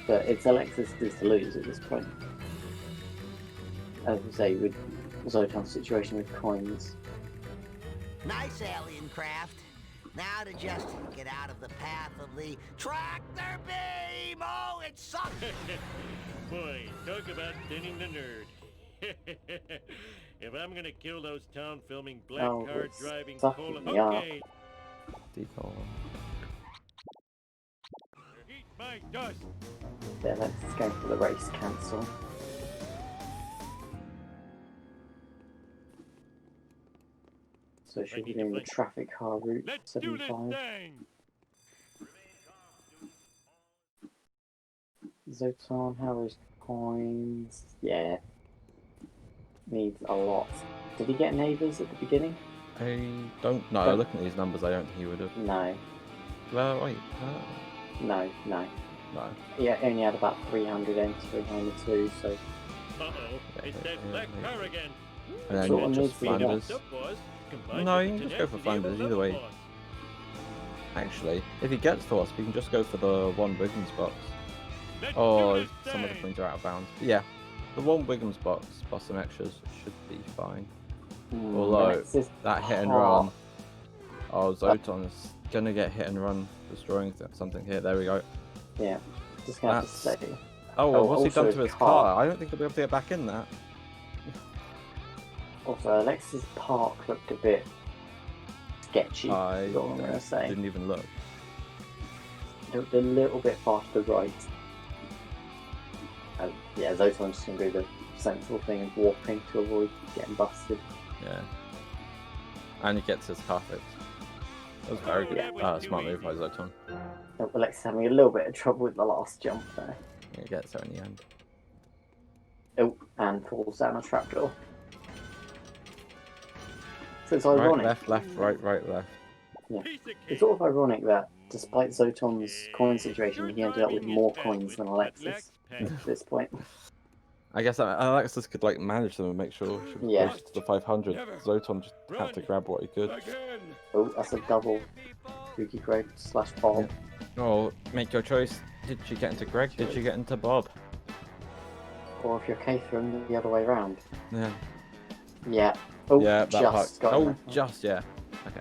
S1: But it's Alexis to lose at this point. As we say, with Zoton's situation with coins.
S6: Nice alien craft. Now to just get out of the path of the tractor beam! Oh, it sucks!
S7: Boy, talk about thinning the nerd. If I'm gonna kill those town filming black
S1: Oh,
S7: car
S1: it's
S7: driving
S1: sucking
S7: cola,
S1: me up.
S7: okay.
S4: Default.
S7: Eat my dust.
S1: Yeah, Alexis going for the race cancel. So she'll be doing the traffic car route
S7: Let's do this
S1: 75.
S7: thing.
S1: Zoton, how is coins? Yeah. Needs a lot. Did he get neighbours at the beginning?
S4: I don't know. Looking at these numbers, I don't think he would have.
S1: No.
S4: Well, wait.
S1: No.
S4: No.
S1: He only had about 300 entry on the two, so...
S7: Uh-oh, it's that black car again.
S4: And then
S1: Sort of
S4: just
S1: needs to be
S4: Flanders.
S7: Up, boss. Combined
S4: No,
S7: with
S4: you
S7: the
S4: can just go for
S7: tenacity of a
S4: Flanders either
S7: little
S4: way.
S7: boss.
S4: Actually, if he gets to us, we can just go for the one Wiggins box.
S7: Let's
S4: Oh,
S7: do this
S4: some of the
S7: thing.
S4: coins are out of bounds. But yeah, the one Wiggins box plus some extras should be fine. Although,
S1: Alexis
S4: that hit and
S1: Park.
S4: run. Oh, Zoton's gonna get hit and run, destroying something here. There we go.
S1: Yeah, just gonna have to
S4: That's-
S1: stay.
S4: Oh, well,
S1: Oh,
S4: what's he
S1: also
S4: done to his
S1: car.
S4: car? I don't think he'll be able to get back in that.
S1: Also, Alexis Park looked a bit sketchy,
S4: I
S1: is all I'm gonna say.
S4: didn't even look.
S1: Looked a little bit far to the right. Yeah, Zoton's just gonna do the sensible thing of warping to avoid getting busted.
S4: Yeah. And he gets his car fixed. That was very good.
S7: that was
S4: Smart
S7: too
S4: move by
S7: easy.
S4: Zoton.
S1: Oh, Alexis having a little bit of trouble with the last jump there.
S4: He gets there in the end.
S1: Oh, and falls down a trapdoor. So it's
S4: Right,
S1: ironic.
S4: left, right, left.
S1: Yeah.
S7: Piece of
S1: It's
S7: cake.
S1: sort of ironic that despite Zoton's coin situation, he ended up with more coins than Alexis at this point.
S4: I guess Alexis could like manage them and make sure she was
S1: Yeah.
S4: close to the 500. Zoton just had to grab what he could.
S7: Again.
S1: Oh, that's a double Kooky Craig / Bob.
S4: Oh, make your choice. Did she get into Greg? Did she get into Bob?
S1: Or if you're Catherine, the other way around.
S4: Yeah.
S1: Yeah. Oh,
S4: Yeah, that
S1: just
S4: part.
S1: got
S4: Oh,
S1: him.
S4: just, yeah. Okay.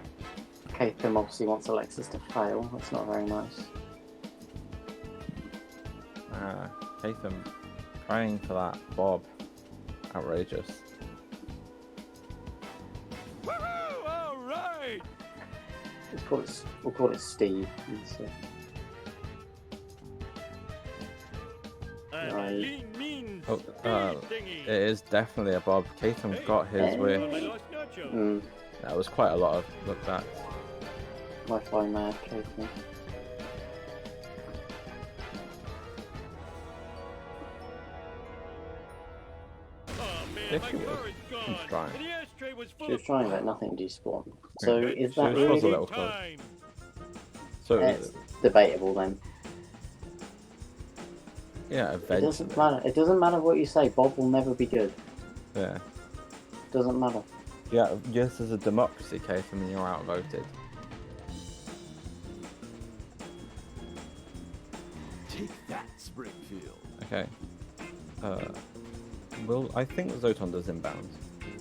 S1: Catherine obviously wants Alexis to fail. That's not very nice.
S4: Hatham praying for that Bob. Outrageous.
S7: Woohoo! All right.
S1: We'll call it Steve. He's,
S7: I'm a
S1: Right.
S7: lean, mean,
S4: Oh,
S7: speed
S4: it
S7: thingy.
S4: is definitely a Bob. Catham's got his
S1: Hey.
S7: On my
S4: wish.
S7: lost nacho.
S4: That was quite a lot of look that.
S1: Wi-Fi mad Catherine.
S7: Oh man,
S4: If
S7: my
S4: she was.
S7: car is gone.
S4: trying.
S7: And the ashtray was full
S1: She was
S7: of
S1: trying,
S7: food.
S1: but nothing despawned. So is that
S4: She was a
S1: really?
S4: little close.
S7: Time.
S4: So,
S1: It's debatable then.
S4: yeah,
S1: It
S4: eventually.
S1: doesn't matter. It doesn't matter what you say. Bob will never be good.
S4: Yeah.
S1: Doesn't matter.
S4: Yeah, this is a democracy case and you're outvoted.
S9: Take that, Springfield.
S4: Okay. I think Zoton does inbounds.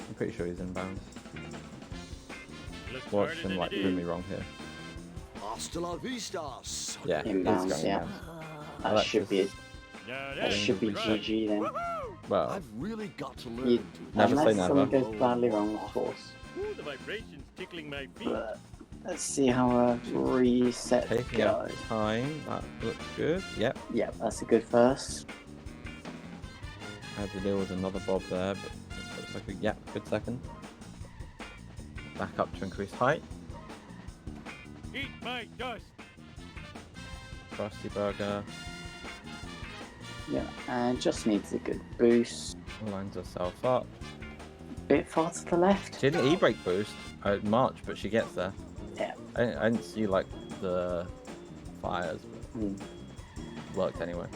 S4: I'm pretty sure he's inbounds.
S7: Looks
S4: Watch
S7: harder
S4: him
S7: than
S4: like
S7: it
S4: prove
S7: is.
S4: me wrong here.
S9: Hasta la vista, son.
S4: Yeah, he's
S1: Inbounds,
S4: going
S1: yeah.
S4: inbounds.
S1: That should be
S7: Now
S1: that
S7: that's
S1: should be
S7: right.
S1: GG then.
S7: Woohoo!
S4: Well,
S9: I've really got to learn
S1: You-
S9: to
S4: Never say
S1: Unless
S4: never.
S1: something goes badly wrong, of course.
S7: Ooh, the vibrations tickling my feet.
S1: But Let's see how a reset
S4: Taking up
S1: goes.
S4: time. That looks good. Yep.
S1: Yep, that's a good first.
S4: Had to deal with another bob there, but it looks like a good second. Back up to increase height.
S7: Eat my dust.
S4: Krusty Burger
S1: Yeah, and just needs a good boost.
S4: lines herself up.
S1: Bit far to the left.
S4: She didn't e-brake boost March, but she gets there.
S1: Yeah.
S4: I didn't see like the fires, but worked anyway.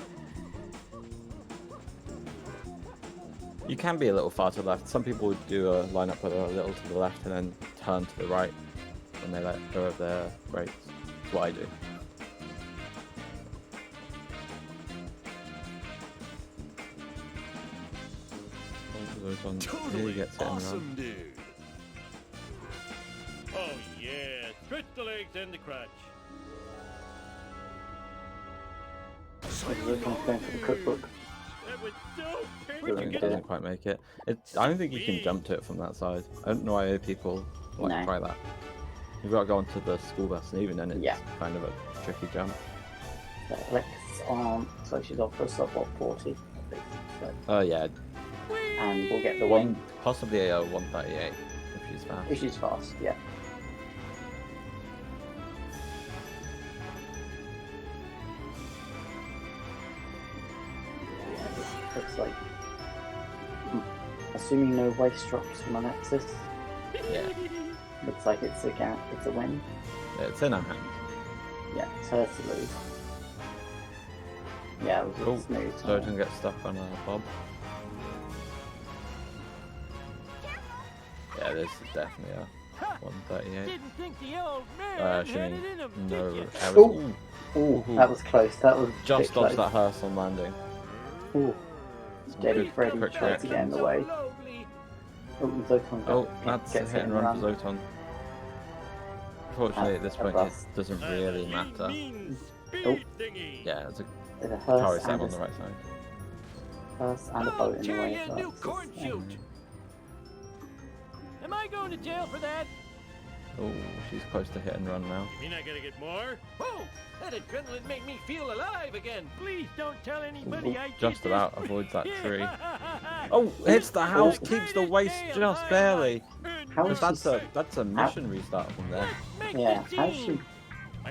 S4: You can be a little far to the left. Some people would do a line up with a little to the left and then turn to the right when they let go of their brakes. That's what I do.
S9: Totally awesome, dude.
S7: Oh yeah, stretch the legs and the crotch.
S1: Zoton's going for the cookbook.
S7: That was so
S4: I
S7: painful.
S4: think it doesn't quite make it. I don't think you can jump to it from that side. I don't know why people like try that. You've got to go onto the school bus, and even then it's kind of a tricky jump.
S1: Alexis on, so she's off for a sub 40.
S4: Oh yeah.
S1: And we'll get the wing.
S4: Possibly a 138 if she's fast.
S1: If she's fast, yeah. Looks like, assuming no waste drops from Alexis.
S4: Yeah.
S1: Looks like it's a win.
S4: Yeah, it's in her hand.
S1: Yeah, it's her to lose. Yeah, it was smooth.
S4: So it doesn't get stuck on a bob. Yeah, this is definitely a 138.
S7: Didn't think the old man
S4: She
S7: had
S4: means
S7: it in him,
S4: no.
S7: did ya?
S1: Ooh, that was close. That was
S4: just
S1: close.
S4: dodged that hearse on landing.
S1: Ooh. Steady
S4: Good,
S1: Freddy
S4: quick
S1: tried to get in the way.
S4: Oh, that's a
S1: gets
S4: hit and run for Zoton. Unfortunately, at this point, it doesn't really matter.
S1: Oh.
S4: Yeah, it's a
S1: There's a
S4: car
S1: hearse
S4: reset
S1: and
S4: on the right side.
S1: hearse and a boat in the way.
S7: a new corn Am I going to jail for that?
S4: Oh, she's close to hit and run now.
S7: You mean I gotta get more? Oh, that adrenaline made me feel alive again. Please don't tell anybody I did
S4: Just
S7: this.
S4: about avoids that tree. Oh, hits the house, keeps the waist just barely.
S1: How is
S4: That's a mission restart from there.
S1: Yeah, how's she?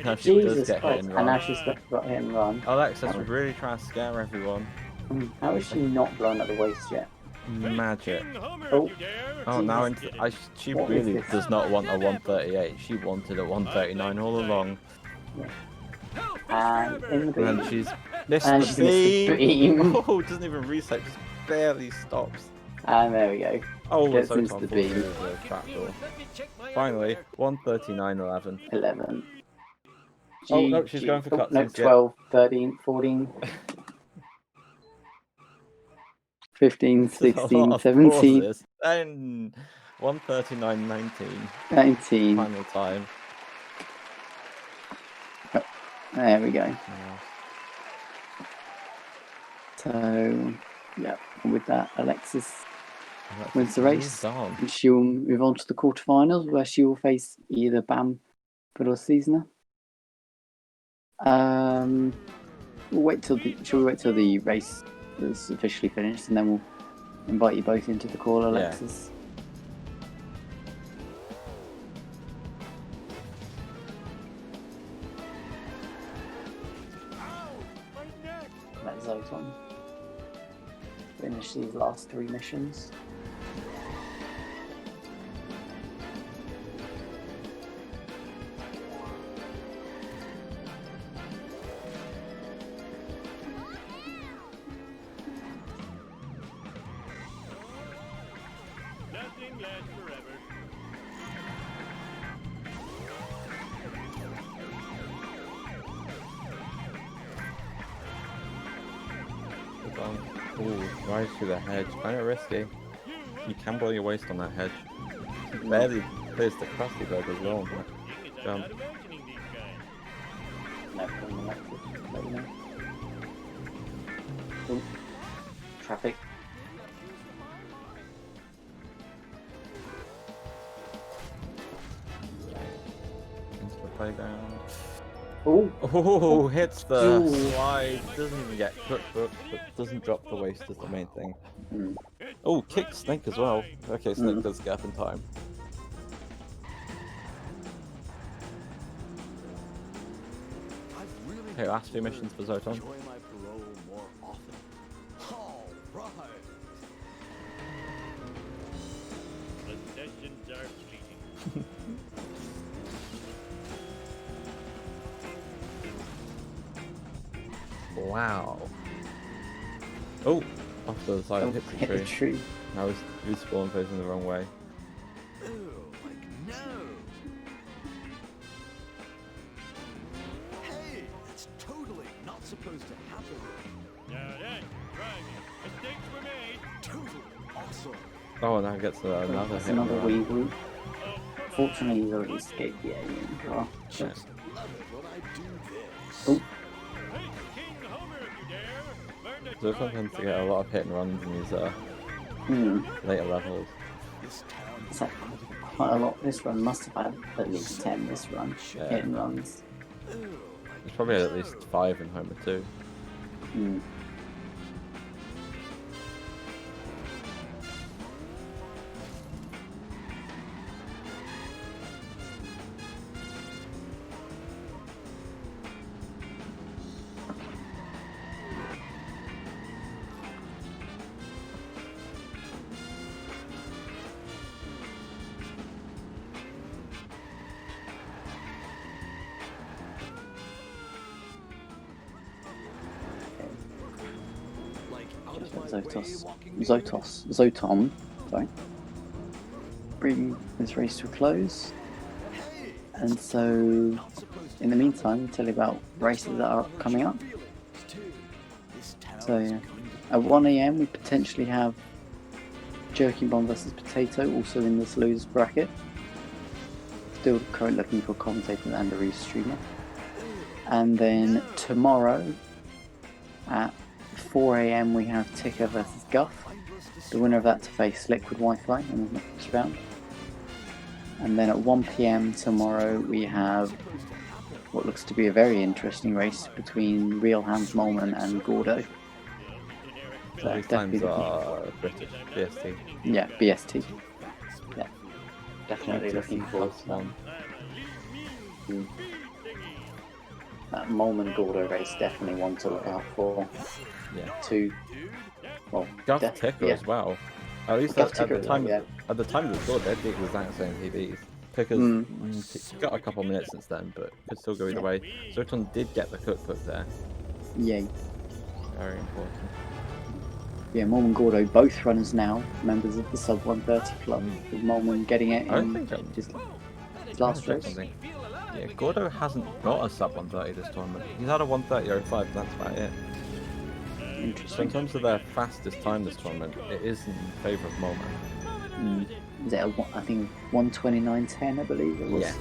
S4: Now she does
S1: Jesus
S4: get hit
S1: Christ!
S4: and
S1: And
S4: run.
S1: now she's got hit and run.
S4: Alexis was really trying to scare everyone.
S1: How is she not blown at the waist yet?
S4: Magic.
S1: Oh,
S4: now
S1: Jesus.
S4: she
S1: What
S4: really
S1: is this?
S4: does not want a 138. She wanted a 139 all along.
S1: And in the beam.
S4: And she's missed
S1: And
S4: the
S1: she's missed the beam.
S4: Oh, it doesn't even reset, just barely stops.
S1: And there we go.
S4: Oh,
S1: Gets
S4: so
S1: into the beam.
S4: Finally, 139.11.
S1: 11.
S4: Oh, no, she's going for cutscenes.
S1: No, 12, 13, 14, 15, 16, 17,
S4: And 139.19.
S1: 19.
S4: Final time.
S1: There we go. So, yeah, and with that, Alexis wins the race. And she'll move on to the quarterfinals where she will face either Bam or Seasoner. Shall we wait till the race is officially finished and then we'll invite you both into the call, Alexis? Let Zoton finish these last 3 missions.
S7: Nothing lasts forever.
S4: Ooh, rise through the hedge. Kind of risky. You can blow your waist on that hedge. It barely clears the Krusty Burger as well. Jump.
S1: No, from Alexis. Let you know. Ooh. Traffic.
S4: playground.
S1: Oh,
S4: Oh, hits the
S1: Ooh.
S4: slide. Doesn't even get cookbook, but doesn't drop the waste is the main thing.
S1: Mm.
S4: Oh, kick Snake as well. Okay, Snake does get up in time. Okay, last 2 missions for Zoton.
S9: Enjoy my parole more often. All right.
S7: The sessions are fleeting.
S4: Wow. Oh, off to the side
S1: Oh,
S4: hit
S1: hit
S4: the
S1: the
S4: tree.
S1: tree.
S4: Now he's spawn facing the wrong way.
S9: Ew, like no. Hey, that's totally not supposed to happen.
S7: Now that's driving. Mistakes were made.
S9: Totally awesome.
S4: Oh, now gets another
S1: That's
S4: hit.
S1: another
S4: and
S1: wee
S4: run.
S1: root. Fortunately, he's already escaped the alien car.
S4: Yeah.
S9: Love it when I do this.
S1: Oh,
S7: Hey, King Homer, if you dare. Learn to
S4: Zoton tends to get a lot of hit and runs in these later levels.
S9: This town
S1: it's like quite a lot. This run must have had at least 10 this run.
S4: Yeah.
S1: Hit and runs.
S4: There's probably at least 5 in Homer too.
S1: Mm.
S9: like out of my way
S1: Zoton,
S9: walking
S1: sorry. Bring this race to a close. And so, in the meantime, tell you about races that are coming up. So, at 1 AM, we potentially have Jerky Bomb versus Potato, also in this losers bracket. Still currently looking for a commentator and a restreamer. And then tomorrow, at 4 AM, we have Ticker versus Guff. The winner of that to face Liquid Wi-Fi in the next round. And then at 1 PM tomorrow, we have what looks to be a very interesting race between Real Hans Molman and Gordo. So
S4: These
S1: definitely
S4: times are British, BST.
S1: yeah, BST. Yeah, definitely looking forward to that.
S4: one.
S1: That Molman Gordo race, definitely one to look out for.
S4: Yeah.
S1: Two, well,
S4: Guff Ticker
S1: yeah.
S4: as well. At least
S1: Guff
S4: at
S1: Ticker
S4: the
S1: as
S4: time,
S1: well,
S4: at the time of the score, they're the exact same PBs. Ticker's got a couple minutes since then, but could still go either
S1: Yeah.
S4: way. Zoton did get the cookbook there.
S1: Yay.
S4: Very important.
S1: Yeah, Molman Gordo, both runners now, members of the Sub 130 Club, with Molman getting it
S4: I
S1: in
S4: think I'm-
S1: his last
S4: Check
S1: race.
S4: something. Yeah, Gordo hasn't got a sub 130 this tournament. He's had a 130.05, but that's about it. So in
S1: Interesting.
S4: terms of their fastest time this tournament, it is in favour of Molman.
S1: Is it I think 1:29.10, I believe it was.
S4: Yeah.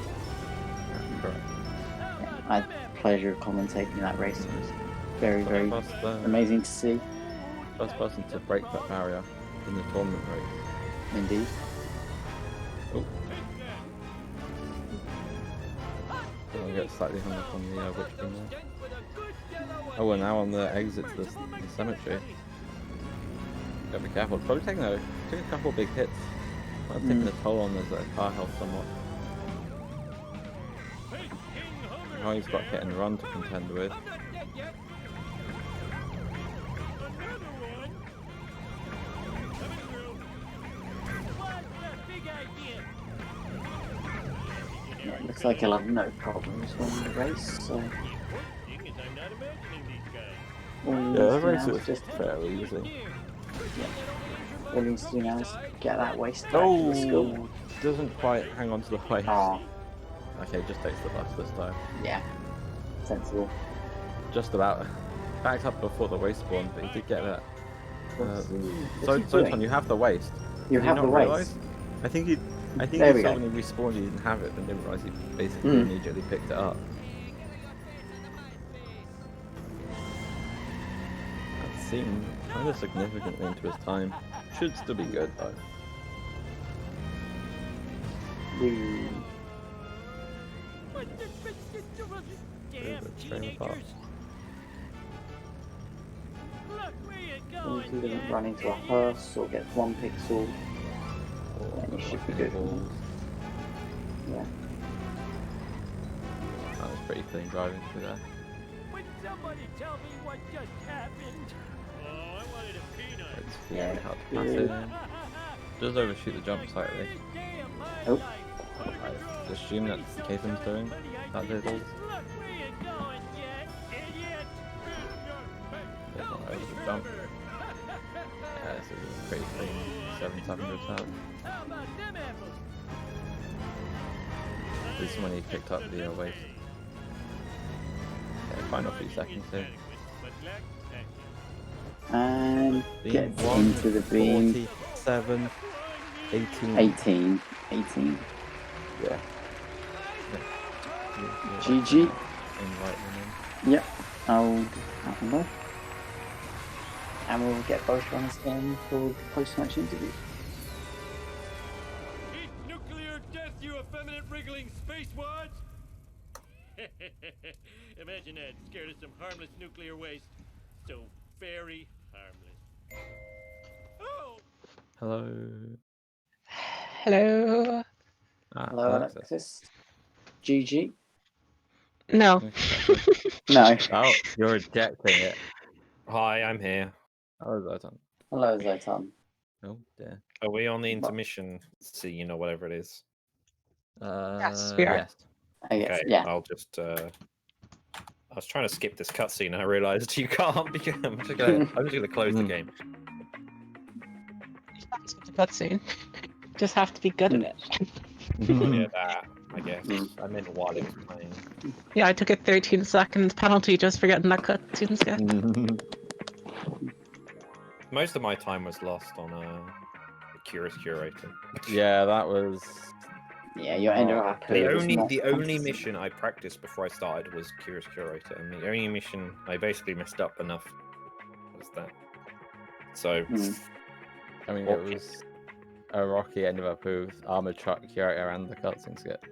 S4: Correct.
S1: Yeah, I had the pleasure of commentating that race. It was very, very
S4: First,
S1: amazing to see,
S4: first person to break that barrier in the tournament race.
S1: indeed.
S4: Oh. I'll get slightly hung up on the witch thing there. Oh, we're now on the exit to the cemetery. Gotta be careful. It's probably taking a couple of big hits. Might have taken a toll on his car health somewhat. Now he's got hit and run to contend with.
S1: Yeah, it looks like he'll have no problems winning the race. So all he
S4: Yeah,
S1: needs
S4: the
S1: to do
S4: race
S1: now
S4: is
S1: is just
S4: fairly easy.
S1: all he needs to do now is get that waste back to the school.
S4: Oh, doesn't quite hang on to the waist.
S1: Oh,
S4: Okay, just takes the bus this time.
S1: yeah, sensible.
S4: Just about backed up before the waist spawn, but he did get that.
S1: What's he
S4: Zoton,
S1: doing?
S4: you have the waist.
S1: You
S4: Did
S1: have
S4: not
S1: the
S4: realise?
S1: waste.
S4: I think he
S1: There we
S4: saw
S1: go.
S4: when he respawned he didn't have it, but didn't realise he basically
S1: Mm.
S4: immediately picked it up. That seemed kind of significantly into his time. Should still be good though.
S7: damn
S4: Train apart.
S7: teenagers. Look where you're
S1: As long
S7: going,
S1: as he doesn't
S7: you
S1: run into a
S7: idiot.
S1: hearse or gets 1 pixel, then you should be good.
S4: Balls.
S1: Yeah.
S4: That was pretty clean driving through there.
S7: Would somebody tell me what just happened? Oh, I wanted a peanut.
S4: Let's see
S1: Yeah,
S4: how to
S1: good.
S4: pass it. Does overshoot the jump slightly.
S1: Oh.
S4: I assume that's Caitham's doing. That did all.
S7: Look where you're going, you idiot.
S4: There's not over the jump. Yeah, this is a pretty clean 700 attack.
S7: How about them apples?
S4: At least when he picked up the waste. Okay, final few seconds here.
S1: And
S4: Beam
S1: gets
S4: one,
S1: into the beam.
S4: 47, 18.
S1: 18.
S4: Yeah.
S1: GG.
S4: Invite them in.
S1: Yep, I'll have them both. And we'll get both runners in for the post-match interview.
S7: Eat nuclear death, you effeminate wriggling spacewads! Imagine that, scared of some harmless nuclear waste. So very harmless. Oh!
S4: Hello.
S10: Hello.
S1: Hello, Alexis. GG.
S10: No.
S1: No.
S4: Oh, you're rejecting it.
S2: Hi, I'm here.
S4: Oh, Zoton.
S1: Hello, Zoton.
S4: Oh, dear.
S2: Are we on the intermission scene or whatever it is?
S10: Yes, we are.
S4: Yes.
S1: I guess,
S2: Okay,
S1: yeah.
S2: I'll just. I was trying to skip this cutscene and I realised you can't because I'm just gonna close the game.
S10: It's a cutscene. Just have to be good at it.
S2: Oh, yeah, that, I guess. I meant while it was playing.
S10: Yeah, I took a 13 seconds penalty just for getting that cutscene skip.
S2: Most of my time was lost on Curious Curator.
S4: Yeah, that was.
S1: Yeah, you're ending up
S2: The only mission I practiced before I started was Curious Curator, and the only mission I basically messed up enough was that. So,
S4: I mean, it was a rocky end of a booth, armored truck, curator, and the cutscene skip.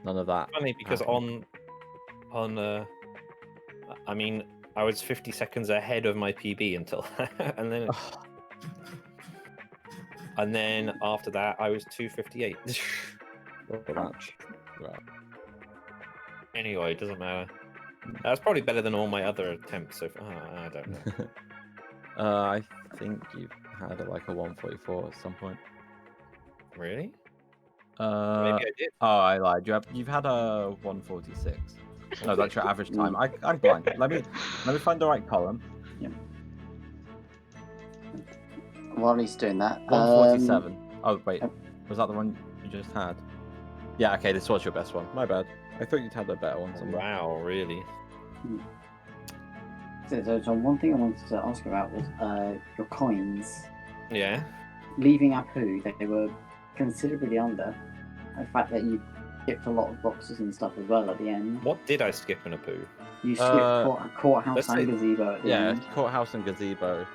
S4: None of that.
S2: funny because
S4: happened.
S2: I mean, I was 50 seconds ahead of my PB until, and then after that I was 2:58.
S4: Right.
S2: Anyway, it doesn't matter. That's probably better than all my other attempts so far. I don't know.
S4: I think you've had like a 144 at some point.
S2: Really?
S4: Maybe
S2: I did.
S4: Oh, I lied. You've had a 146. No, that's your average time. I'm blind. Let me find the right column.
S1: Yeah. While he's doing that,
S4: 147. Oh wait, was that the one you just had? Yeah. Okay, this was your best one. My bad. I thought you'd had a better one. Somewhere.
S2: Wow, really?
S1: So one thing I wanted to ask about was your coins.
S2: Yeah.
S1: Leaving Apu, they were considerably under. The fact that you skipped a lot of boxes and stuff as well at the end.
S2: What did I skip in Apu?
S1: You skipped courthouse and gazebo at the end.
S4: Yeah, courthouse and gazebo.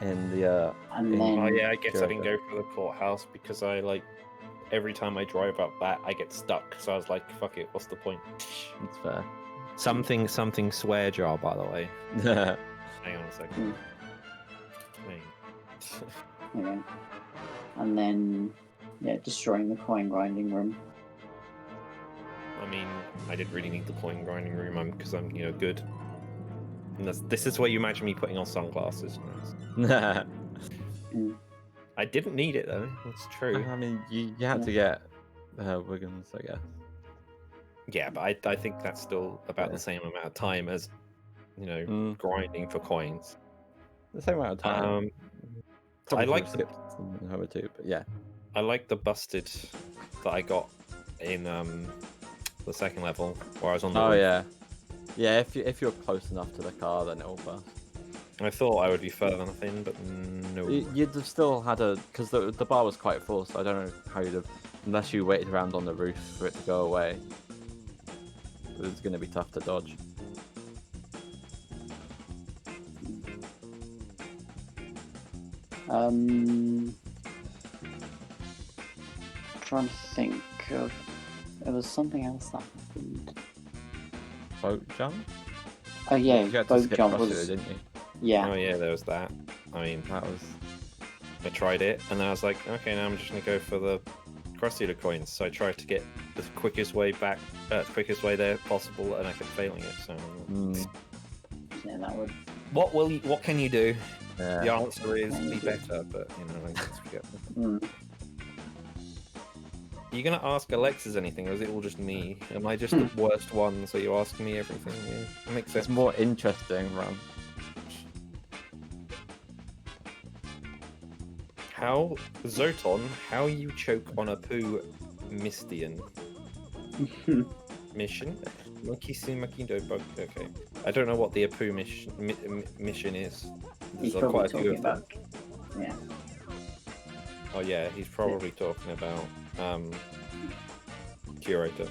S4: In the
S2: Oh yeah, I guess I didn't go for the courthouse because I every time I drive up that I get stuck. So I was like, fuck it, what's the point?
S4: It's fair.
S2: Something swear jar, by the way. Hang on a second.
S1: Yeah. And then, destroying the coin grinding room.
S2: I mean, I didn't really need the coin grinding room because I'm good. And this is where you imagine me putting on sunglasses. I didn't need it though. That's true.
S4: I mean, you had to get Wiggins, I guess.
S2: Yeah, but I think that's still about the same amount of time as grinding for coins.
S4: The same amount of time.
S2: I like the
S4: Hover too, but yeah.
S2: I like the busted that I got in the second level where I was on the roof.
S4: Yeah, if you're close enough to the car, then it'll burst.
S2: I thought I would be further thin, but no.
S4: You'd have still had because the bar was quite full, so I don't know how you'd have, unless you waited around on the roof for it to go away. It was going to be tough to dodge.
S1: Trying to think of there was something else that happened.
S4: boat jump.
S1: Oh yeah,
S4: You had to
S1: boat
S4: skip
S1: jump
S4: across
S1: was.
S4: it, didn't you?
S1: Yeah.
S2: Oh yeah, there was that. I mean,
S4: That was.
S2: I tried it, and then I was like, okay, now I'm just gonna go for the cross-dealer coins. So I tried to get the quickest way back, quickest way there possible, and I kept failing it. So.
S1: Yeah, that would.
S2: What can you do?
S4: Yeah.
S2: The answer is be better, but you know, let's forget that. Are you gonna ask Alexis anything, or is it all just me? Am I just the worst one, so you ask me everything? Yeah, that makes sense.
S4: It's more interesting, Ram.
S2: How Zoton? How you choke on a poo, Mistian? Mission? Monkey see Makindo bug. Okay, I don't know what the Apu mission is.
S1: He's
S2: There's quite a
S1: probably
S2: few
S1: talking
S2: of them.
S1: about. Yeah.
S2: Oh yeah, he's probably talking about Curator.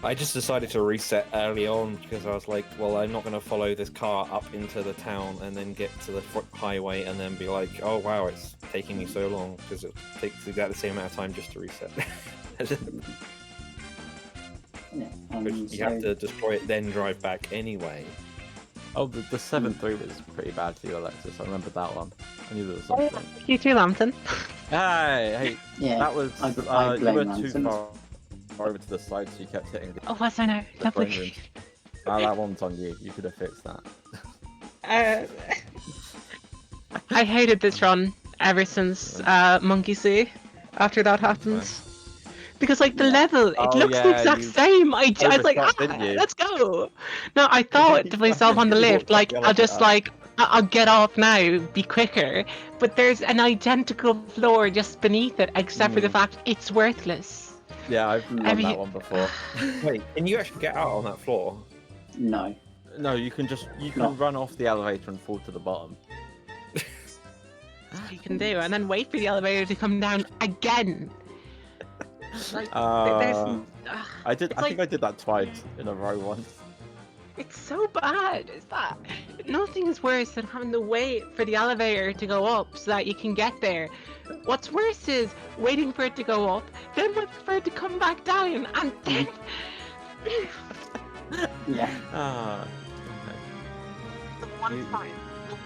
S2: I just decided to reset early on because I was like, well, I'm not going to follow this car up into the town and then get to the highway and then be like, oh wow, it's taking me so long, because it takes exactly the same amount of time just to reset.
S1: Yeah,
S2: You have to destroy it, then drive back anyway.
S4: Oh, the 7-3 was pretty bad for you, Alexis. I remember that one. I knew there was something.
S10: You too, Lambton.
S4: Hey,
S1: Yeah,
S4: that was.
S1: I
S4: You
S1: blame
S4: were
S1: Lambton.
S4: too far over to the side, so you kept hitting the
S10: Oh, yes, I know.
S4: phone
S10: Lovely.
S4: rooms. That one's on you. You could have fixed that.
S10: I hated this run ever since Monkey See. After that happened. Because like the level, it looks the exact same. I was like, let's go. No, I thought to myself on the lift, like I'll get off now, be quicker. But there's an identical floor just beneath it, except for the fact it's worthless.
S4: Yeah, I've done that one before.
S2: Wait, can you actually get out on that floor?
S1: No.
S4: No, you can run off the elevator and fall to the bottom.
S10: That's what you can do, and then wait for the elevator to come down again. Like,
S4: I think I did that twice in a row once.
S10: It's so bad. Is that nothing is worse than having to wait for the elevator to go up so that you can get there. What's worse is waiting for it to go up, then waiting for it to come back down, and then.
S1: Yeah.
S10: The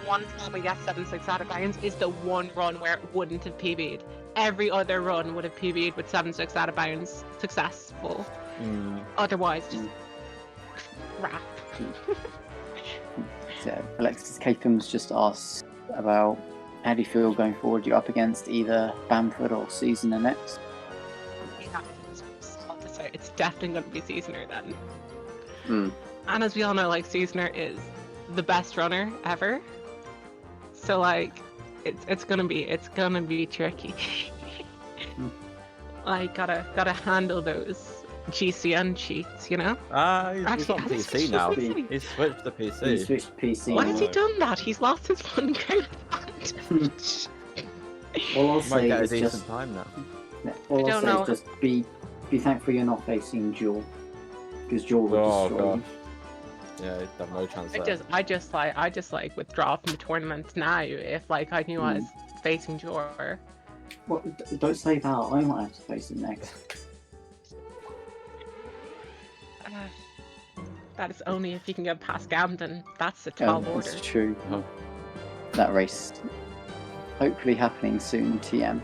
S10: one time we get 7-6 out of bounds is the one run where it wouldn't have PB'd. Every other run would have PB'd with 7-6 out of bounds successful. Otherwise, just crap.
S1: So Alexis Capham's just asked about how do you feel going forward? You're up against either Bamford or Seasoner next.
S10: Yeah, it's definitely going to be Seasoner then. And as we all know, like Seasoner is the best runner ever. So like, it's gonna be tricky. Like gotta handle those GCN cheats, you know.
S4: He's on PC now. He's switched to PC.
S1: He switched to PC.
S10: Why has he done that? He's lost his one great advantage.
S1: All I'll say
S4: get a
S1: is
S4: decent
S1: just
S4: time now.
S1: all I'll say is just be thankful you're not facing Jewel, because Jewel will destroy you.
S4: Yeah, he'd have no chance there.
S10: I just like withdraw from the tournament now if like I knew I was facing Jor.
S1: Well, don't say that. I might have to face him next.
S10: That is only if you can get past Gamden. That's a tall order.
S1: That's true. That race hopefully happening soon, TM.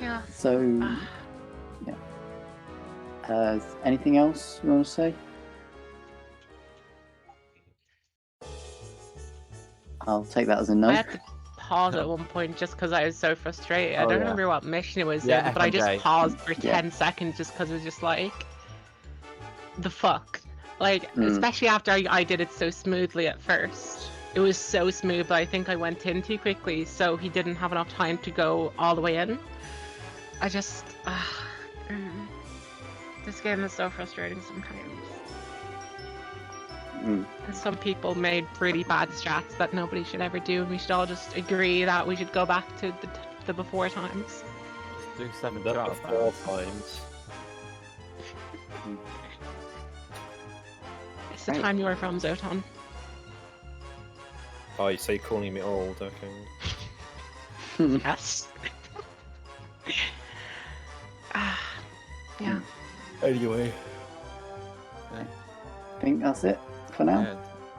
S10: Yeah.
S1: So, yeah. Anything else you want to say? I'll take that as a no.
S10: I had to pause at one point just because I was so frustrated. I don't remember what mission it was
S4: Yeah,
S10: in, but I just
S4: FMJ.
S10: paused for 10 seconds just because it was just like, the fuck? Like, especially after I did it so smoothly at first. It was so smooth, but I think I went in too quickly, so he didn't have enough time to go all the way in. I just... this game is so frustrating sometimes. And some people made really bad strats that nobody should ever do, and we should all just agree that we should go back to the before times.
S4: Do 7
S2: The
S4: shots.
S2: before times.
S10: It's the time you are from, Zoton.
S2: Oh, you say calling me old, okay.
S10: Yes. Yeah.
S2: Anyway.
S1: think that's it for now.
S4: Yeah.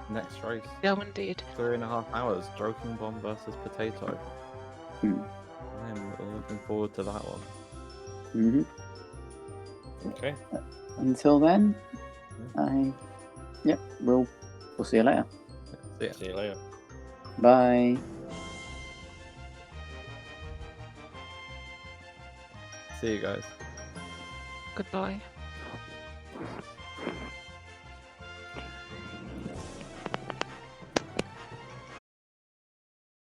S4: Next race.
S10: Yeah, indeed.
S4: 3.5 hours. Joking Bomb versus Potato. I'm looking forward to that one.
S2: Okay.
S1: Until then, we'll see you later.
S2: See you later.
S1: Bye.
S4: See you guys.
S10: Goodbye.